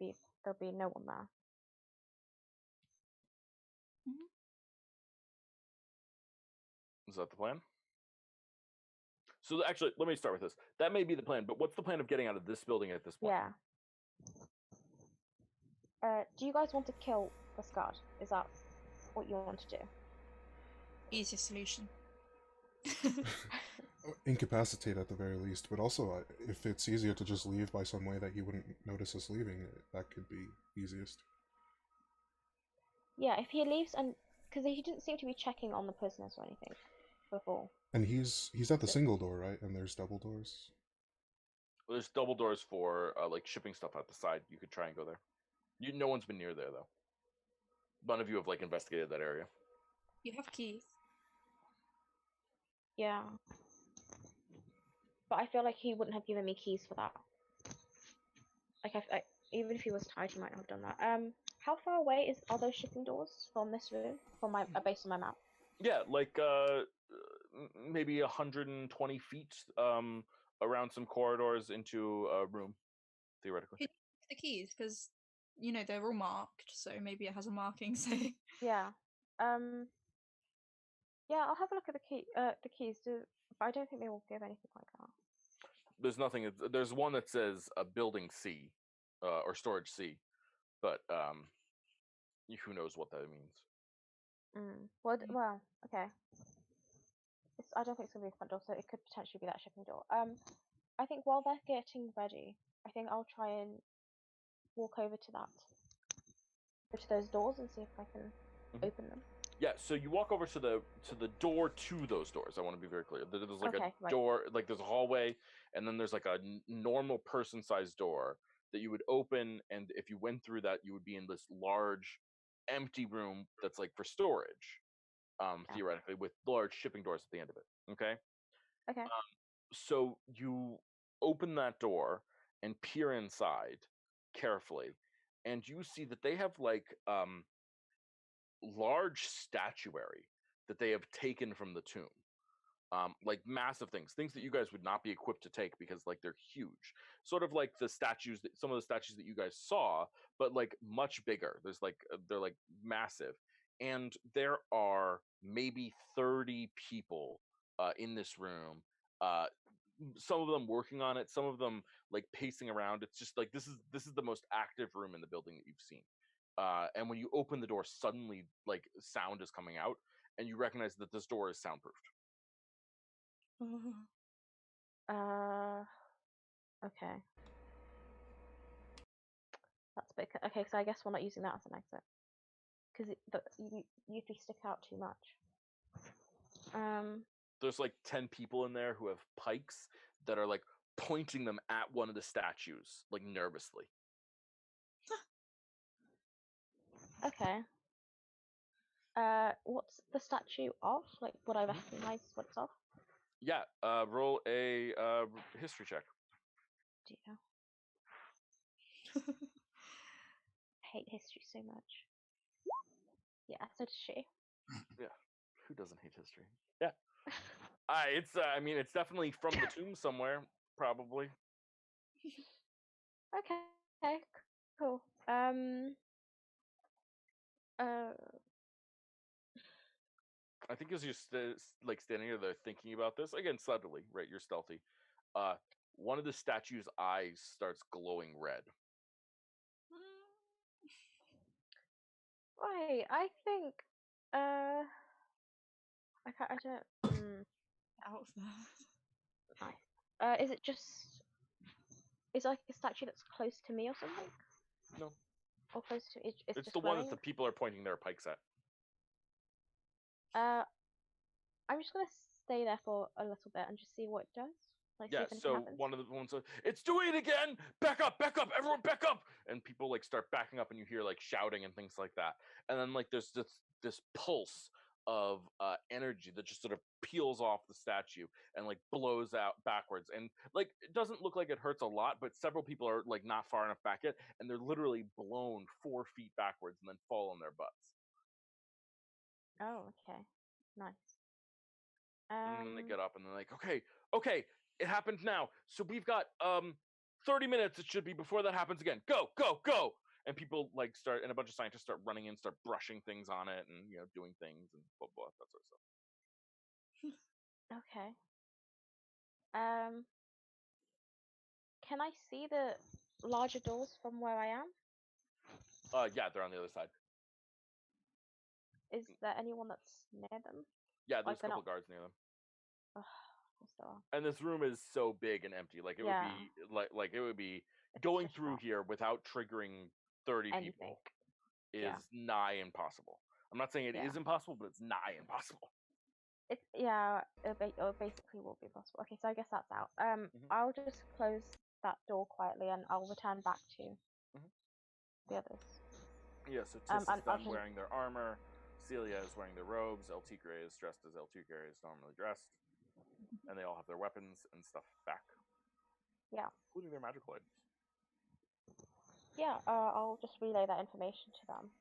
there'll be no one there. Is that the plan? So actually, let me start with this. That may be the plan, but what's the plan of getting out of this building at this point? Yeah. Do you guys want to kill this guard? Is that what you want to do? Easiest solution. Incapacitate at the very least, but also if it's easier to just leave by some way that he wouldn't notice us leaving, that could be easiest. Yeah, if he leaves and because he didn't seem to be checking on the prisoners or anything before. And he's at the single door, right? And there's double doors. There's double doors for like shipping stuff out the side. You could try and go there. No one's been near there though. None of you have like investigated that area. You have keys. Yeah. But I feel like he wouldn't have given me keys for that. Like, even if he was tired, he might not have done that. How far away are those shipping doors from this room? From my based on my map? Yeah, like maybe 120 feet around some corridors into a room, theoretically. Can you have the keys? Because they're all marked, so maybe it has a marking saying. Yeah. Yeah, I'll have a look at the keys. But I don't think they will give anything like that. There's nothing. There's one that says a building C, or storage C, but who knows what that means. Well, okay. I don't think it's gonna be a front door, so it could potentially be that shipping door. I think while they're getting ready, I think I'll try and walk over to those doors and see if I can open them. Yeah, so you walk over to the door to those doors. I want to be very clear. There's like a door, like there's a hallway, and then there's like a normal person-sized door that you would open, and if you went through that, you would be in this large, empty room that's like for storage, theoretically, with large shipping doors at the end of it. Okay. Okay. So you open that door and peer inside carefully, and you see that they have like large statuary that they have taken from the tomb. Like massive things that you guys would not be equipped to take because like they're huge. Sort of like some of the statues that you guys saw, but like much bigger. They're like massive, and there are maybe 30 people in this room. Some of them working on it, some of them like pacing around. It's just like this is the most active room in the building that you've seen. And when you open the door, suddenly like sound is coming out, and you recognize that this door is soundproofed. Okay. That's big. Okay, so I guess we're not using that as an exit because you three stick out too much. There's like 10 people in there who have pikes that are like pointing them at one of the statues, like nervously. Okay. What's the statue of? Like, would I recognize what it's of? Yeah. Roll a history check. Dear. I hate history so much. Yeah, so does she. Yeah. Who doesn't hate history? Yeah. It's definitely from the tomb somewhere, probably. Okay. Cool. I think as you're standing there thinking about this again, subtly, right? You're stealthy. One of the statue's eyes starts glowing red. Right, I think. I don't. Out of there. Nice. Is it just? Is it like a statue that's close to me or something? No. Or close to? It's It's just the one glowing? that the people are pointing their pikes at. I'm just gonna stay there for a little bit and just see what it does. Like, see Yeah, if anything so happens. one of the ones says, "It's doing it again! Back up! Back up! Everyone back up!" And people like start backing up, and you hear like shouting and things like that. And then like there's this pulse of energy that just sort of peels off the statue and like blows out backwards. And like it doesn't look like it hurts a lot, but several people are like not far enough back yet, and they're literally blown 4 feet backwards and then fall on their butts. Oh, okay. Nice. And then they get up and they're like, okay, it happened now. So we've got 30 minutes it should be before that happens again. Go, go, go. And people like and a bunch of scientists start running in, start brushing things on it and doing things and blah blah, that sort of stuff. Okay. Can I see the larger doors from where I am? Yeah, they're on the other side. Is there anyone that's near them? Yeah, Like there's a they're couple not. guards near them. Ugh, of course there are. And this room is so big and empty. Like it would Yeah. be like it would be It's going just through not here without triggering 30 anything. people is Yeah. nigh impossible. I'm not saying it is Yeah. impossible, but it's nigh impossible. It basically will be possible. Okay, so I guess that's out. Mhm. I'll just close that door quietly and I'll return back to Mhm. the others. Yeah, so Tis And is I'll done just wearing their armor. Celia is wearing their robes. El Tigre is dressed as El Tigre is normally dressed. And they all have their weapons and stuff back. Yeah. Including their magical items. Yeah, I'll just relay that information to them.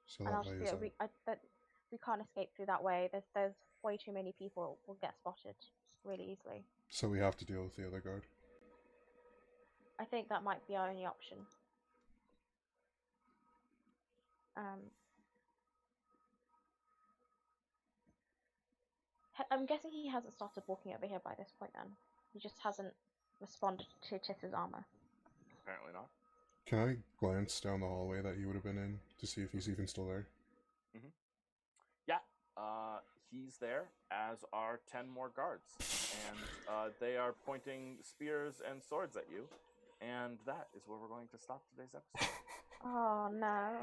So And that I'll way just is that we can't escape through that way. There's way too many people will get spotted really easily. So we have to deal with the other guard. I think that might be our only option. I'm guessing he hasn't started walking over here by this point then. He just hasn't responded to Tiss's armor. Apparently not. Can I glance down the hallway that he would have been in to see if he's even still there? Mm-hmm. Yeah, he's there, as are 10 more guards. And they are pointing spears and swords at you. And that is where we're going to stop today's episode. Oh no.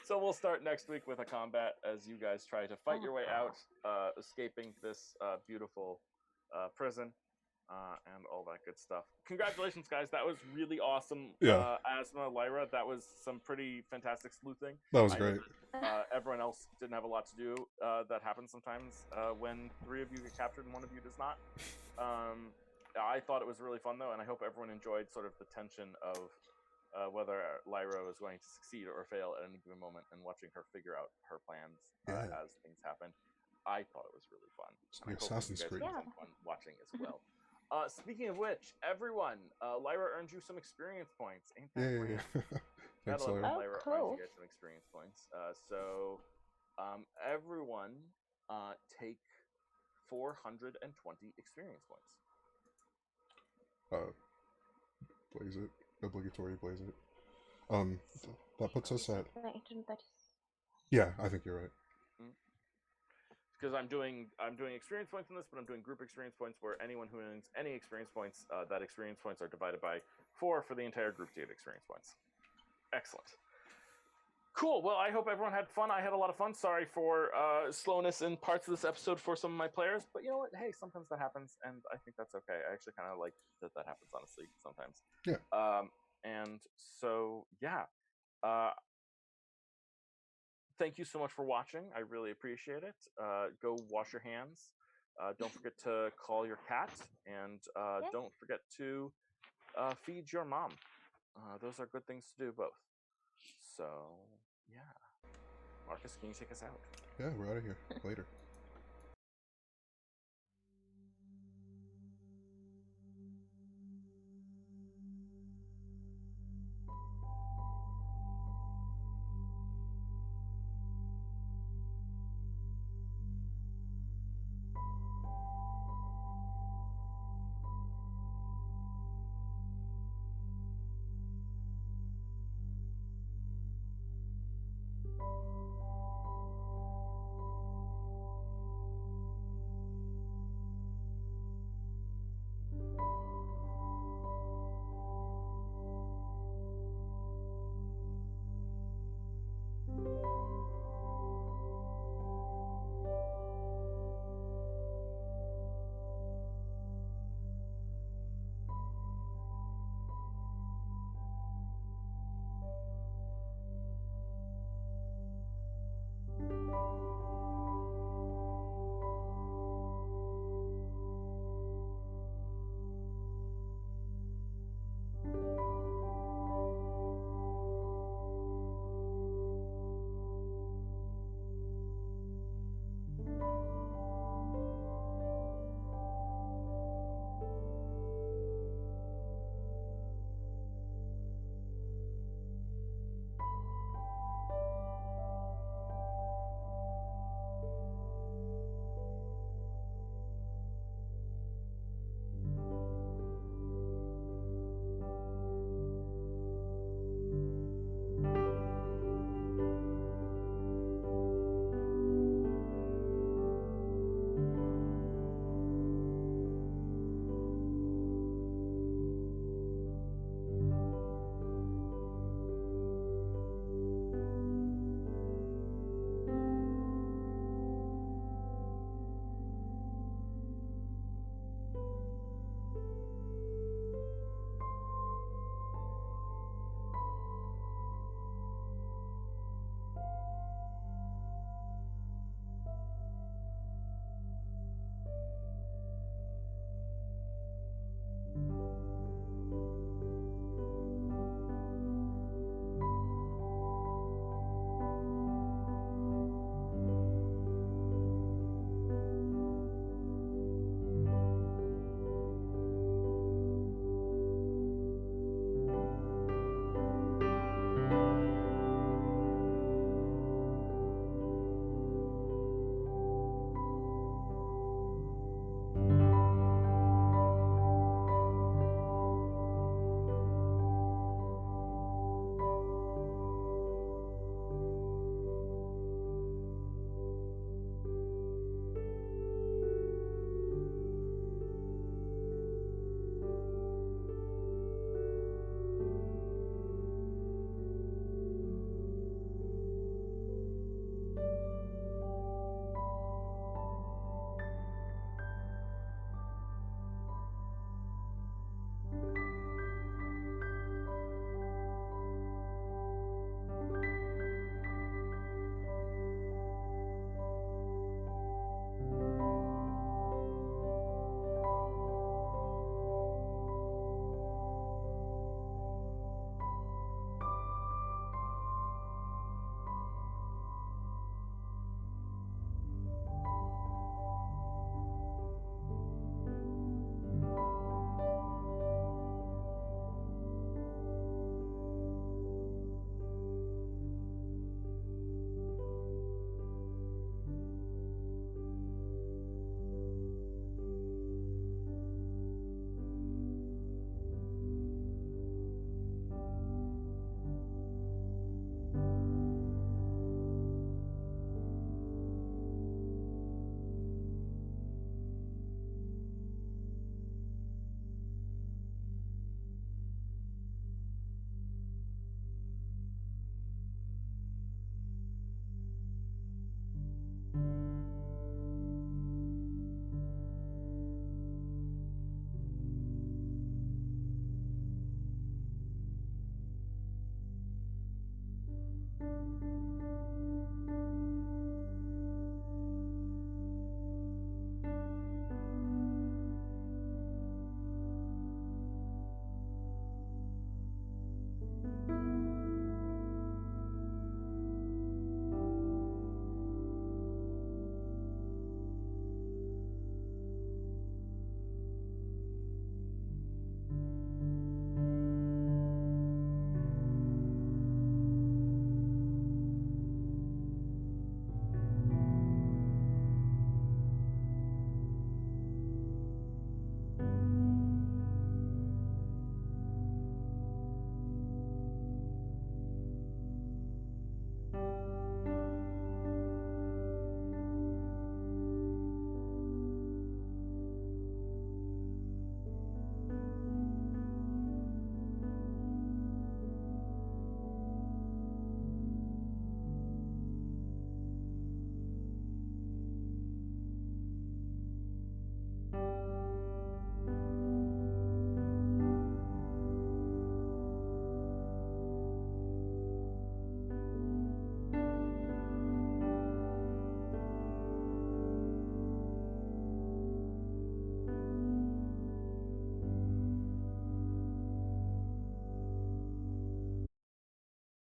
So we'll start next week with a combat as you guys try to fight your way out, escaping this beautiful prison and all that good stuff. Congratulations, guys. That was really awesome. Yeah. Asma, Lyra, that was some pretty fantastic sleuthing. That was great. Everyone else didn't have a lot to do. That happens sometimes when 3 of you get captured and 1 of you does not. I thought it was really fun, though, and I hope everyone enjoyed sort of the tension of whether Lyra was going to succeed or fail at any given moment, and watching her figure out her plans as things happen. I thought it was really fun. And I hope Assassin's you guys Creed. had some fun watching as well. Speaking of which, everyone, Lyra earned you some experience points. Ain't that great? Thanks, Lyra. Lyra. Lyra cool. earns you guys some experience points. So everyone take 420 experience points. Blaze it. Obligatory blaze it. That puts us at... 830. Yeah, I think you're right. Because I'm doing experience points in this, but I'm doing group experience points where anyone who earns any experience points, that experience points are divided by 4 for the entire group to get experience points. Excellent. Cool. Well, I hope everyone had fun. I had a lot of fun. Sorry for slowness in parts of this episode for some of my players, but you know what? Hey, sometimes that happens, and I think that's okay. I actually kind of like that happens, honestly, sometimes. Yeah. And so, yeah. Thank you so much for watching. I really appreciate it. Go wash your hands. Don't forget to call your cat, and don't forget to feed your mom. Those are good things to do, both. So, yeah. Marcus, can you take us out? Yeah, we're out of here. Later.